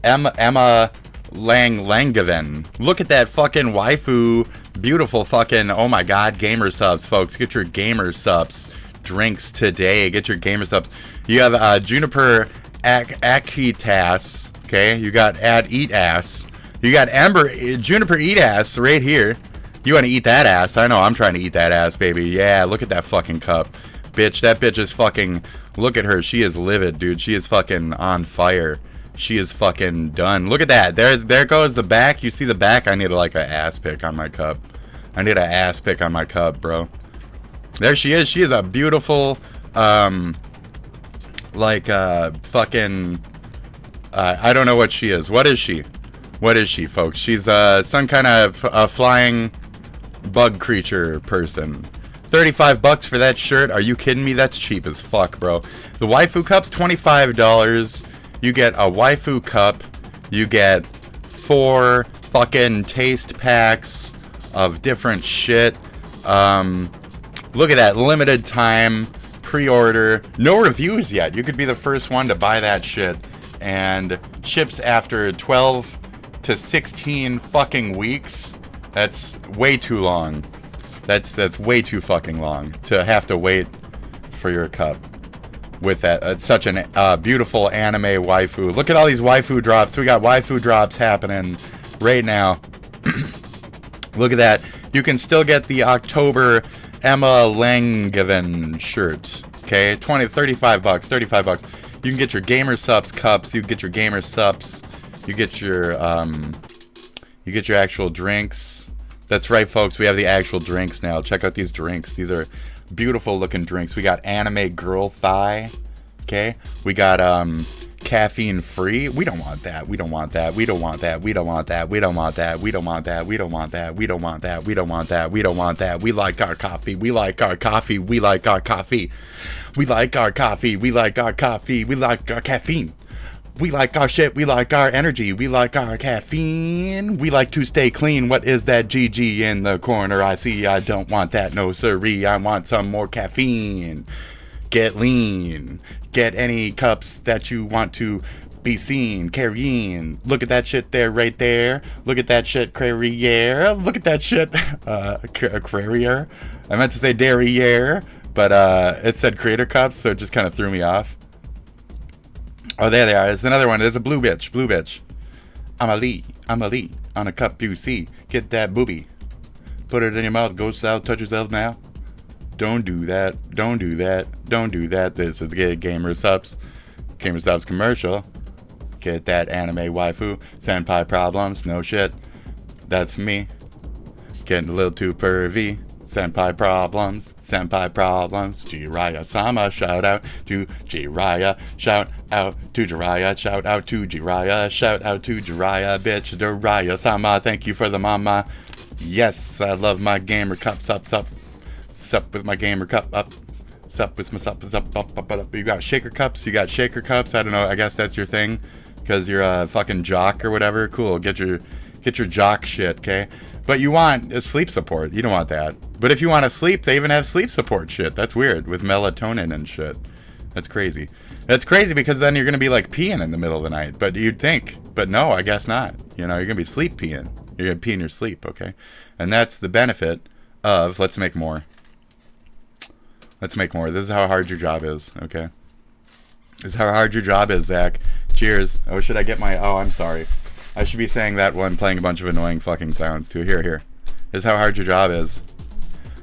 Emma Langevin. Look at that fucking waifu. Beautiful fucking... Oh my god. Gamer Subs, folks. Get your Gamer Subs drinks today. Get your Gamer Subs. You have Juniper Akitas. Okay. You got Eat Ass. You got Juniper Eat Ass right here. You want to eat that ass? I know. I'm trying to eat that ass, baby. Yeah. Look at that fucking cup. Bitch. That bitch is fucking... Look at her. She is livid, dude. She is fucking on fire. She is fucking done. Look at that. There goes the back. You see the back? I need like an ass pick on my cup. I need an ass pick on my cup, bro. There she is. She is a beautiful, fucking, I don't know what she is. What is she? What is she, folks? She's some kind of a flying bug creature person. $35 for that shirt? Are you kidding me? That's cheap as fuck, bro. The waifu cup's $25. You get a waifu cup. You get 4 fucking taste packs of different shit. Look at that. Limited time. Pre-order. No reviews yet. You could be the first one to buy that shit. And ships after 12 to 16 fucking weeks. That's way too long. That's way too fucking long to have to wait for your cup with that. It's such a beautiful anime waifu. Look at all these waifu drops. We got waifu drops happening right now. Look at that. You can still get the October Emma Langevin shirt. Okay, $35. You can get your Gamer Subs cups. You can get your Gamer Subs. You get your actual drinks. That's right, folks. We have the actual drinks now. Check out these drinks. These are beautiful looking drinks. We got anime girl thigh. Okay, we got caffeine free. We don't want that. We don't want that. We don't want that. We don't want that. We don't want that. We don't want that. We don't want that. We don't want that. We don't want that. We don't want that. We like our coffee. We like our coffee. We like our coffee. We like our coffee. We like our coffee. We like our caffeine. We like our shit. We like our energy. We like our caffeine. We like to stay clean. What is that GG in the corner? I see. I don't want that. No siree. I want some more caffeine. Get lean. Get any cups that you want to be seen carrying. Look at that shit there, right there. Look at that shit, Crarier. Look at that shit, Crarier. I meant to say Derriere, but it said Creator Cups, so it just kind of threw me off. Oh, there they are. There's another one. There's a blue bitch. Blue bitch. I'm a Lee on a cup you see. Get that booby. Put it in your mouth. Go south. Touch yourself now. Don't do that. Don't do that. Don't do that. This is Gamer Subs. Gamer Subs commercial. Get that anime waifu. Senpai problems. No shit. That's me. Getting a little too pervy. Senpai problems. Senpai problems. Jiraiya-sama. Shout out to Jiraiya. Shout out to Jiraiya. Shout out to Jiraiya. Shout out to Jiraiya. Bitch. Jiraiya-sama. Thank you for the mama. Yes, I love my gamer cup. Sup. Sup with my gamer cup up. Sup with my sup up. You got shaker cups. You got shaker cups. I don't know. I guess that's your thing, because you're a fucking jock or whatever. Cool. Get your jock shit, okay? But you want a sleep support. You don't want that. But if you want to sleep, they even have sleep support shit. That's weird, with melatonin and shit. That's crazy. That's crazy, because then you're gonna be like peeing in the middle of the night. But you'd think. But no, I guess not. You know, you're gonna be sleep peeing. You're gonna pee in your sleep, okay? And that's the benefit of. Let's make more. Let's make more. This is how hard your job is, okay? This is how hard your job is, Zach. Cheers. Oh, should I get my... Oh, I'm sorry. I should be saying that while I'm playing a bunch of annoying fucking sounds, too. Here. This is how hard your job is.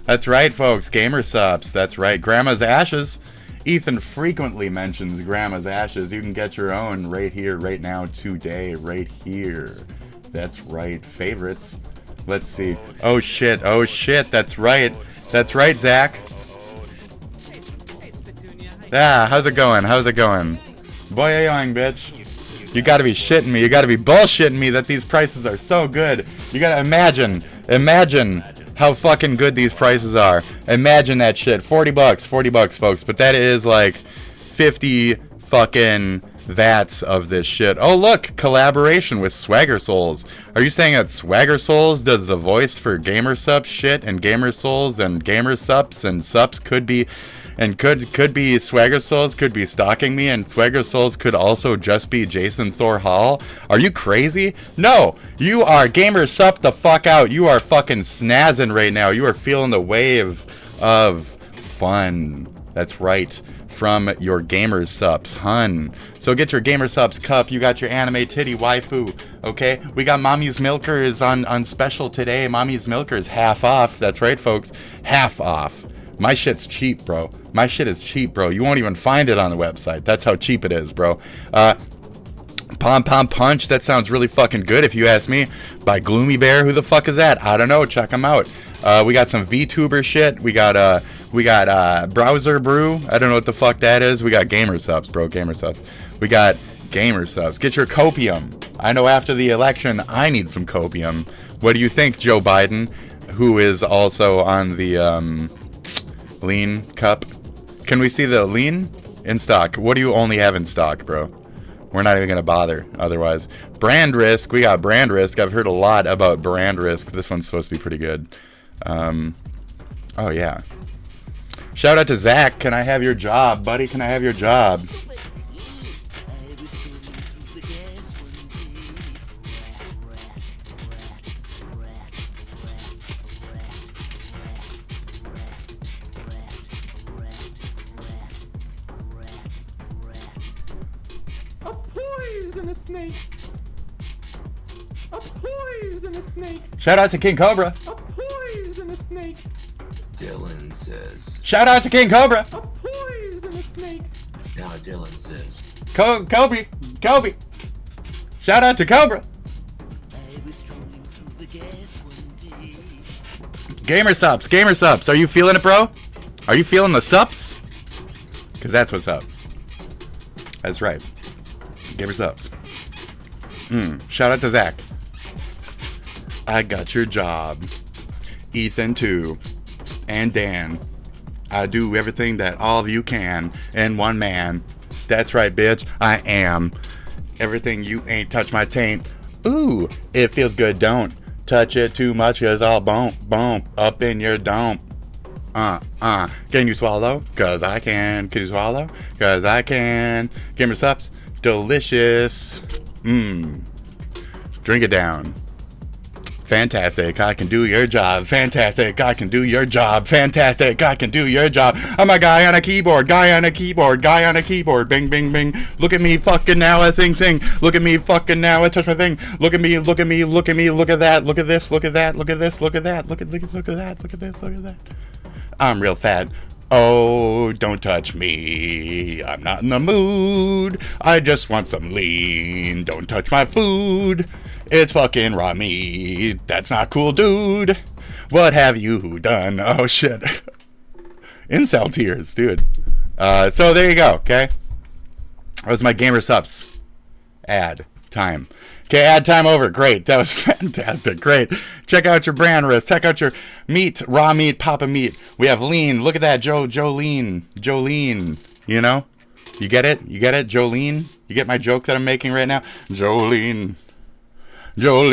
That's right, folks. Gamer Subs. That's right. Grandma's Ashes. Ethan frequently mentions Grandma's Ashes. You can get your own right here, right now, today, right here. That's right. Favorites. Let's see. Oh, shit. Oh, shit. That's right. That's right, Zach. Ah, how's it going? How's it going? Boy, young bitch. You gotta be shitting me. You gotta be bullshitting me that these prices are so good. You gotta imagine how fucking good these prices are. Imagine that shit. 40 bucks, folks. But that is like 50 fucking vats of this shit. Oh, look, collaboration with Swagger Souls. Are you saying that Swagger Souls does the voice for Gamer Subs shit, and Gamer Souls and Gamer Subs and Subs could be... And could be Swagger Souls, could be stalking me, and Swagger Souls could also just be Jason Thor Hall? Are you crazy? No! You are Gamer Sup the fuck out. You are fucking snazzing right now. You are feeling the wave of fun. That's right. From your Gamer Sups, hun. So get your Gamer Sups cup. You got your anime titty waifu. Okay? We got Mommy's Milker is on special today. Mommy's Milker is half off. That's right, folks. Half off. My shit's cheap, bro. My shit is cheap, bro. You won't even find it on the website. That's how cheap it is, bro. Pom Pom Punch. That sounds really fucking good, if you ask me. By Gloomy Bear. Who the fuck is that? I don't know. Check them out. We got some VTuber shit. We got Browser Brew. I don't know what the fuck that is. We got Gamer Subs, bro. Gamer Subs. We got Gamer Subs. Get your copium. I know after the election, I need some copium. What do you think, Joe Biden? Who is also on the... Lean cup. Can we see the lean in stock? What do you only have in stock, bro? We're not even gonna bother otherwise. Brand Risk. We got Brand Risk. I've heard a lot about Brand Risk. This one's supposed to be pretty good. Oh yeah. Shout out to Zach. Can I have your job, buddy? Can I have your job? Shout out to King Cobra. A poisonous snake. Dylan says. Shout out to King Cobra. A poisonous snake. Now Dylan says. Kobe. Shout out to Cobra. Gamer Subs. Are you feeling it, bro? Are you feeling the sups? Because that's what's up. That's right. Gamer subs. Shout out to Zach. I got your job. Ethan too. And Dan. I do everything that all of you can in one man. That's right, bitch. I am. Everything you ain't touch my taint. Ooh, it feels good. Don't touch it too much, cause I'll bump up in your dome. Can you swallow? Cause I can. Can you swallow? Cause I can. Gamer subs. Delicious. Drink it down. Fantastic, I can do your job. Fantastic, I can do your job. Fantastic, I can do your job. I'm a guy on a keyboard, guy on a keyboard, guy on a keyboard. Bing, bing, bing. Look at me fucking now, I sing. Look at me fucking now, I touch my thing. Look at me, look at me, look at me, look at that. Look at this, look at that, look at this, look at that. Look at this, look at that, look at this, look at that. I'm real fat. Oh, don't touch me. I'm not in the mood. I just want some lean. Don't touch my food. It's fucking raw meat. That's not cool, dude. What have you done? Oh, shit. Incel tears, dude. So there you go, okay? That was my gamer subs. Ad time. Okay, ad time over. Great. That was fantastic. Great. Check out your brand list. Check out your meat, raw meat, Papa meat. We have lean. Look at that, Jolene. You know? You get it? You get it? Jolene? You get my joke that I'm making right now? Jolene. Joe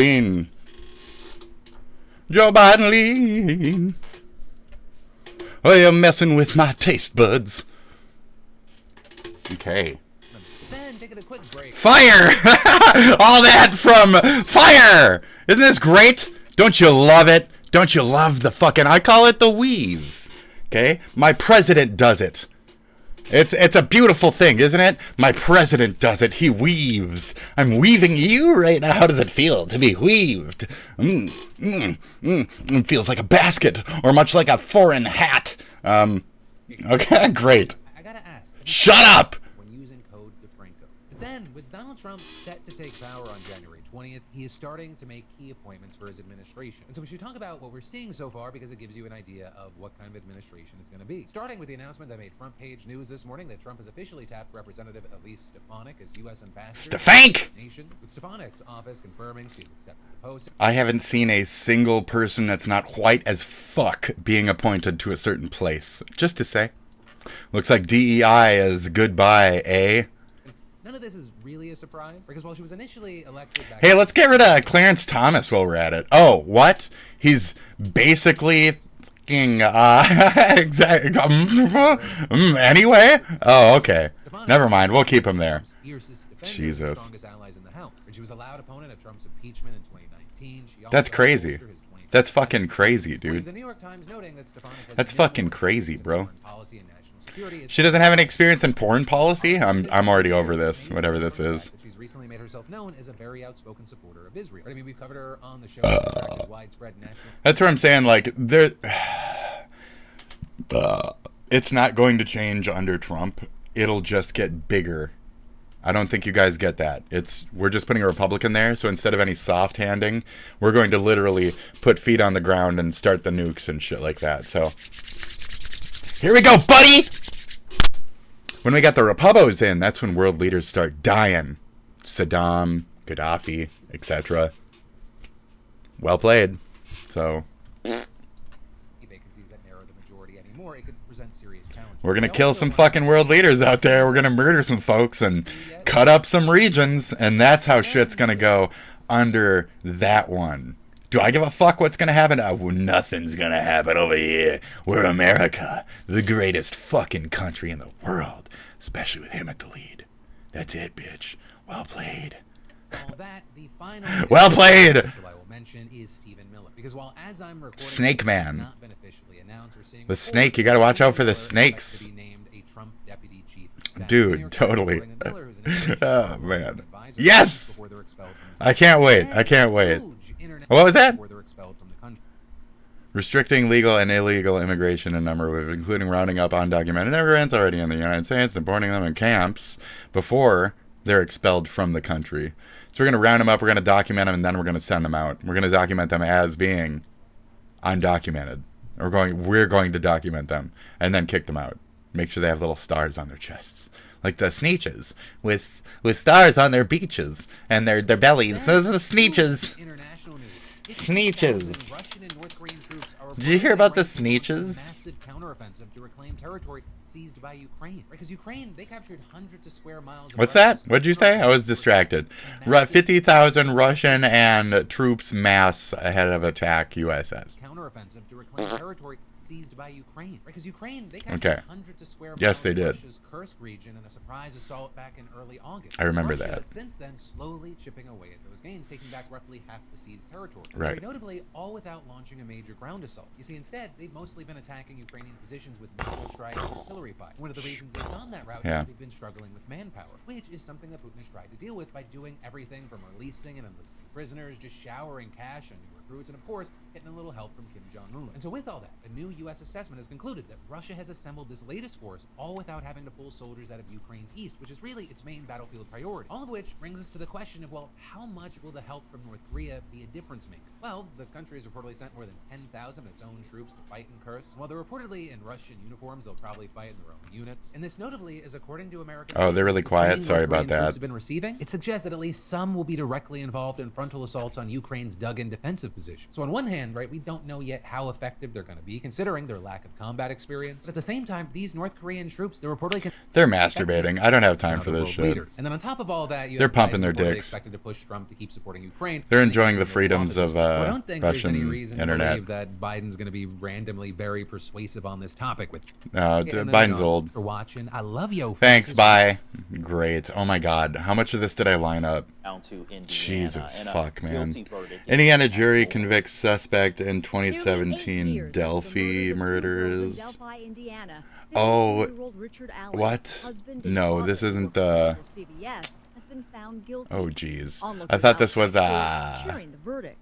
Biden lean. Oh, you're messing with my taste buds. Okay. Then taking a quick break. Fire! All that from Fire! Isn't this great? Don't you love it? Don't you love the fucking... I call it the weave. Okay? My president does it. It's a beautiful thing, isn't it? My president does it. He weaves. I'm weaving you right now. How does it feel to be weaved? It feels like a basket, or much like a foreign hat. Okay, great. I gotta ask. Shut up! When using code DeFranco. But then, with Donald Trump set to take power on January 20th, he is starting to make key appointments for his administration. And so we should talk about what we're seeing so far because it gives you an idea of what kind of administration it's going to be. Starting with the announcement that made front page news this morning that Trump has officially tapped Representative Elise Stefanik as U.S. ambassador. Nation, with Stefanik's office confirming she's accepted the post. I haven't seen a single person that's not white as fuck being appointed to a certain place. Just to say. Looks like DEI is goodbye, eh? None of this is really a surprise, because while she was initially elected back... Hey, let's get rid of Clarence Thomas while we're at it. Oh, what? He's basically fucking, anyway? Oh, okay. Never mind, we'll keep him there. Jesus. That's crazy. That's fucking crazy, dude. That's fucking crazy, bro. She doesn't have any experience in porn policy? I'm already over this, whatever this is. She's recently made herself known as a very outspoken supporter of Israel. I mean, we've covered her on the show. Widespread national... That's what I'm saying, like, there... it's not going to change under Trump. It'll just get bigger. I don't think you guys get that. We're just putting a Republican there, so instead of any soft handing, we're going to literally put feet on the ground and start the nukes and shit like that, so... Here we go, buddy! When we got the Repubos in, that's when world leaders start dying. Saddam, Gaddafi, etc. Well played. So... We're going to kill some fucking world leaders out there. We're going to murder some folks and cut up some regions. And that's how shit's going to go under that one. Do I give a fuck what's going to happen? Nothing's going to happen over here. We're America, the greatest fucking country in the world. Especially with him at the lead. That's it, bitch. Well played. Well played! I will mention is Stephen Miller. Because while as I'm recording, Snake Man. The snake, you gotta watch out for the snakes. Dude, totally. Oh, man. Yes! I can't wait. I can't wait. What was that? Restricting legal and illegal immigration in a number of, including rounding up undocumented immigrants already in the United States and boarding them in camps before they're expelled from the country. So we're going to round them up, we're going to document them, and then we're going to send them out. We're going to document them as being undocumented. We're going to document them and then kick them out. Make sure they have little stars on their chests. Like the Sneeches with stars on their beaches and their bellies. Those are the Sneeches. Sneeches. Did you hear about the Sneeches? Massive counteroffensive to reclaim territory seized by Ukraine. Because Ukraine, they captured hundreds of square miles of What's that? What'd you say? I was distracted. 50,000 Russian and troops mass ahead of attack USS. Counteroffensive to reclaim territory seized by Ukraine. Because Ukraine, they captured hundreds of square miles they of did. Russia's Kursk region in a surprise assault back in early August. I remember Russia that. has since then slowly chipping away at those gains, taking back roughly half the seized territory. Right. Very notably, all without launching a major ground assault. You see, instead, they've mostly been attacking Ukrainian positions with missile strikes and artillery fire. One of the reasons they've gone that route is they've been struggling with manpower, which is something that Putin has tried to deal with by doing everything from releasing and enlisting prisoners, just showering cash on new recruits, and of course, getting a little help from Kim Jong-un. And so with all that, a new U.S. assessment has concluded that Russia has assembled this latest force, all without having to pull soldiers out of Ukraine's east, which is really its main battlefield priority. All of which brings us to the question of, well, how much will the help from North Korea be a difference maker? Well, the country has reportedly sent more than 10,000 of its own troops to fight in Kursk. While they're reportedly in Russian uniforms, they'll probably fight in their own units. And this notably is according to American... Oh, they're really quiet. Sorry about that. Have been receiving. It suggests that at least some will be directly involved in frontal assaults on Ukraine's dug-in defensive position. So on one hand, right, we don't know yet how effective they're going to be, considering their lack of combat experience. But at the same time, these North Korean troops, they're reportedly... They're masturbating. I don't have time for this shit. Leaders. And then on top of all that, they're pumping their dicks. Expected to push Trump to keep supporting Ukraine. They're enjoying the freedoms of I don't think there's any Russian reason internet. to believe that Biden's going to be randomly very persuasive on this topic. With Biden's old. For watching, I love you. Thanks. Bye. Great. Oh my God. How much of this did I line up? Down to Indiana, Jesus and fuck, man. verdict. Indiana jury convicts suspect in 2017 Delphi murders. Delphi, Indiana. Oh, Richard Allen, what? husband No, and this father isn't of the... CBS, has been found guilty. Oh, jeez. Onlookers I thought this was, cheering the verdict.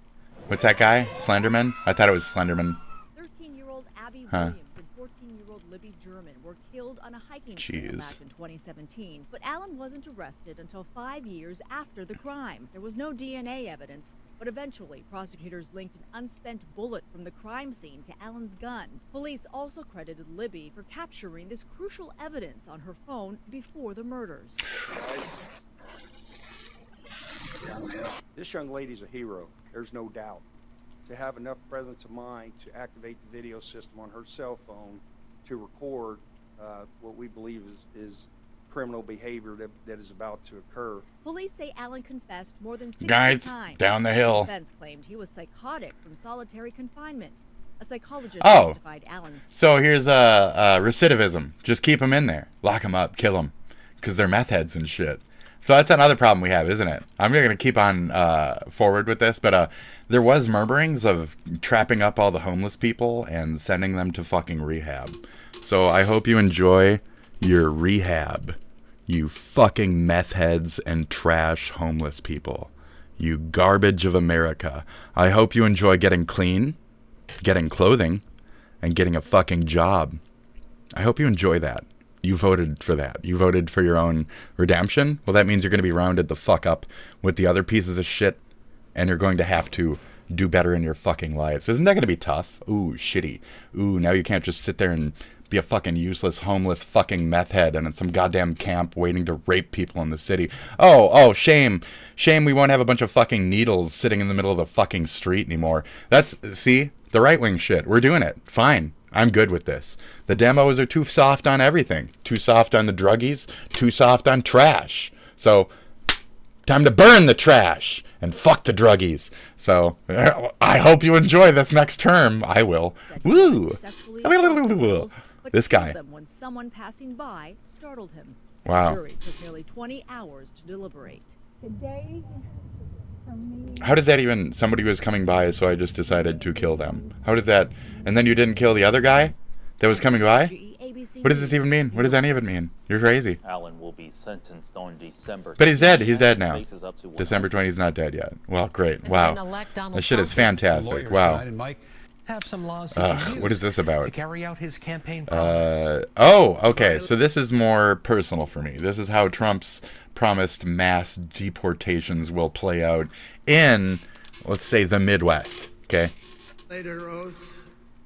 what's that guy? Slenderman? I thought it was Slenderman. 13-year-old Abby Huh. Williams and 14-year-old Libby German were killed on a hiking trail Jeez. back in 2017. But Allen wasn't arrested until 5 years after the crime. There was no DNA evidence, but eventually prosecutors linked an unspent bullet from the crime scene to Allen's gun. Police also credited Libby for capturing this crucial evidence on her phone before the murders. This young lady's a hero, there's no doubt. To have enough presence of mind to activate the video system on her cell phone to record what we believe is criminal behavior that is about to occur. Police say Allen confessed more than 60 Guys, times. down the hill. The defense claimed he was psychotic from solitary confinement. A psychologist Oh, testified Allen's... so here's recidivism. Just keep them in there. Lock them up. Kill them. Because they're meth heads and shit. So that's another problem we have, isn't it? I'm going to keep on forward with this, but there was murmurings of trapping up all the homeless people and sending them to fucking rehab. So I hope you enjoy your rehab, you fucking meth heads and trash homeless people. You garbage of America. I hope you enjoy getting clean, getting clothing, and getting a fucking job. I hope you enjoy that. You voted for that. You voted for your own redemption. Well, that means you're going to be rounded the fuck up with the other pieces of shit, and you're going to have to do better in your fucking lives. Isn't that going to be tough? Ooh, shitty. Ooh, now you can't just sit there and be a fucking useless, homeless fucking meth head and in some goddamn camp waiting to rape people in the city. Oh, shame. Shame we won't have a bunch of fucking needles sitting in the middle of the fucking street anymore. See? The right-wing shit. We're doing it. Fine. I'm good with this. The demos are too soft on everything. Too soft on the druggies. Too soft on trash. So, time to burn the trash. And fuck the druggies. So, I hope you enjoy this next term. I will. Woo! This guy. Them when someone passing by startled him. Wow. The jury took nearly 20 hours to deliberate. Today, for me, How does that even... Somebody was coming by, so I just decided to kill them. How does that... And then you didn't kill the other guy that was coming by? What does this even mean? What does any of it mean? You're crazy. Allen will be sentenced on December. But he's dead. He's dead now. Faces up to December 20, he's not dead yet. Well, great. President-elect Wow. Donald This shit is Trump fantastic. Wow. and Mike have some laws What is this about? to carry out his campaign promise. Oh, okay. So this is more personal for me. This is how Trump's promised mass deportations will play out in, let's say, the Midwest. Okay. Later oath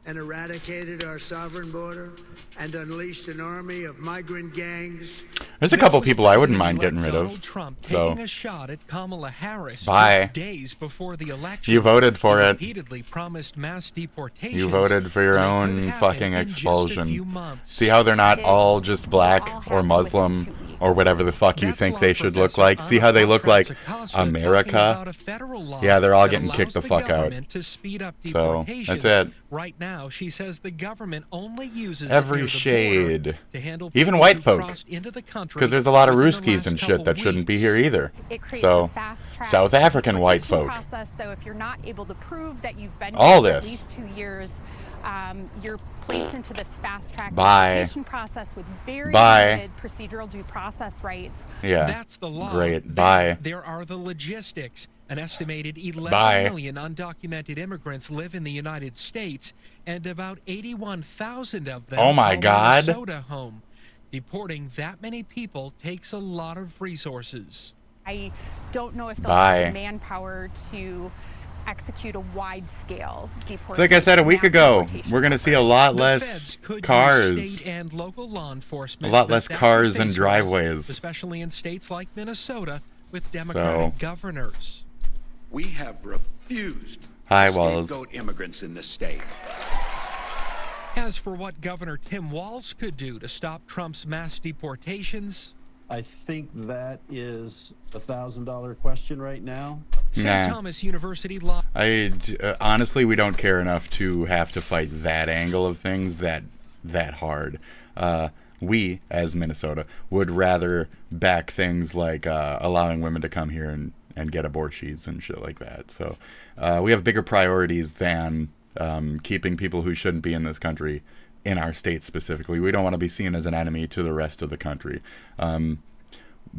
and eradicated our sovereign border and unleashed an army of migrant gangs. There's a couple people I wouldn't mind getting rid Donald of. Trump So, taking a shot at Kamala Harris bye. just days before the election. You voted for He it. repeatedly promised mass deportations. You voted for your when it own could happen fucking in just a few expulsion. months. See how they're not all just black or Muslim or whatever the fuck you think they should look like? See how they look like America? Yeah, they're all getting kicked the fuck out. So, that's it. Right now, she says the government only uses Every shade. Even white folk. Because there's a lot of Ruskies and shit that shouldn't be here either. So, South African white folk. Process, so if you're not able to prove that you've been All here for this. at least 2 years, you're placed into this fast-track Bye. application process with very Bye. limited procedural due process rights. Yeah. That's the law. Great. Bye. There are the logistics. An estimated 11 Bye. million undocumented immigrants live in the United States, and about 81,000 of them Oh my call God. Minnesota home. Deporting that many people takes a lot of resources. I don't know if they'll Bye. have the manpower to execute a wide-scale deportation. It's like I said a week mass ago, deportation we're going to see a lot less cars. State and local law A enforcement lot less that cars face and risks, driveways. especially in states like Minnesota with Democratic governors. We have refused Hi, to Walls. scapegoat immigrants in this state. As for what Governor Tim Walz could do to stop Trump's mass deportations, I think that is a $1,000 question right now. St. Thomas University law. Honestly, we don't care enough to have to fight that angle of things that hard. We, as Minnesota, would rather back things like allowing women to come here and get abortions and shit like that. So we have bigger priorities than keeping people who shouldn't be in this country in our state specifically. We don't want to be seen as an enemy to the rest of the country.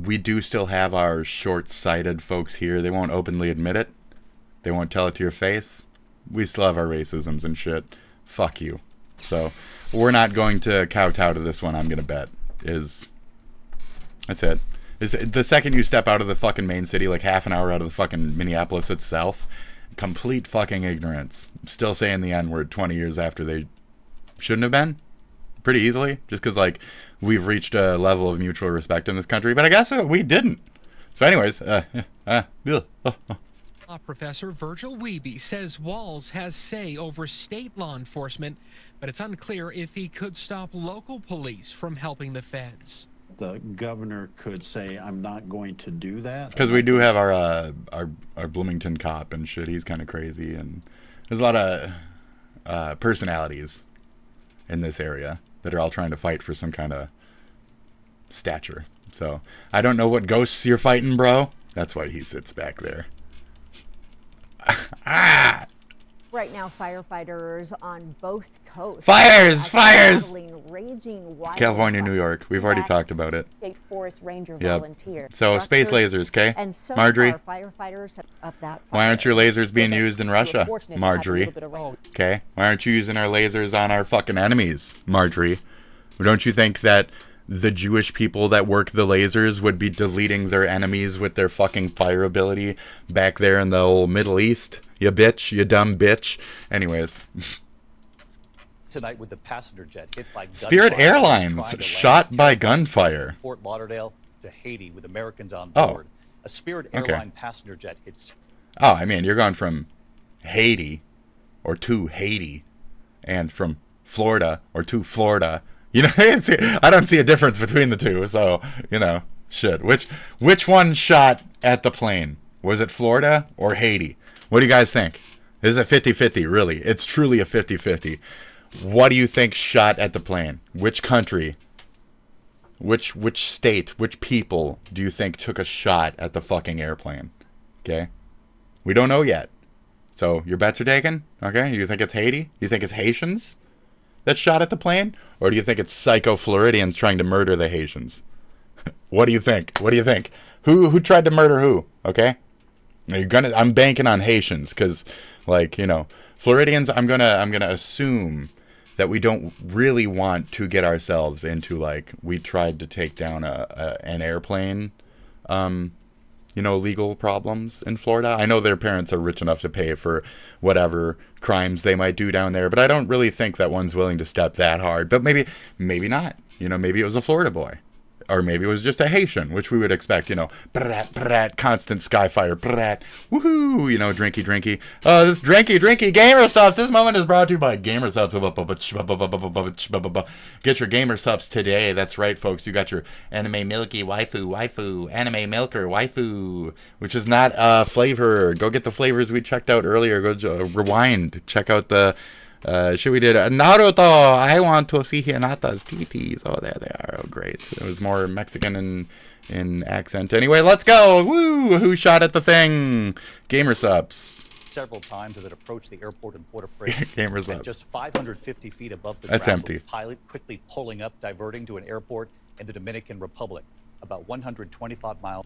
We do still have our short-sighted folks here. They won't openly admit it. They won't tell it to your face. We still have our racisms and shit. Fuck you. So we're not going to kowtow to this one, I'm going to bet. That's it. The second you step out of the fucking main city, like half an hour out of the fucking Minneapolis itself, complete fucking ignorance. Still saying the N-word 20 years after they shouldn't have been. Pretty easily. Just because, like, we've reached a level of mutual respect in this country. But I guess we didn't. So anyways, Law professor Virgil Wiebe says Walz has say over state law enforcement, but it's unclear if he could stop local police from helping the feds. The governor could say, I'm not going to do that. because we do have our Bloomington cop and shit. He's kind of crazy. And there's a lot of personalities in this area that are all trying to fight for some kind of stature. So I don't know what ghosts you're fighting, bro. That's why he sits back there. Right now, firefighters on both coasts Fires! battling raging California, New York. We've already talked about it. State Forest Ranger Yep. volunteers. So space lasers, okay? And so Marjorie, far, firefighters of that why aren't your lasers being fire used in were Russia, fortunate to have a Marjorie? little bit of rain. Okay, why aren't you using our lasers on our fucking enemies, Marjorie? Don't you think that the Jewish people that work the lasers would be deleting their enemies with their fucking fire ability back there in the old Middle East? You bitch, you dumb bitch. Anyways. Tonight with the passenger jet hit by gunfire. Spirit Trying Airlines to shot land by from gunfire. Fort Lauderdale to Haiti with Americans on Oh. board. A Spirit Okay. Airline passenger jet hits. Oh, I mean, you're going from Haiti or to Haiti and from Florida or to Florida. You know, I don't see a difference between the two. So, you know, shit. Which one shot at the plane? Was it Florida or Haiti? What do you guys think? This is a 50-50, really. It's truly a 50-50. What do you think shot at the plane? Which country? Which state? Which people do you think took a shot at the fucking airplane? Okay? We don't know yet. So your bets are taken? Okay? You think it's Haiti? You think it's Haitians that shot at the plane? Or do you think it's psycho Floridians trying to murder the Haitians? What do you think? What do you think? Who tried to murder who? Okay? I'm banking on Haitians because, like, you know, Floridians, I'm gonna assume that we don't really want to get ourselves into, like, we tried to take down an airplane, you you know, legal problems in Florida. I know their parents are rich enough to pay for whatever crimes they might do down there, but I don't really think that one's willing to step that hard. But maybe not. You know, maybe it was a Florida boy. Or maybe it was just a Haitian, which we would expect, you know, brat, brat, constant skyfire, brat, woohoo, you know, drinky, drinky. This drinky, Gamer Subs. This moment is brought to you by Gamer Subs. Get your Gamer Subs today. That's right, folks. You got your Anime Milky waifu, Anime Milker waifu, which is not a flavor. Go get the flavors we checked out earlier. Go rewind. Check out the... shit we did Naruto. I want to see Hinata's titties. Oh, there they are. Oh, great. It was more Mexican in accent. Anyway, let's go. Woo! Who shot at the thing? Gamer Subs. Several times as it approached the airport in Port-au-Prince. Gamer Subs. At just 550 feet above the That's ground, empty. the pilot quickly pulling up, diverting to an airport in the Dominican Republic, about 125 miles.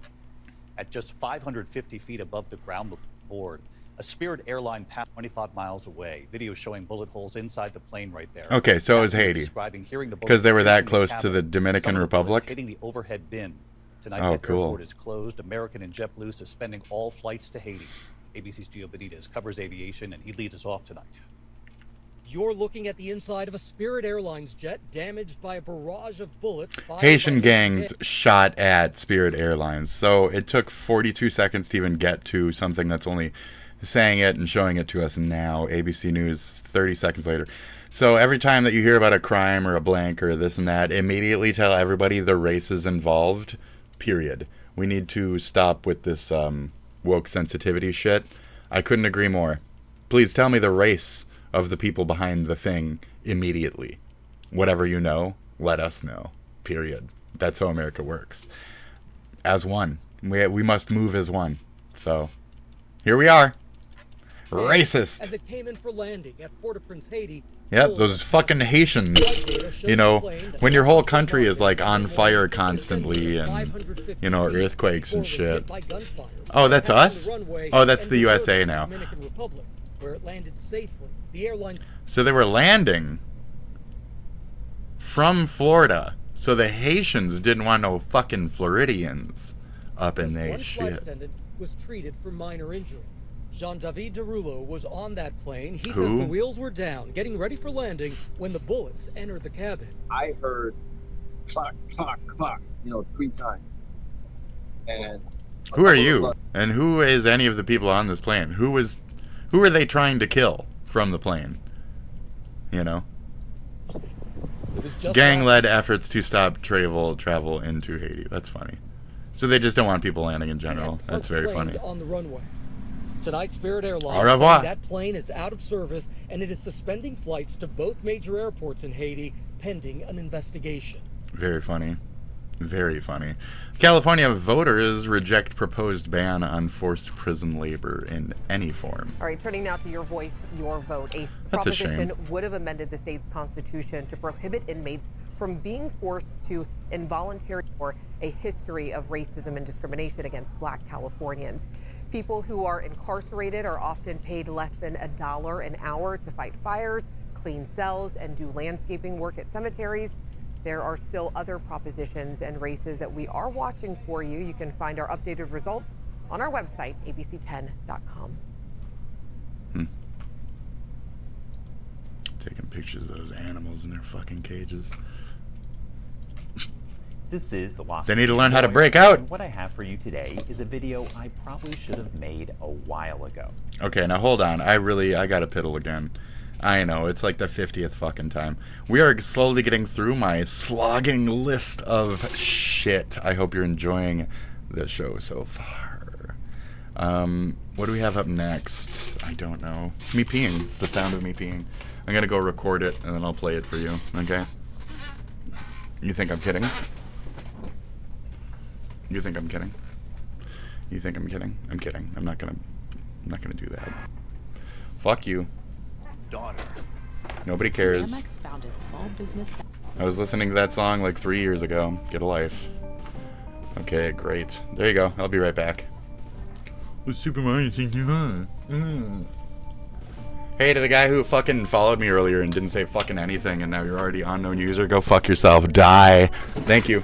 At just 550 feet above the ground board. A Spirit airline passed 25 miles away. Video showing bullet holes inside the plane right there. Okay, so it was Haiti. Because they were that close to the Dominican Republic? Hitting the overhead bin. Tonight, oh, that cool. airport is closed. American and JetBlue suspending all flights to Haiti. ABC's Gio Benitez covers aviation, and he leads us off tonight. You're looking at the inside of a Spirit Airlines jet damaged by a barrage of bullets. Haitian gangs shot at Spirit Airlines. So it took 42 seconds to even get to something that's only saying it and showing it to us now. ABC News 30 seconds later. So every time that you hear about a crime or a blank or this and that, immediately tell everybody the races involved, period. We need to stop with this woke sensitivity shit. I couldn't agree more. Please tell me the race of the people behind the thing immediately. Whatever you know, let us know, period. That's how America works. As one. We must move as one. So here we are. Racist. As it came in for landing at Port-au-Prince, Haiti. Yep, those fucking Haitians. You know, when your whole country is like on fire constantly and, you know, earthquakes and shit. Oh, that's us? Oh, that's the USA now. Where it landed safely. The airline. So they were landing from Florida. So the Haitians didn't want no fucking Floridians up in their shit. Flight attendant was treated for minor injuries. Jean-David Derulo was on that plane. He says the wheels were down, getting ready for landing when the bullets entered the cabin. I heard clock, clock, clock, 3 times. And who are you? And who is any of the people on this plane? Who are they trying to kill from the plane? You know? Gang-led efforts to stop travel into Haiti. That's funny. So they just don't want people landing in general. That's very funny. On the runway. Tonight, Spirit Airlines Au revoir. saying that plane is out of service and it is suspending flights to both major airports in Haiti pending an investigation. Very funny. Very funny. California voters reject proposed ban on forced prison labor in any form. All right, turning now to Your Voice, Your Vote. A proposition would have amended the state's constitution to prohibit inmates from being forced to involuntarily for a history of racism and discrimination against Black Californians. People who are incarcerated are often paid less than $1 an hour to fight fires, clean cells, and do landscaping work at cemeteries. There are still other propositions and races that we are watching for you. You can find our updated results on our website, abc10.com. Taking pictures of those animals in their fucking cages. This is the Walk. They need to learn how to break out. What I have for you today is a video I probably should have made a while ago. Okay, now hold on. I gotta piddle again. I know, it's like the 50th fucking time. We are slowly getting through my slogging list of shit. I hope you're enjoying the show so far. What do we have up next? I don't know. It's me peeing. It's the sound of me peeing. I'm gonna go record it and then I'll play it for you, okay? You think I'm kidding? You think I'm kidding? You think I'm kidding? I'm kidding. I'm not gonna do that. Fuck you. Daughter. Nobody cares. Amex founded small business. I was listening to that song like 3 years ago. Get a life. Okay, great. There you go. I'll be right back. What's Super Mario think you are? Hey, to the guy who fucking followed me earlier and didn't say fucking anything and now you're already unknown user, go fuck yourself. Die. Thank you.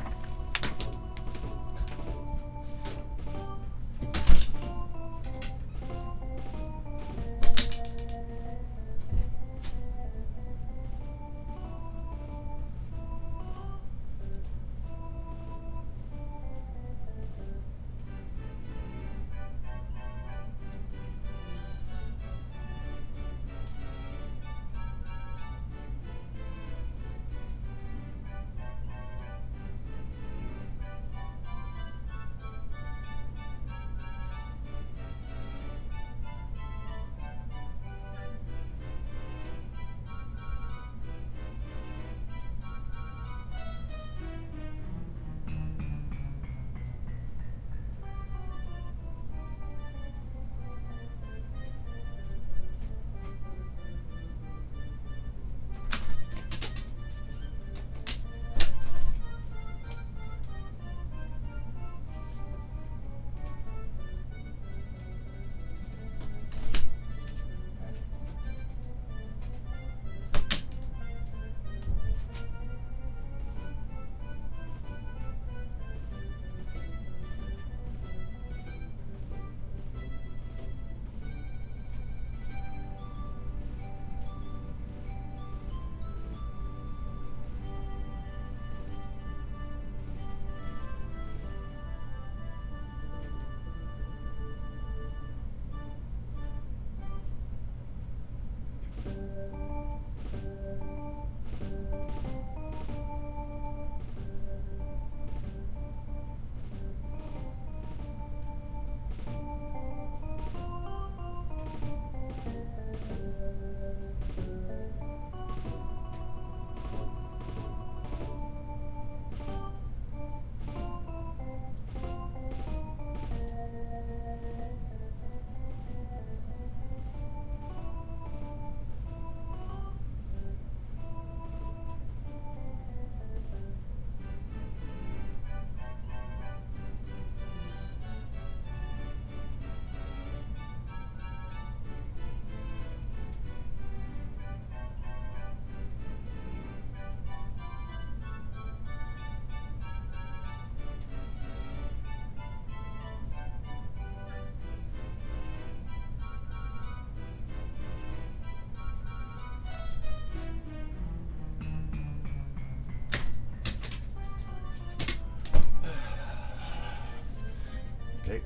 Okay.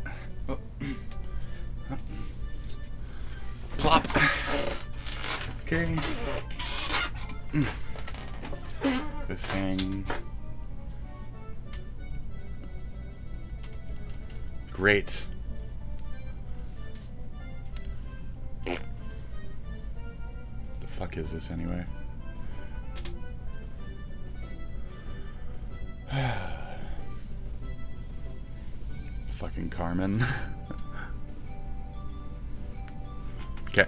Oh. Plop. Okay. This thing. Great. The fuck is this anyway? Fucking Carmen. Okay.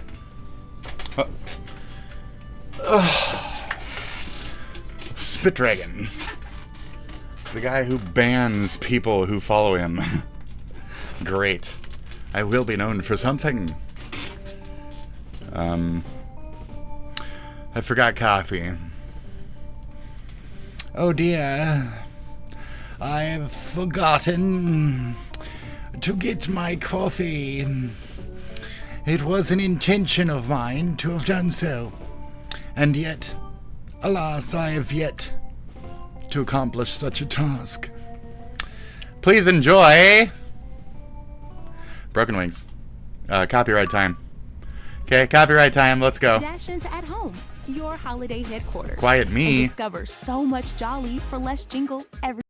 SPITDRAGON. The guy who bans people who follow him. Great. I will be known for something. I forgot coffee. Oh dear. I've forgotten to get my coffee. It was an intention of mine to have done so. And yet, alas, I have yet to accomplish such a task. Please enjoy Broken Wings. Copyright time. Okay, copyright time, let's go. Dash into At Home, your holiday headquarters. Quiet me. And discover so much jolly for less jingle every.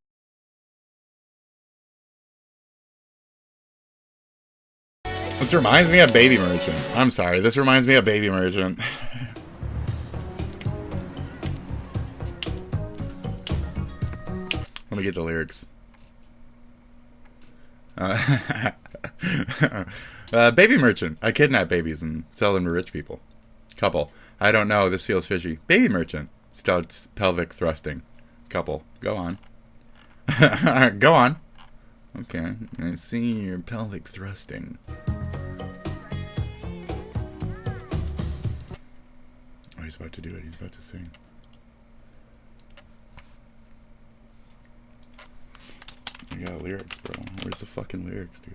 This reminds me of Baby Merchant. I'm sorry, this reminds me of Baby Merchant. Let me get the lyrics. Baby Merchant. I kidnap babies and sell them to rich people. Couple. I don't know, this feels fishy. Baby Merchant. Starts pelvic thrusting. Couple. Go on. Go on. Okay. I see your pelvic thrusting. Oh, he's about to do it. He's about to sing. I got lyrics, bro. Where's the fucking lyrics, dude?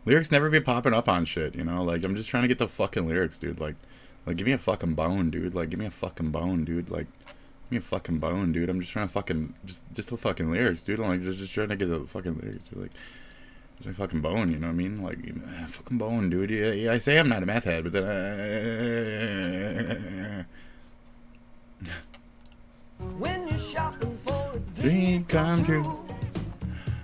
Lyrics never be popping up on shit, you know? Like, I'm just trying to get the fucking lyrics, dude. Like, give me a fucking bone, dude. Like, give me a fucking bone, dude. Like, give me a fucking bone, dude. I'm just trying to fucking, just the fucking lyrics, dude. I'm like, just trying to get the fucking lyrics, dude. Like, just a fucking bone, you know what I mean? Like, fucking bone, dude. Yeah, I say I'm not a meth head, but then, When you're shopping for a dream come true.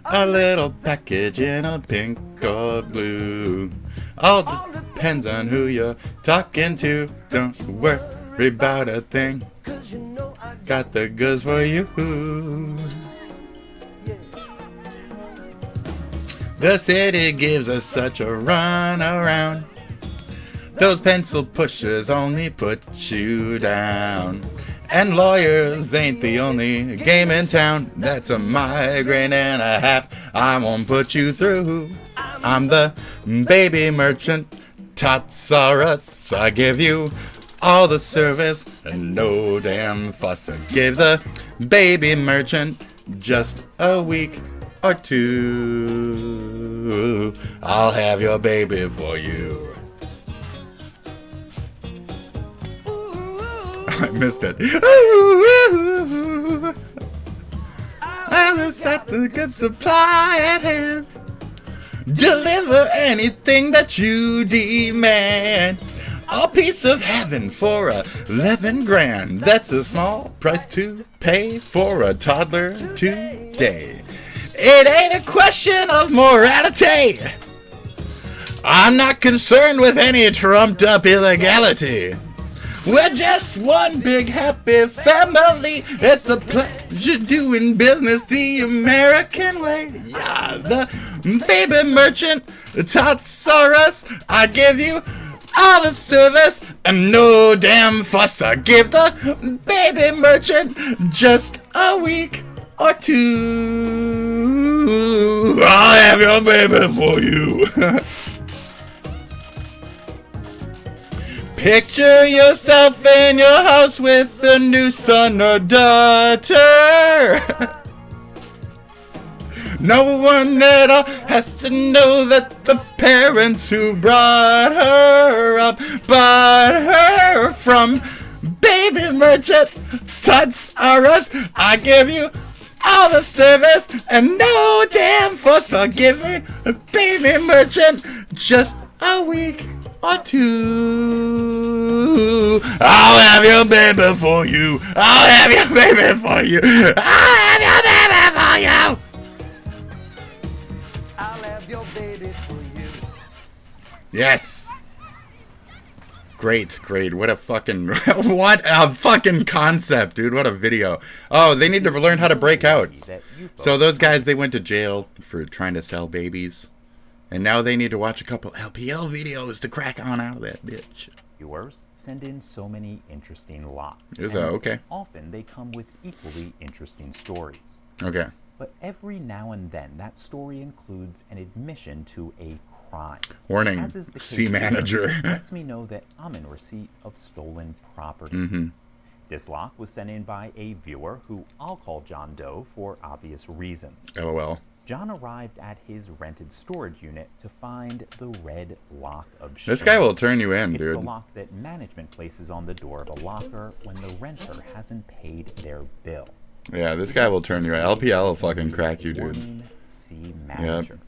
A little package in a pink or blue. All depends on who you're talking to. Don't worry about a thing. Got the goods for you. The city gives us such a run around. Those pencil pushers only put you down. And lawyers ain't the only game in town. That's a migraine and a half I won't put you through. I'm the baby merchant, Totsaurus. I give you all the service and no damn fuss. I give the baby merchant just a week or two. I'll have your baby for you. I missed it. I was at the good supply at hand. Deliver anything that you demand. A piece of heaven for 11 grand. That's a small price to pay for a toddler today. It ain't a question of morality. I'm not concerned with any trumped up illegality. We're just one big happy family. It's a pleasure doing business the American way. Yeah, the baby merchant, Totsaurus. I give you all the service and no damn fuss. I give the baby merchant just a week or two. I'll have your baby for you. Picture yourself in your house with a new son or daughter. No one at all has to know that the parents who brought her up bought her from baby merchant Totsaurus. I give you all the service and no damn fuss. I'll give me Baby merchant, just a week or two. I'll have your baby for you. I'll have your baby for you. I'll have your baby for you. I'll have your baby for you. Yes. Great. What a fucking concept, dude. What a video. Oh, they need to learn how to break out. So those guys, they went to jail for trying to sell babies. And now they need to watch a couple LPL videos to crack on out of that bitch. Viewers send in so many interesting locks. Is that okay? Often they come with equally interesting stories. Okay. But every now and then, that story includes an admission to a crime. Warning, As is the case C manager. here, lets me know that I'm in receipt of stolen property. Mm-hmm. This lock was sent in by a viewer who I'll call John Doe for obvious reasons. LOL. John arrived at his rented storage unit to find the red lock of shame. This guy will turn you in, It's dude. the lock that management places on the door of a locker when the renter hasn't paid their bill. Yeah, this guy will turn you in. LPL will fucking crack you, dude. Warning, C manager. Yep.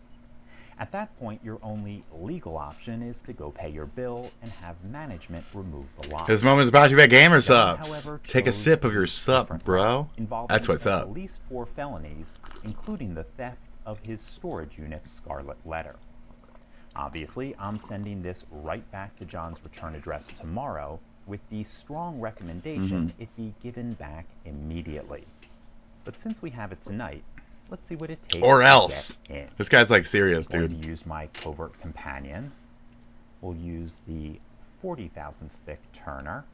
At that point, your only legal option is to go pay your bill and have management remove the lock. This moment's brought to you by Gamer Subs. However, Take a sip of your sup, bro. involving That's what's up. At least 4 felonies, including the theft of his storage unit's scarlet letter. Obviously, I'm sending this right back to John's return address tomorrow with the strong recommendation it be given back immediately. But since we have it tonight, let's see what it takes Or to else. get in. This guy's like serious, I'm going dude. to use my covert companion. We'll use the 40,000 stick turner.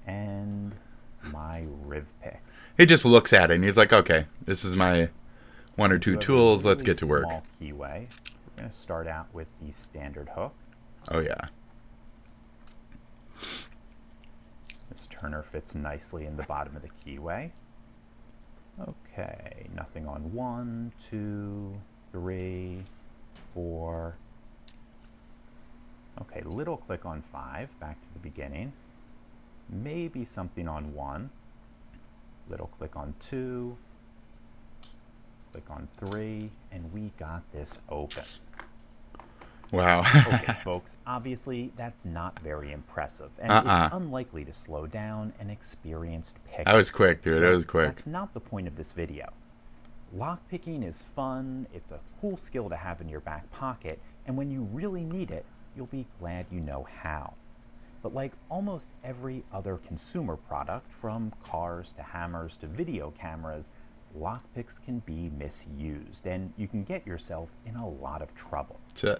And my riv pick. He just looks at it and he's like, okay, this is my 1 or 2 tools. Let's get to work. Small keyway. We're going to start out with the standard hook. Oh, yeah. This turner fits nicely in the bottom of the keyway. Okay, nothing on 1, 2, 3, 4. Okay, little click on 5, back to the beginning. Maybe something on 1. Little click on 2. Click on 3, and we got this open. Wow. Okay, folks, obviously that's not very impressive, and it's unlikely to slow down an experienced picker. That was quick, dude. That was quick. That's not the point of this video. Lockpicking is fun, it's a cool skill to have in your back pocket, and when you really need it, you'll be glad you know how. But like almost every other consumer product, from cars to hammers to video cameras, lockpicks can be misused, and you can get yourself in a lot of trouble. So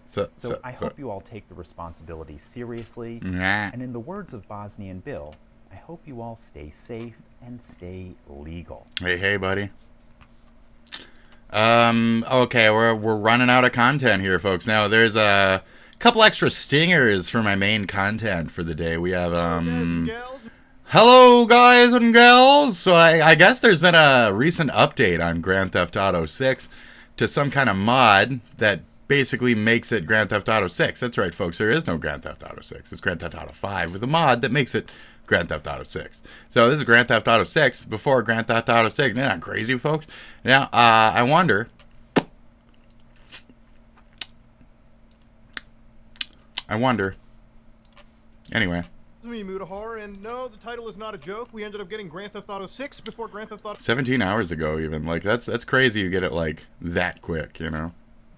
I hope you all take the responsibility seriously, and in the words of Bosnian Bill, I hope you all stay safe and stay legal. Hey, buddy. Okay, we're running out of content here, folks. Now, there's a couple extra stingers for my main content for the day. We have, hello, guys and gals. So I guess there's been a recent update on Grand Theft Auto 6 to some kind of mod that basically makes it Grand Theft Auto 6. That's right, folks. There is no Grand Theft Auto 6. It's Grand Theft Auto 5 with a mod that makes it Grand Theft Auto 6. So this is Grand Theft Auto 6 before Grand Theft Auto 6. Isn't that crazy, folks? Now, I wonder... Anyway. This is me, Mutahar, and no, the title is not a joke. We ended up getting Grand Theft Auto 6 before Grand Theft Auto 17 hours ago, even. Like, that's crazy you get it, like, that quick, you know?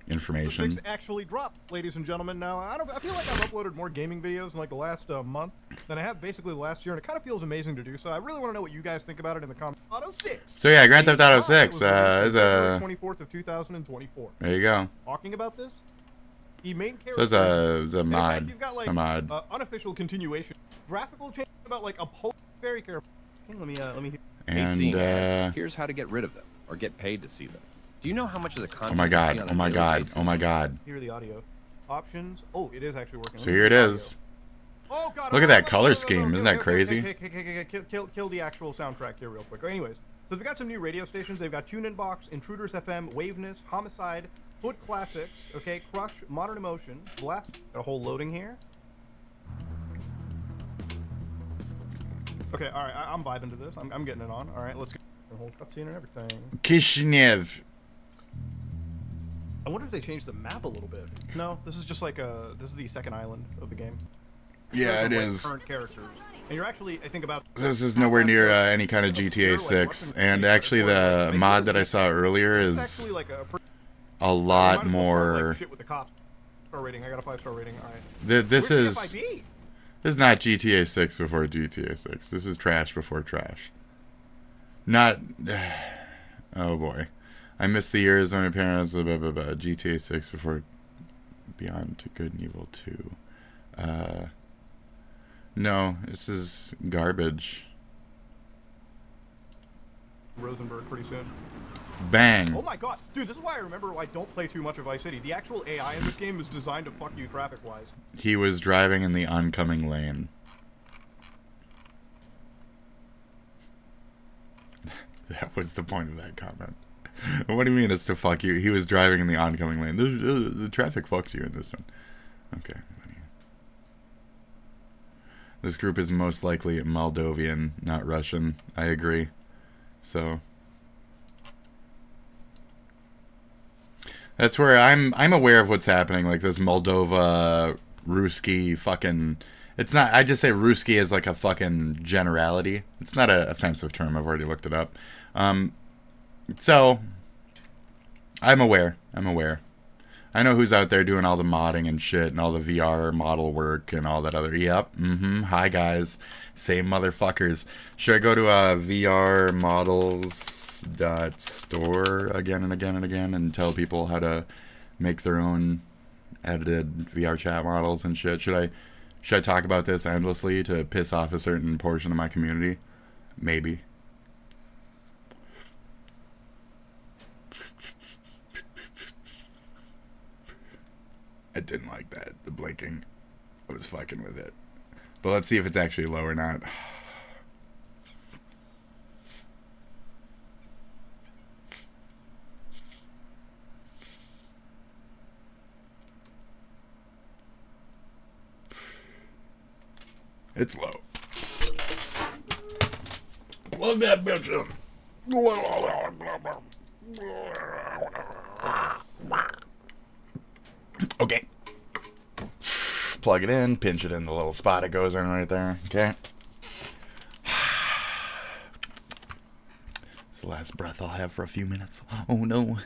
Information. 6 actually dropped, ladies and gentlemen. Now, I feel like I've uploaded more gaming videos in, like, the last month than I have basically the last year, and it kind of feels amazing to do so. I really want to know what you guys think about it in the comments. Auto 6. So, yeah, Grand Theft Auto 6 is a... 24th of 2024. There you go. Talking about this? The main character. So it's a mod. Fact, you've got, like, a mod. Unofficial continuation. Graphical change about like a post. Very careful. Okay, let me. And here's how to get rid of them or get paid to see them. Do you know how much of the content? Oh my god! you see on a Oh my daily god! basis? Oh my god! Hear the audio options. Oh, it is actually working. So here it is. Oh god! Look at that color scheme. Isn't that crazy? Kill the actual soundtrack here real quick. Anyways, so they've got some new radio stations. They've got TuneIn Box, Intruders FM, Waveness, Homicide, Hood Classics, okay, Crush, Modern Emotion, Blast. Got a whole loading here. Okay, all right, I'm vibing to this. I'm getting it on. All right, let's get the whole cutscene and everything. Kishinev. I wonder if they changed the map a little bit. No, this is just like this is the second island of the game. Yeah, it There's no, is. Current characters, and you're actually, I think about. This is nowhere near any kind of GTA 6, and actually the mod that I saw earlier is a lot more. Shit with the cops. Star rating. I got a 5-star rating. All right. This is not GTA 6 before GTA 6. This is trash before trash. Not. Oh boy, I missed the years when my parents. Blah, blah, blah, blah. GTA 6 before Beyond Good and Evil 2. No, this is garbage. Rosenberg pretty soon. Bang. Oh my god, dude, this is why I remember I don't play too much of Vice City. The actual AI in this game is designed to fuck you traffic-wise. He was driving in the oncoming lane. That was the point of that comment. What do you mean it's to fuck you? He was driving in the oncoming lane. The traffic fucks you in this one. Okay. This group is most likely Moldovan, not Russian. I agree. So that's where I'm aware of what's happening. Like this Moldova, Ruski, fucking. It's not. I just say Ruski as like a fucking generality. It's not an offensive term. I've already looked it up. So I'm aware. I know who's out there doing all the modding and shit and all the VR model work and all that other. Yep. Hi, guys. Same motherfuckers. Should I go to vrmodels.store again and again and again and tell people how to make their own edited VR chat models and shit? Should I talk about this endlessly to piss off a certain portion of my community? Maybe. I didn't like that. The blinking. I was fucking with it. But let's see if it's actually low or not. It's low. Plug that bitch in. Okay. Plug it in, pinch it in the little spot it goes in right there. Okay. It's the last breath I'll have for a few minutes. Oh no.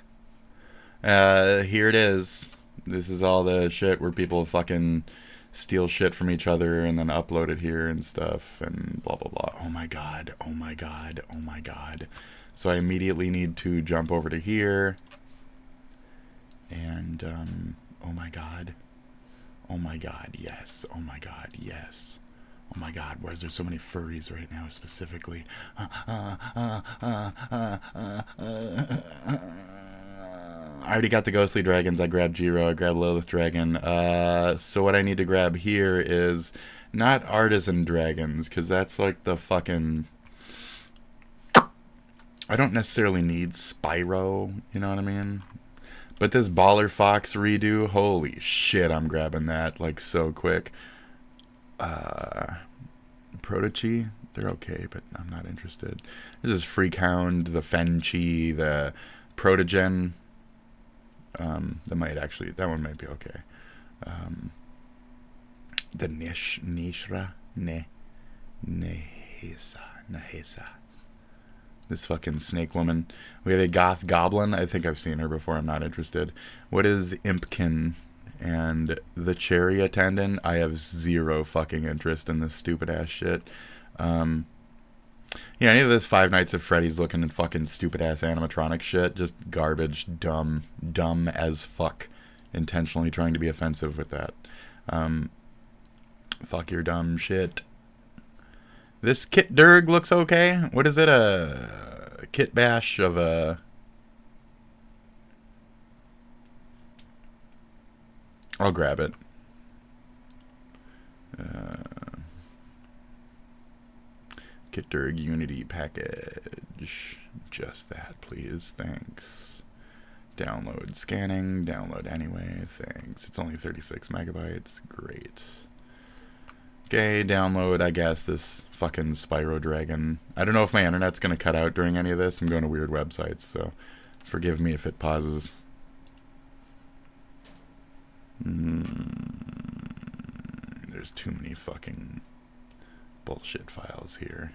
Here it is. This is all the shit where people fucking steal shit from each other and then upload it here and stuff and blah blah blah. Oh my god. Oh my god. Oh my god. So I immediately need to jump over to here and oh my god. Oh my god, yes. Oh my god, yes. Oh my god, why is there so many furries right now specifically? I already got the ghostly dragons. I grabbed Jiro, I grabbed Lilith Dragon. So what I need to grab here is not artisan dragons, because that's like the fucking... I don't necessarily need Spyro, you know what I mean? But this Baller Fox redo, holy shit, I'm grabbing that like so quick. Protochi, they're okay, but I'm not interested. This is Freakhound, the Fenchi, the Protogen. That one might be okay. The Nehesa. This fucking snake woman. We have a goth goblin. I think I've seen her before. I'm not interested. What is Impkin? And the cherry attendant. I have zero fucking interest in this stupid ass shit. Yeah, any of this Five Nights at Freddy's looking at fucking stupid ass animatronic shit. Just garbage. Dumb as fuck. Intentionally trying to be offensive with that. Fuck your dumb shit. This Kit Durg looks okay. What is it? A Kit Bash of a... I'll grab it. Kit Durg Unity package. Just that, please. Thanks. Download scanning. Download anyway. Thanks. It's only 36 megabytes. Great. Okay, download, I guess, this fucking Spyro Dragon. I don't know if my internet's going to cut out during any of this. I'm going to weird websites, so forgive me if it pauses. There's too many fucking bullshit files here.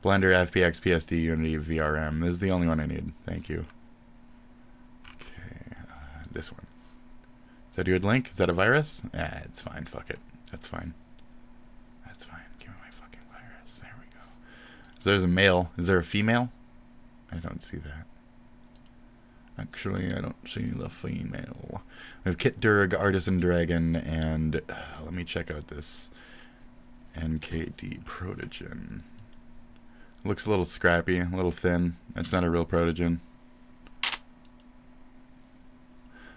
Blender, FPX, PSD, Unity, VRM. This is the only one I need. Thank you. Okay, this one. Is that a good link? Is that a virus? It's fine. Fuck it. That's fine. That's fine. Give me my fucking virus. There we go. So there's a male. Is there a female? I don't see that. Actually, I don't see the female. We have Kit Durg, Artisan Dragon, and let me check out this NKD Protogen. Looks a little scrappy, a little thin. It's not a real Protogen.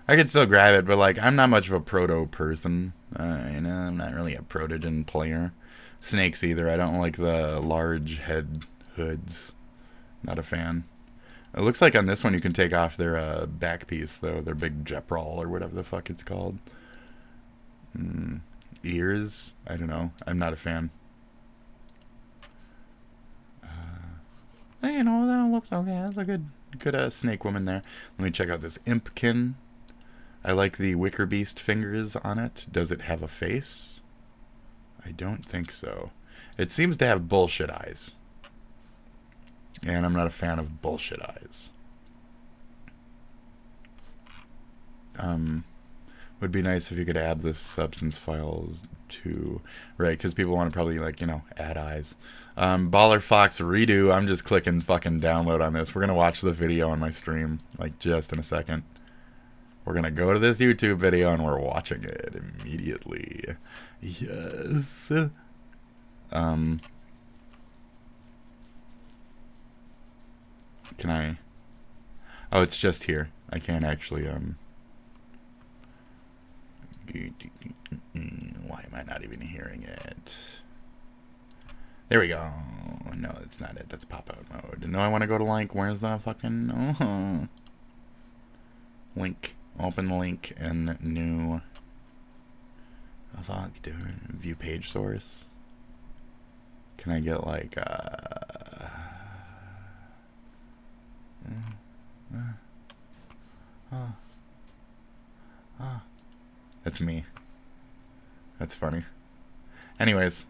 I could still grab it, but like I'm not much of a proto person. You know, I'm not really a Protogen player. Snakes either. I don't like the large head hoods. Not a fan. It looks like on this one you can take off their back piece though, their big Jeprol or whatever the fuck it's called. Ears? I don't know. I'm not a fan. You know, that looks okay. That's a good snake woman there. Let me check out this Impkin. I like the Wicker Beast fingers on it. Does it have a face? I don't think so. It seems to have bullshit eyes. And I'm not a fan of bullshit eyes. Would be nice if you could add the substance files to... Right, because people want to probably, like, you know, add eyes. Baller Fox Redo. I'm just clicking fucking download on this. We're going to watch the video on my stream, like, just in a second. We're going to go to this YouTube video and we're watching it immediately. Yes. Can I... Oh, it's just here. I can't actually, Why am I not even hearing it? There we go. No, that's not it. That's pop-out mode. No, I want to go to link. Where's the fucking... Link. Open link in new... Fuck, dude. View page source. Can I get, like, That's me. That's funny. Anyways.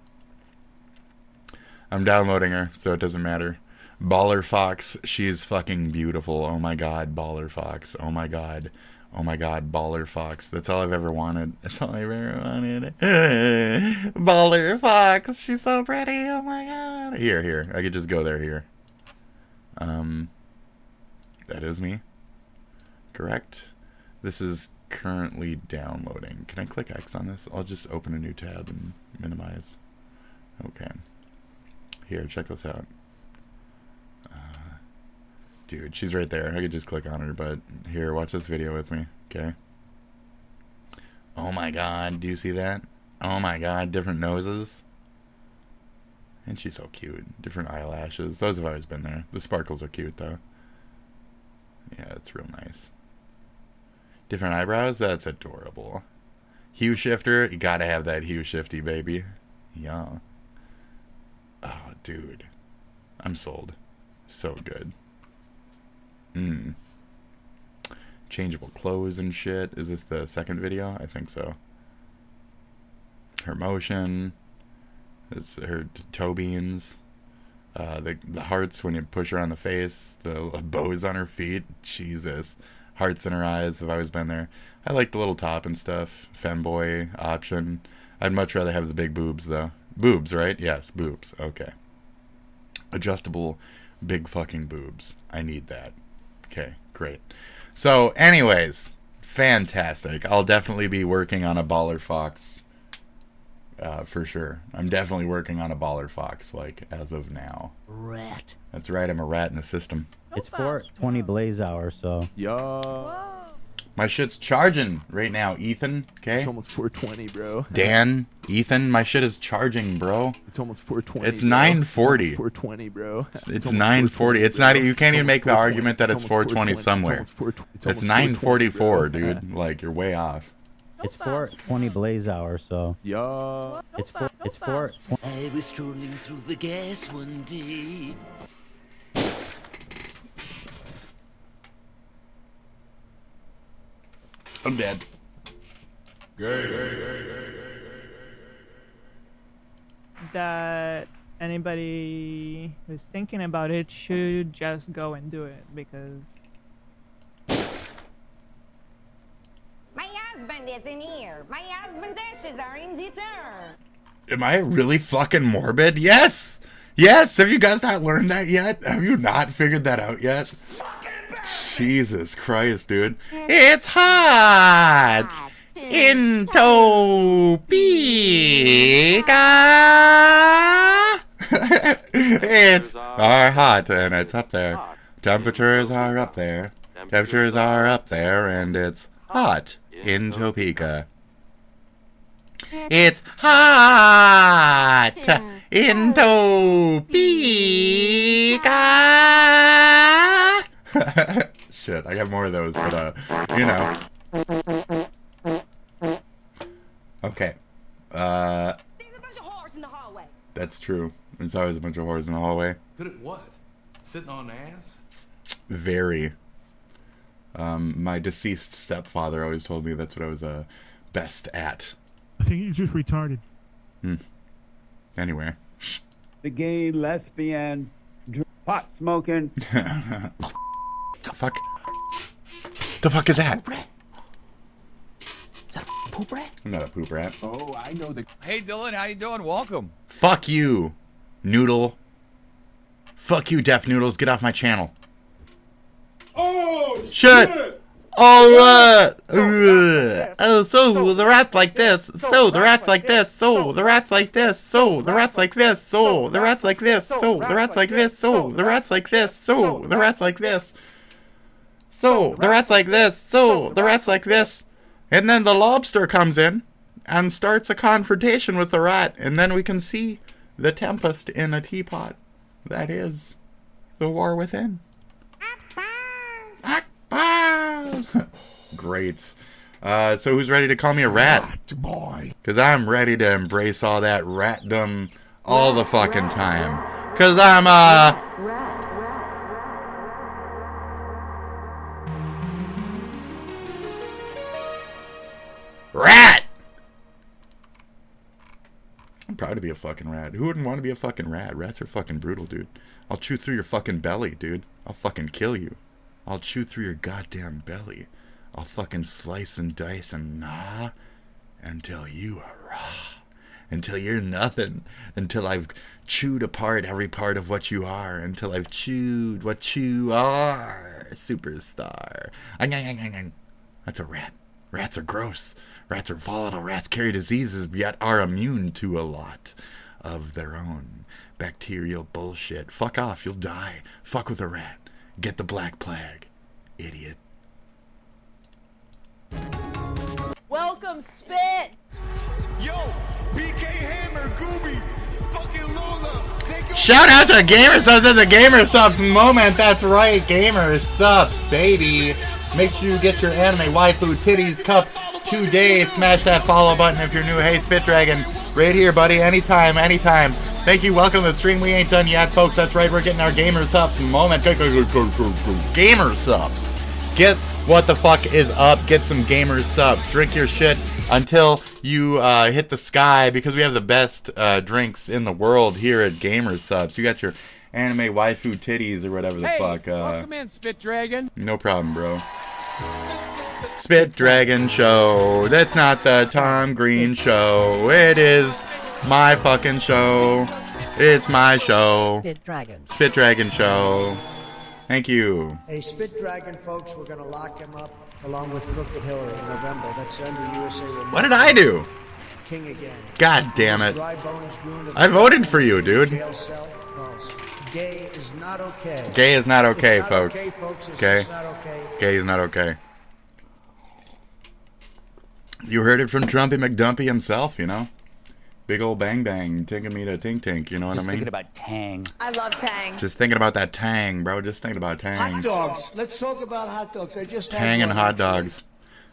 I'm downloading her, so it doesn't matter. Baller Fox, she's fucking beautiful. Oh my god, Baller Fox. Oh my god. Oh my god, Baller Fox. That's all I've ever wanted. That's all I've ever wanted. Baller Fox, she's so pretty. Oh my god. Here. I could just go there here. That is me. Correct. This is currently downloading. Can I click X on this? I'll just open a new tab and minimize. Okay. Here, check this out. Dude, she's right there. I could just click on her, but here, watch this video with me, okay? Oh my god, do you see that? Oh my god, different noses. And she's so cute. Different eyelashes. Those have always been there. The sparkles are cute, though. Yeah, it's real nice. Different eyebrows? That's adorable. Hue shifter? You gotta have that hue shifty, baby. Yeah. Oh, dude. I'm sold. So good. Changeable clothes and shit. Is this the second video? I think so. Her motion. Is her toe beans. The hearts when you push her on the face. The bows on her feet. Jesus. Hearts in her eyes have always been there. I like the little top and stuff. Femboy option. I'd much rather have the big boobs though. Boobs, right? Yes, boobs. Okay. Adjustable big fucking boobs. I need that. Okay, great. So, anyways, fantastic. I'll definitely be working on a Baller Fox for sure. I'm definitely working on a Baller Fox, like, as of now. Rat. That's right, I'm a rat in the system. It's 4:20 blaze hour, so. Yo. My shit's charging right now, Ethan. Okay. It's almost 4:20, bro. Dan, Ethan, my shit is charging, bro. It's almost 4:20. It's 9:40. 4:20, bro. It's 9:40. It's not. You can't even make the argument that it's 4:20 somewhere. It's 9:44, dude. Like you're way off. It's 4:20 blaze hour, so. Yo. It's 4. I was strolling through the gas one day. I'm dead. That anybody who's thinking about it should just go and do it, because my husband isn't here. My husband's ashes are in the urn. Am I really fucking morbid? Yes! Yes! Have you guys not learned that yet? Have you not figured that out yet? Jesus Christ, dude. It's hot! In Topeka! It's hot and it's up there. Temperatures are up there. Temperatures are up there and it's hot in Topeka. It's hot in Topeka. Shit, I got more of those, but you know. Okay. There's a bunch of whores in the hallway. That's true. There's always a bunch of whores in the hallway. Good at what? Sitting on ass? Very. My deceased stepfather always told me that's what I was best at. I think he's just retarded. Anyway. The gay, lesbian, pot smoking. Fuck. The fuck is that? Is that a poop rat? I'm not a poop rat. Oh, I know the. Hey Dylan, how you doing? Welcome. Fuck you, Noodle. Fuck you, Deaf Noodles. Get off my channel. Oh shit! Alright! Oh, so the rat's like this. So the rat's like this. So the rat's like this. So the rat's like this. So the rat's like this. So the rat's like this. So the rat's like this. So the rat's like this. So the rat's like this. So the rat's like this. And then the lobster comes in and starts a confrontation with the rat. And then we can see the tempest in a teapot. That is the war within. Great. So who's ready to call me a rat? Because I'm ready to embrace all that ratdom all the fucking time. Because I'm rat! I'm proud to be a fucking rat. Who wouldn't want to be a fucking rat? Rats are fucking brutal, dude. I'll chew through your fucking belly, dude. I'll fucking kill you. I'll chew through your goddamn belly. I'll fucking slice and dice and gnaw until you are raw. Until you're nothing. Until I've chewed apart every part of what you are. Until I've chewed what you are. Superstar. That's a rat. Rats are gross. Rats are volatile. Rats carry diseases yet are immune to a lot of their own bacterial bullshit. Fuck off. You'll die. Fuck with a rat. Get the Black Plague, idiot. Welcome, Spit! Yo, BK Hammer, Gooby, fucking Lola. Shout out to Gamer Subs. There's a Gamer Subs moment. That's right, Gamer Subs, baby. Make sure you get your anime waifu titties cup today. Smash that follow button if you're new. Hey, SPITDRAGON, right here, buddy. Anytime, anytime. Thank you. Welcome to the stream. We ain't done yet, folks. That's right. We're getting our Gamer Subs moment. Gamer Subs. Get what the fuck is up. Get some Gamer Subs. Drink your shit until you hit the sky, because we have the best drinks in the world here at Gamer Subs. You got your anime waifu titties or whatever the fuck. Welcome in, SPITDRAGON. No problem, bro. SPITDRAGON show. That's not the Tom Green show. It is my fucking show. It's my show. SPITDRAGON. SPITDRAGON show. Thank you. Hey, SPITDRAGON folks, we're gonna lock him up along with Crooked Hillary in November. That's under USA. What did I do? King again. God damn it. I voted for you, dude. Gay is not okay. Gay is not okay, It's not folks. okay, folks. It's Okay? just not okay. Gay is not okay. You heard it from Trumpy McDumpy himself, you know? Big old bang bang, taking me to Tink Tink, you know what I mean? Just thinking about Tang. I love Tang. Just thinking about that Tang, bro. Just thinking about Tang. Hot dogs. Let's talk about hot dogs. I just had Tang and one, hot actually. dogs.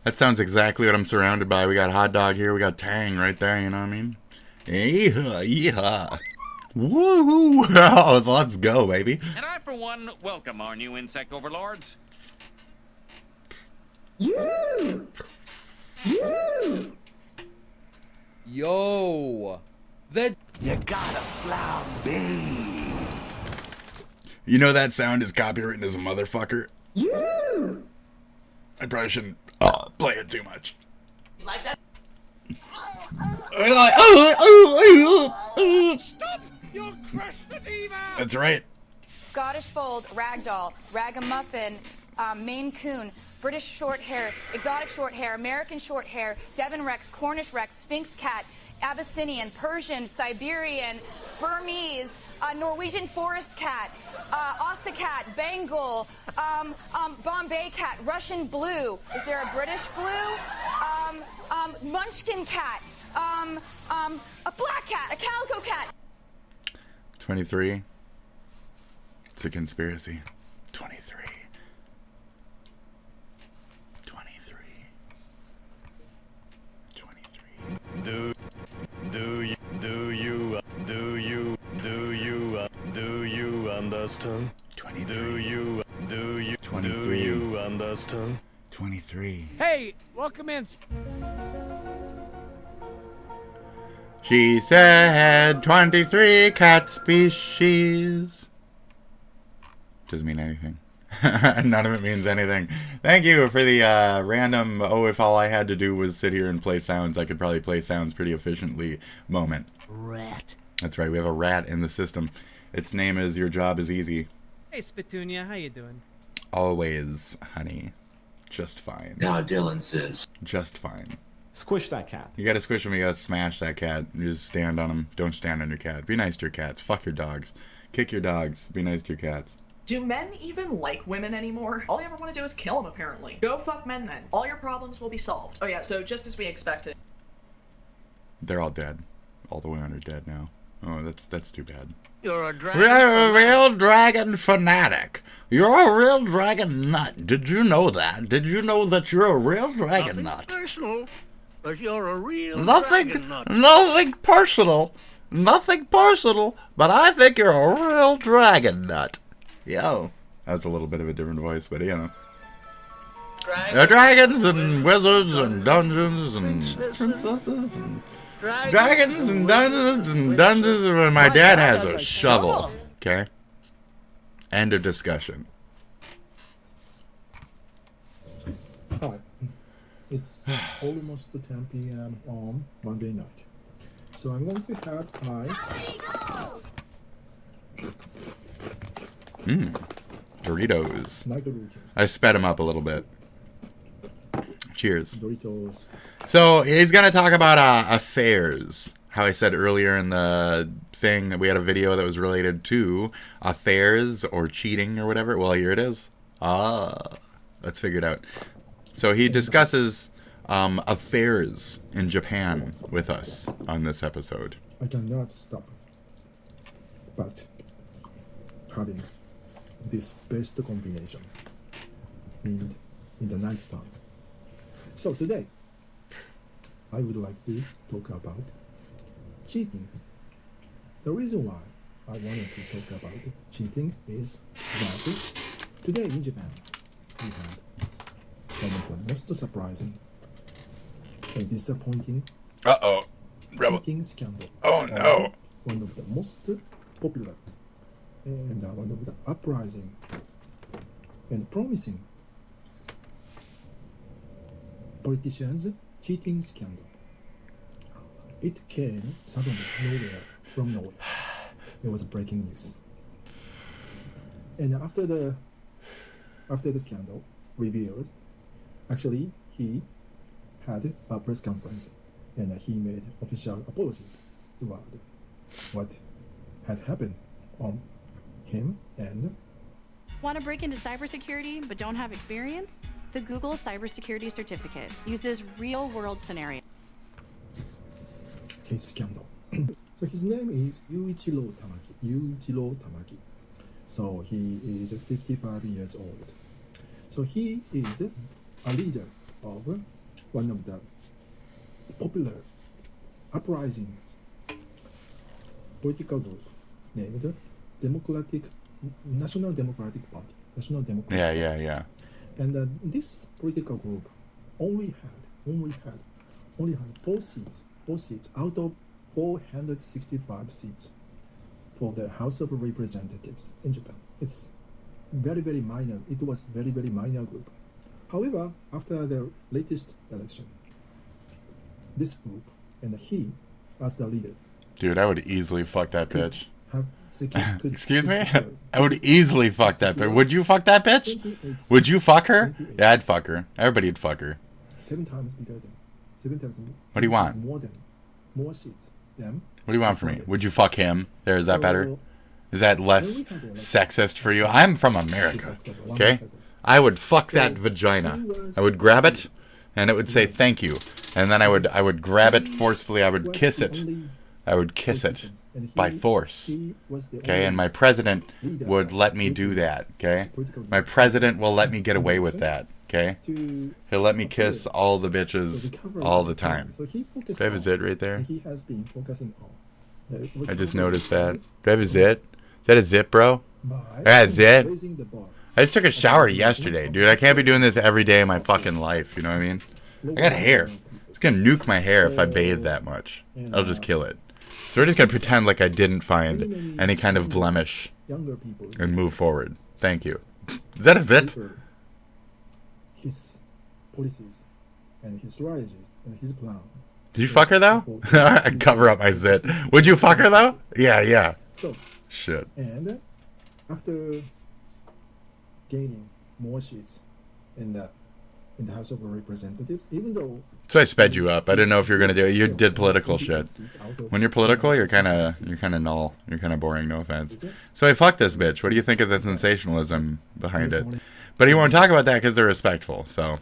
That sounds exactly what I'm surrounded by. We got hot dog here, we got Tang right there, you know what I mean? Yeehaw, yeehaw. Woohoo! Oh, let's go, baby. And I, for one, welcome our new insect overlords. Yo, that you gotta flambe. You know that sound is copywritten as a motherfucker. I probably shouldn't play it too much. You like that? Stop your crested diva! That's right. Scottish fold, ragdoll, ragamuffin, Maine coon, British short hair, exotic short hair, American short hair, Devon Rex, Cornish Rex, Sphinx cat, Abyssinian, Persian, Siberian, Burmese, Norwegian forest cat, Ossa cat, Bengal, Bombay cat, Russian blue. Is there a British blue? Munchkin cat, a black cat, a calico cat. 23. It's a conspiracy. 23. 23. Do you understand? 23. 23. Do you understand? 23. Hey, welcome in. She said 23 cat species. Doesn't mean anything. None of it means anything. Thank you for the random, oh, if all I had to do was sit here and play sounds, I could probably play sounds pretty efficiently moment. Rat. That's right, we have a rat in the system. Its name is Your Job is Easy. Hey, Spitunia, how you doing? Always, honey. Just fine. Now Dylan says. Just fine. Squish that cat. You gotta squish him, you gotta smash that cat. You just stand on him. Don't stand on your cat. Be nice to your cats. Fuck your dogs. Kick your dogs. Be nice to your cats. Do men even like women anymore? All they ever want to do is kill them, apparently. Go fuck men then. All your problems will be solved. Oh yeah, so just as we expected. They're all dead. All the women are dead now. Oh, that's too bad. You're a dragon. You're a real dragon fanatic. You're a real dragon nut. Did you know that? Did you know that you're a real dragon nut? Personal, but you're a real Nothing dragon nut. personal. Nothing personal, but I think you're a real dragon nut. Yo. That was a little bit of a different voice, but you know. Dragons and wizards and dungeons and princesses and dragons and dungeons and dungeons. And my dad has a shovel. Okay. End of discussion. Hi. It's almost 10 p.m. on Monday night. So I'm going to have my Doritos. night routine. I sped him up a little bit. Cheers. Doritos. So he's gonna talk about affairs. How I said earlier in the thing that we had a video that was related to affairs or cheating or whatever. Well, here it is. Let's figure it out. So he discusses affairs in Japan with us on this episode. I cannot stop but having this best combination in the night time. So today, I would like to talk about cheating. The reason why I wanted to talk about cheating is that today in Japan, we had one of the most surprising and disappointing cheating scandal. Oh no! One of the most popular and one of the uprising and promising politicians' cheating scandal. It came suddenly, from nowhere. It was breaking news. And after the scandal revealed, actually he had a press conference and he made official apology about what had happened on him and. Want to break into cybersecurity but don't have experience? The Google Cybersecurity Certificate uses real-world scenarios. His scandal. So his name is Yuichiro Tamaki. So he is 55 years old. So he is a leader of one of the popular uprising political group named National Democratic Party. Yeah. And this political group only had only had 4 seats out of 465 seats for the House of Representatives in Japan. It's very, very minor. It was very, very minor group. However, after the latest election, this group and he, as the leader, Dude, I would easily fuck that bitch. could Excuse me? secure I would easily fuck that bitch. Would you fuck that bitch? Would you fuck her? Yeah, I'd fuck her. Everybody'd fuck her. 7 times bigger than 7 times. What do you want? More seats. Them. What do you want from me? Would you fuck him? There, is that better? Is that less sexist for you? I'm from America, okay? I would fuck that vagina. I would grab it, and it would say thank you. And then I would grab it forcefully. I would kiss it. I would kiss it by force, okay? And my president would let me do that, okay? My president will let me get away with that, okay? He'll let me kiss all the bitches all the time. Do I have a zit right there? He has been focusing on. I just noticed that. Do I have a zit? Is that a zit, bro? I got a zit. I just took a shower yesterday, dude. I can't be doing this every day of my fucking life, you know what I mean? I got hair. It's gonna nuke my hair if I bathe that much. I'll just kill it. So we're just gonna pretend like I didn't find any kind of blemish and move forward. Thank you. Is that a zit? His policies and his strategies and his plan. Did you fuck her though? I cover up my zit. Would you fuck her though? Yeah. So, shit. And after gaining more seats in the House of Representatives, even though. So I sped you up. I didn't know if you were gonna do it. You did political shit. When you're political, you're kind of null. You're kind of boring. No offense. So I fucked this bitch. What do you think of the sensationalism behind it? But he won't talk about that because they're respectful. So.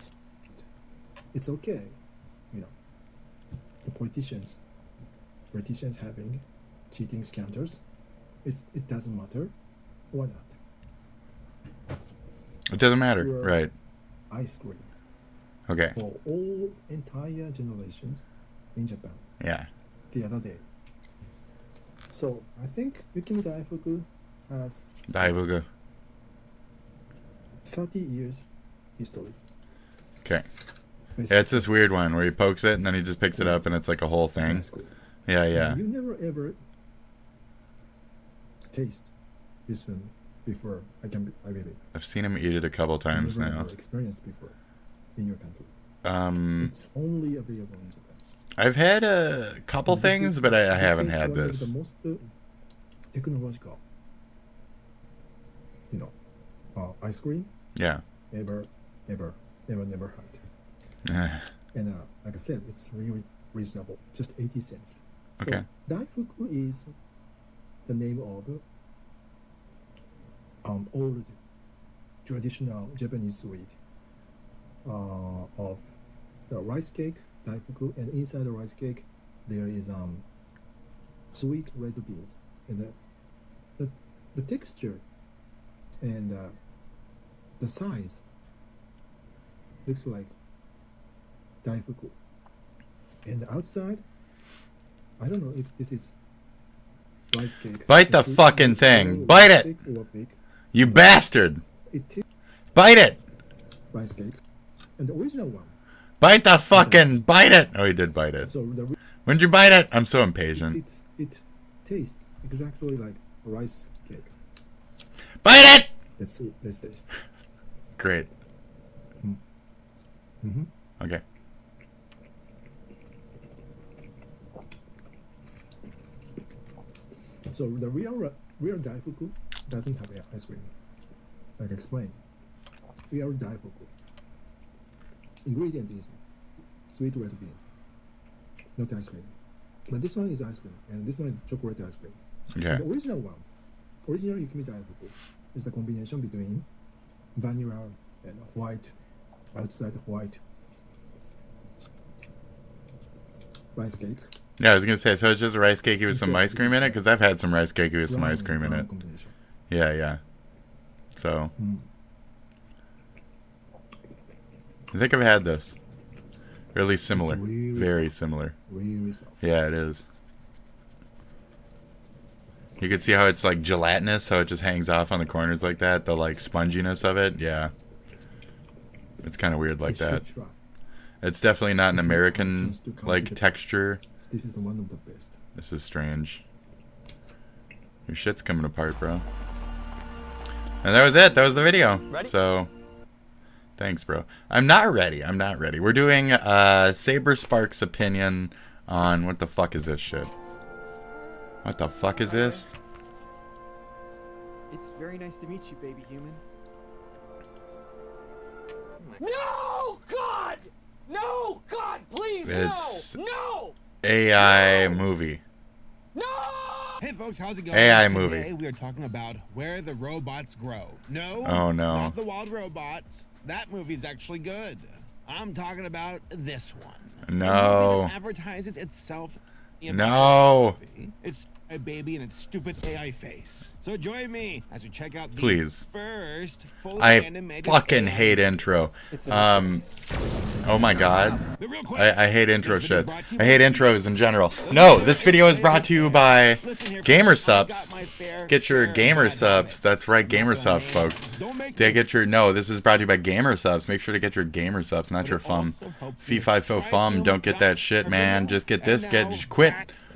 It's okay, you know. The politicians having cheating scandals. It doesn't matter. Why not? It doesn't matter, right? Ice cream. Okay. For all entire generations in Japan. Yeah. The other day. So I think Yukimi Daifuku has 30 years history. Okay. Yeah, it's this weird one where he pokes it and then he just picks it up and it's like a whole thing. Yeah. You never ever taste this one before. I believe. I've seen him eat it a couple times now. Never experienced before in your country. It's only available in Japan. I've had a couple things, but I haven't had this. The most technological, you know, ice cream. Yeah. Ever had. And like I said, it's really reasonable, just 80 cents. So Okay. Daifuku is the name of old traditional Japanese sweet of the rice cake, daifuku, and inside the rice cake there is sweet red beans, and the texture and the size looks like daifuku. And the outside, I don't know if this is rice cake. Bite the fucking thing. Bite it. You bastard. Bite it. Rice cake. And the original one. Bite the fucking. Bite it. Oh, he did bite it. So When'd you bite it? I'm so impatient. It tastes exactly like rice cake. Bite it. Let's see. Let's taste. Great. Mm-hmm. Okay. So the real daifuku doesn't have ice cream. Like I explained, real daifuku ingredient is sweet red beans, not ice cream. But this one is ice cream, and this one is chocolate ice cream. Okay. The original one, original Yukimi daifuku, is the combination between vanilla and white, outside white rice cake. Yeah, I was gonna say, so it's just a rice cakey with some ice cream in it? Because I've had some rice cakey with some ice cream in it. Yeah. So, I think I've had this. Really similar. Very similar. Yeah, it is. You can see how it's like gelatinous, how it just hangs off on the corners like that. The like sponginess of it, yeah. It's kind of weird like that. It's definitely not an American like texture. This is one of the best. This is strange. Your shit's coming apart, bro. And that was it. That was the video. Ready? So, thanks, bro. I'm not ready. I'm not ready. We're doing Saber Spark's opinion on what the fuck is this shit. What the fuck is this? It's very nice to meet you, baby human. No, God! No, God, please, It's no! AI movie. Hey folks, how's it going? AI Today movie. we are talking about Where the Robots Grow. No, Oh, no. not The Wild Robots. That movie's actually good. I'm talking about this one. No. A movie that advertises itself. No. It's a baby and its stupid AI face. So join me as we check out the Please. first fully I animated fucking AI hate intro. Oh my god. I hate intro shit. I hate intros in general. No, this video is brought to you by Gamer Subs. Get your Gamer Subs. That's right, Gamer Subs, folks. They get your this is brought to you by Gamer Subs. Make sure to get your Gamer Subs, not your fum. Fee fi fo fum. Don't get that shit, man. Just get this. Quit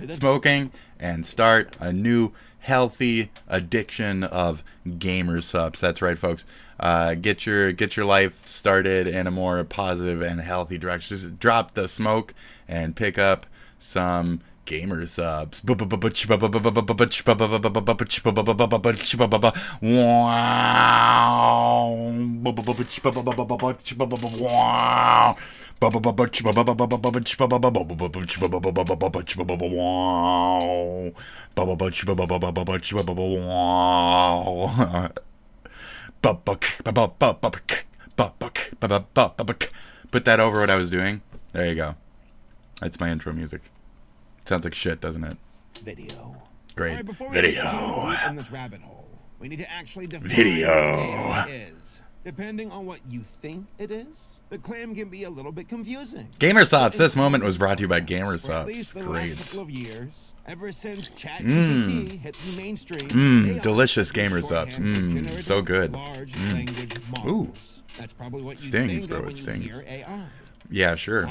smoking and start a new healthy addiction of Gamer Subs. That's right, folks. Get your life started in a more positive and healthy direction. Just drop the smoke and pick up some Gamer Subs. Wow. Put that over what I was doing. There you go. That's my intro music. Sounds like shit, doesn't it? Video. Great. Right, before we Video. get too deep in this rabbit hole, we need to actually define Video. what AI is. Depending on what you think it is, the claim can be a little bit confusing. Gamer Subs. This moment was brought to you by Gamer For at least Subs. the Great. last couple of years, ever since ChatGPT hit the mainstream, AI Delicious Gamer Subs. generative So good. large language Ooh. models. That's probably what you Stings, think bro. of when It you stings. hear AI. Yeah, sure.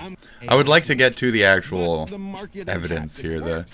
I would like to get to the actual But the market evidence adapted here. The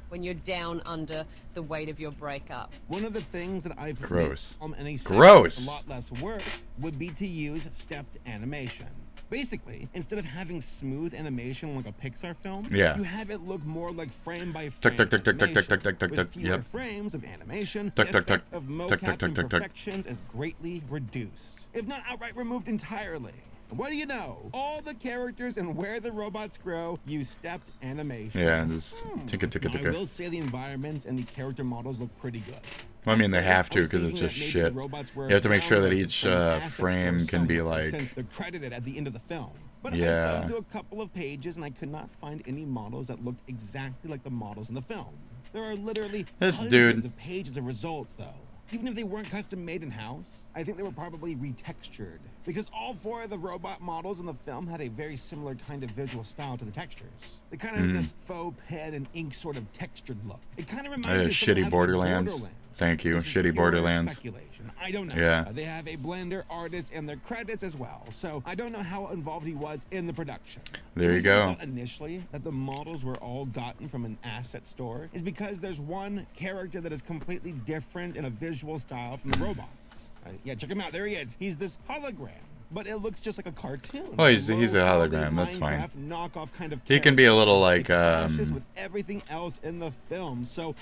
When you're down under the weight of your breakup. One of the things that I've Gross. made any Gross. a lot less work would be to use stepped animation. Basically, instead of having smooth animation like a Pixar film, Yeah. you have it look more like frame by Tuck, frame tuck, tuck, tuck, tuck, animation. tuck, tuck, tuck, With tuck, fewer yep. frames of animation, Tuck, the tuck, tuck. effect of Tuck, tuck, mocap tuck, tuck, tuck. imperfections is greatly reduced, if not outright removed entirely. And what do you know? All the characters and Where the Robots Grow use stepped animation. yeah, just ticka ticka Now, I ticka. will say the environments and the character models look pretty good. Well, I mean, they have to I was because it's thinking just that maybe shit. the robots were You have to make sure that downloaded each from the assets frame store can be somewhere, like. since they're credited at the end of the film. But I Yeah. found through a couple of pages and I could not find any models that looked exactly like the models in the film. There are literally hundreds Dude. of pages of results, though. Even if they weren't custom made in-house, I think they were probably retextured. Because all four of the robot models in the film had a very similar kind of visual style to the textures. They kind of have this faux pen and ink sort of textured look. It kind of reminds me of something Shitty out of Borderlands. Thank you. This is Shitty pure Borderlands. speculation. I don't know. Yeah. They have a blender artist in their credits as well, so I don't know how involved he was in the production. There you The reason I go. thought initially that the models were all gotten from an asset store is because there's one character that is completely different in a visual style from the robots. Yeah, check him out. There he is. He's this hologram, but it looks just like a cartoon. Well, he's a hologram. That's fine. Minecraft knockoff kind of He can be a little like clashes with everything else in the film. So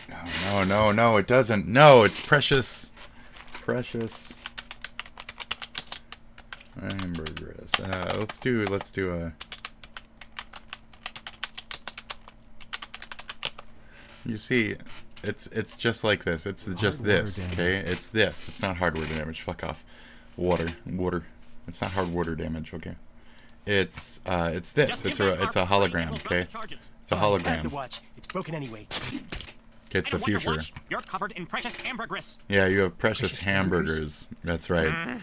No, it doesn't. No, it's precious. Precious. Hamburgers. Let's do a. You see, it's just like this. It's just this, okay? It's this. It's not hard water damage. Fuck off. Water. It's not hard water damage, okay? It's this. It's a hologram, okay? It's a hologram. It's broken anyway. It's the future. You're covered in precious ambergris. Yeah, you have precious hamburgers. That's right.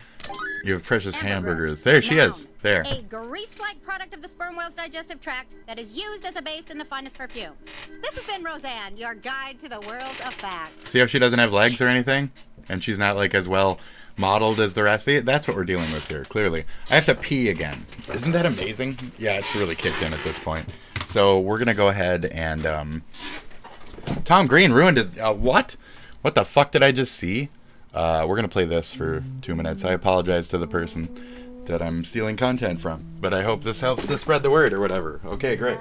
You have precious hamburgers. There she is. There. A grease-like product of the sperm whale's digestive tract that is used as a base in the finest perfumes. This has been Roseanne, your guide to the world of facts. See how she doesn't have legs or anything? And she's not like as well modeled as the rest. That's what we're dealing with here, clearly. I have to pee again. Isn't that amazing? Yeah, it's really kicked in at this point. So we're going to go ahead and... Tom Green ruined his... what? What the fuck did I just see? We're going to play this for 2 minutes. I apologize to the person that I'm stealing content from, but I hope this helps to spread the word or whatever. Okay, great.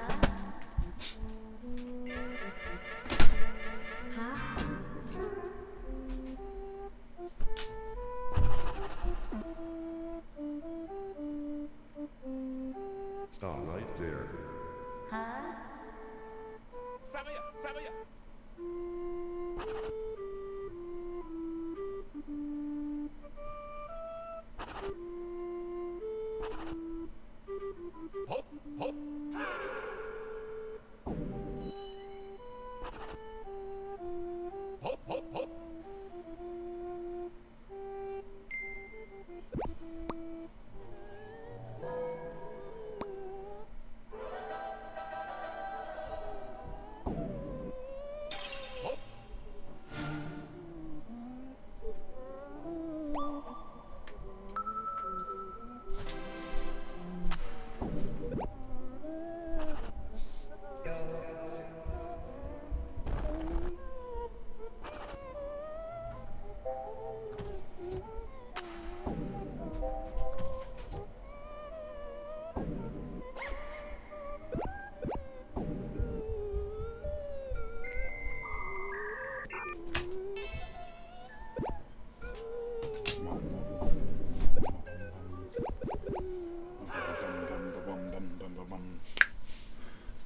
Stop right there. Hop, hop. Hop, hop, hop.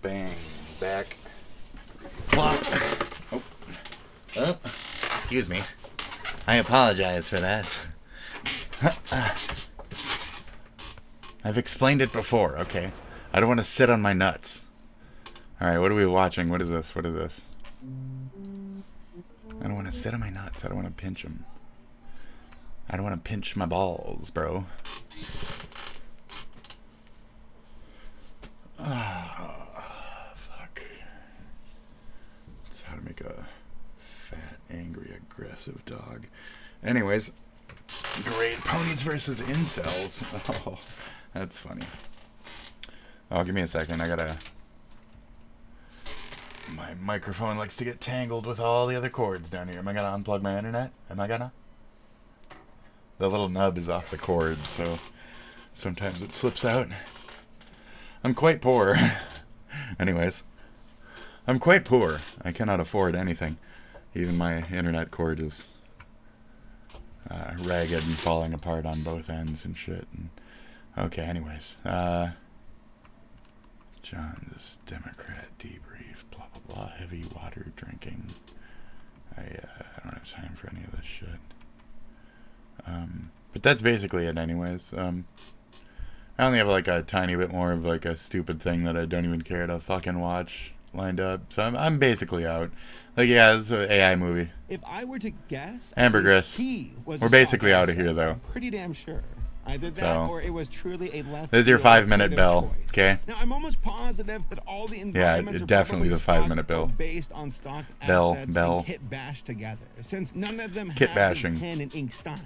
Bang. Back. Plop. Oh. Excuse me. I apologize for that. I've explained it before, okay? I don't want to sit on my nuts. Alright, what are we watching? What is this? What is this? I don't want to sit on my nuts. I don't want to pinch them. I don't want to pinch my balls, bro. Fuck. That's how to make a fat, angry, aggressive dog. Anyways, great. Ponies versus incels. Oh, that's funny. Oh, give me a second. I gotta... My microphone likes to get tangled with all the other cords down here. Am I gonna unplug my internet? Am I gonna? The little nub is off the cord, so sometimes it slips out. I'm quite poor. Anyways, I'm quite poor. I cannot afford anything. Even my internet cord is ragged and falling apart on both ends and shit. And, okay, anyways. John's Democrat debrief, blah, blah, blah, heavy water drinking. I don't have time for any of this shit. But that's basically it anyways. I only have like a tiny bit more of like a stupid thing that I don't even care to fucking watch lined up. So I'm basically out. Like, yeah, it's an AI movie. If I were to guess, Ambergris. We're basically out of here though. I'm pretty damn sure. Either that So, or it was truly a left. This is your field 5-minute bell, choice. okay? Now I'm almost positive that all the Yeah, environments are definitely the probably 5-minute bell. based on stock Bell, assets bell. and kit bash together, since none of them Kit have bashing. the pen and ink style.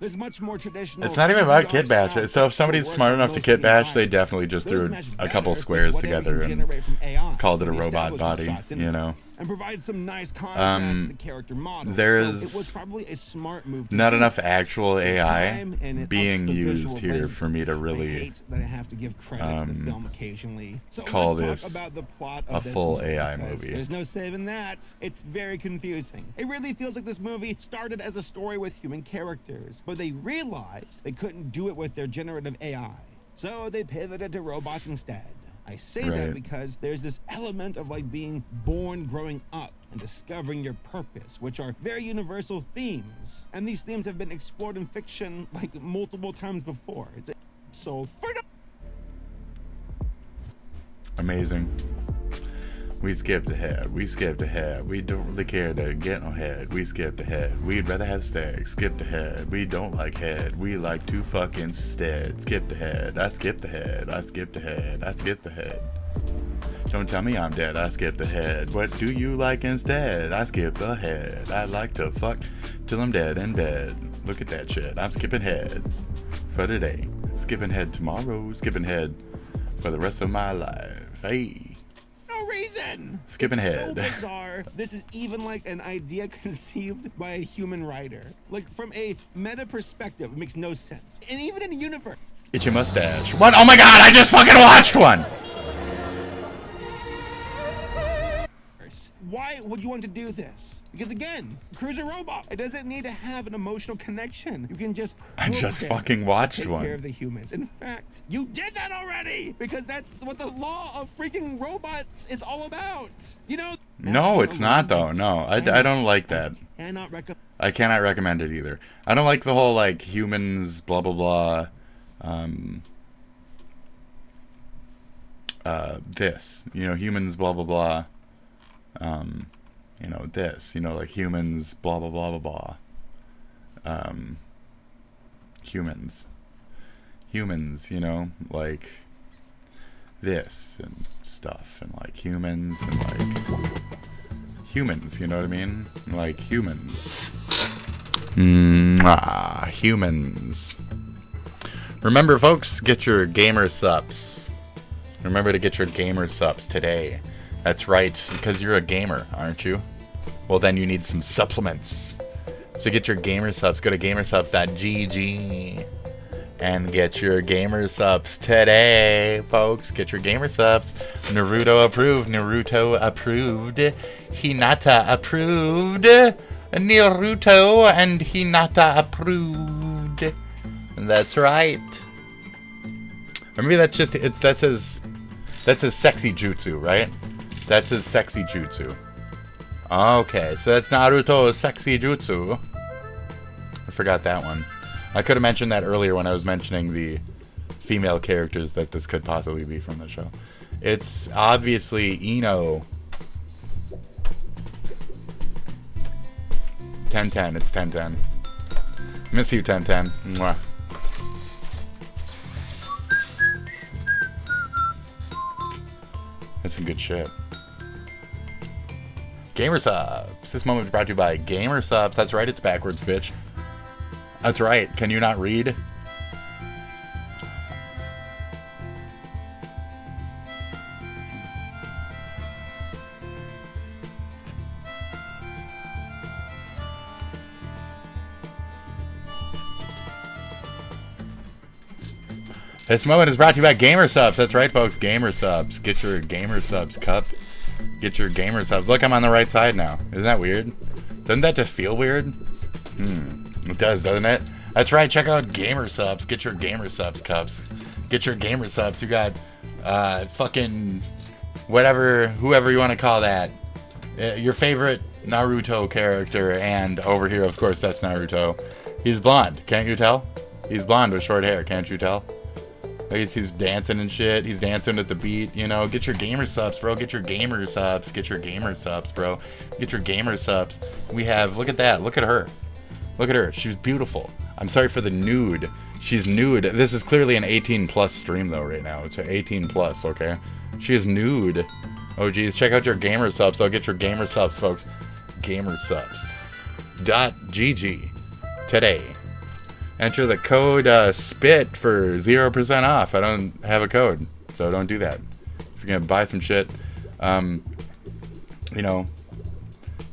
There's much more traditional. It's not even about kit bash. style So if somebody's to smart work enough with to most kit of the bash, they environment. definitely just Those threw mesh a better couple with squares whatever you together can and generate from AI called it a from the robot establishment body, shots in you it, know. and provide some nice contrast to the character model. There's so it was probably a smart move to not do. enough actual Some AI time, and it being ups the used visual here blend. for me to I really hate that I have to give credit to the film occasionally. So call let's this talk about the plot a of this full movie, AI because movie. There's no saving that. It's very confusing. It really feels like this movie started as a story with human characters, but they realized they couldn't do it with their generative AI. So they pivoted to robots instead. I say that Right. because there's this element of like being born growing up and discovering your purpose, which are very universal themes. And these themes have been explored in fiction like multiple times before. It's so Amazing. We skipped ahead. We skipped ahead. We don't really care to get no head. We skipped ahead. We'd rather have sex. Skipped ahead. We don't like head. We like to fuck instead. Skipped ahead. I skipped ahead. I skipped ahead. I skipped ahead. Don't tell me I'm dead, I skipped ahead. What do you like instead? I skip ahead. I like to fuck till I'm dead in bed. Look at that shit. I'm skipping head for today. Skipping head tomorrow. Skipping head for the rest of my life. Hey. No reason. Skipping It's head. So bizarre. This is even like an idea conceived by a human writer. Like from a meta perspective, it makes no sense. And even in the universe. Itchy mustache. What? Oh my god, I just fucking watched one! Why would you want to do this? Because again, crew's a robot. It doesn't need to have an emotional connection. You can just I just fucking watched take one. care of the humans. In fact, you did that already because that's what the law of freaking robots is all about. You know? No, it's not though. No, I don't like that. I cannot recommend it either. I don't like the whole like humans blah blah blah. This, you know, humans blah blah blah. You know, this, you know, like humans blah blah blah blah blah. Humans, you know, like this and stuff, and like humans and like humans, you know what I mean? Like humans. Humans. Remember, folks, get your gamer subs. Remember to get your gamer subs today. That's right, because you're a gamer, aren't you? Well, then you need some supplements. So get your gamer subs. Go to gamersubs.gg and get your gamer subs today, folks. Get your gamer subs. Naruto approved. Naruto approved. Hinata approved. Naruto and Hinata approved. That's right. Or maybe that's just that's his sexy jutsu, right? That's his sexy jutsu. Okay, so that's Naruto's sexy jutsu. I forgot that one. I could have mentioned that earlier when I was mentioning the female characters that this could possibly be from the show. It's obviously Ino. 10-10, it's 10-10. Miss you, 10-10. Mwah. That's some good shit. Gamer subs. This moment is brought to you by Gamer subs. That's right, it's backwards, bitch. That's right. Can you not read? This moment is brought to you by Gamer subs. That's right, folks. Gamer subs. Get your Gamer subs cup. Get your Gamer subs. Look, I'm on the right side now. Isn't that weird? Doesn't that just feel weird? It does, doesn't it? That's right. Check out Gamer subs. Get your Gamer subs cups. Get your Gamer subs. You got fucking whatever, whoever you want to call that. Your favorite Naruto character, and over here, of course, that's Naruto. He's blonde. Can't you tell? He's blonde with short hair. Can't you tell? He's dancing and shit. He's dancing at the beat, you know. Get your gamer subs, bro. Get your gamer subs. Get your gamer subs, bro. Get your gamer subs. We have, look at that. Look at her. Look at her. She's beautiful. I'm sorry for the nude. She's nude. This is clearly an 18+ stream, though, right now. It's an 18+, okay? She is nude. Oh, geez. Check out your gamer subs, though. Get your gamer subs, folks. Gamersubs.gg today. Enter the code SPIT for 0% off. I don't have a code, so don't do that. If you're gonna buy some shit, you know,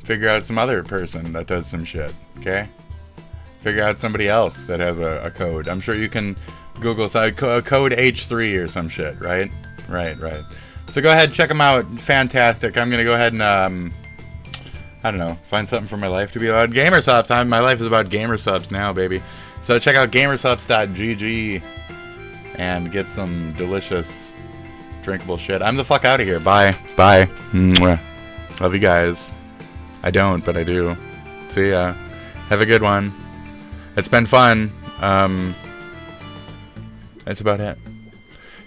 figure out some other person that does some shit, okay? Figure out somebody else that has a code. I'm sure you can Google code H3 or some shit, right? Right. So go ahead, check them out. Fantastic. I'm gonna go ahead and I don't know, find something for my life to be about. Gamer subs. My life is about gamer subs now, baby. So check out gamersubs.gg and get some delicious drinkable shit. I'm the fuck out of here. Bye. Mwah. Love you guys. I don't, but I do. See ya. Have a good one. It's been fun. That's about it.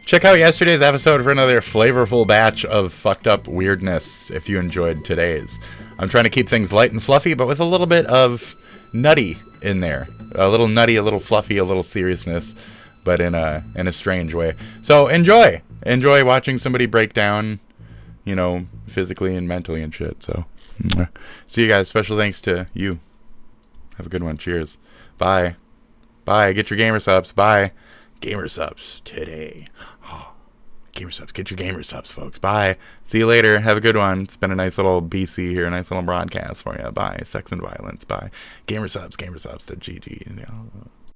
Check out yesterday's episode for another flavorful batch of fucked up weirdness if you enjoyed today's. I'm trying to keep things light and fluffy, but with a little bit of nutty in there. A little nutty, a little fluffy, a little seriousness, but in a strange way. So enjoy watching somebody break down you know, physically and mentally and shit. So, see you guys. Special thanks to you. Have a good one. Cheers. Bye. Bye. Get your gamer subs. Bye. Gamer subs today. Oh, gamer subs. Get your gamer subs, folks. Bye. See you later. Have a good one. It's been a nice little BC here. A nice little broadcast for you. Bye. Sex and violence. Bye. Gamer subs. Gamer subs to GG.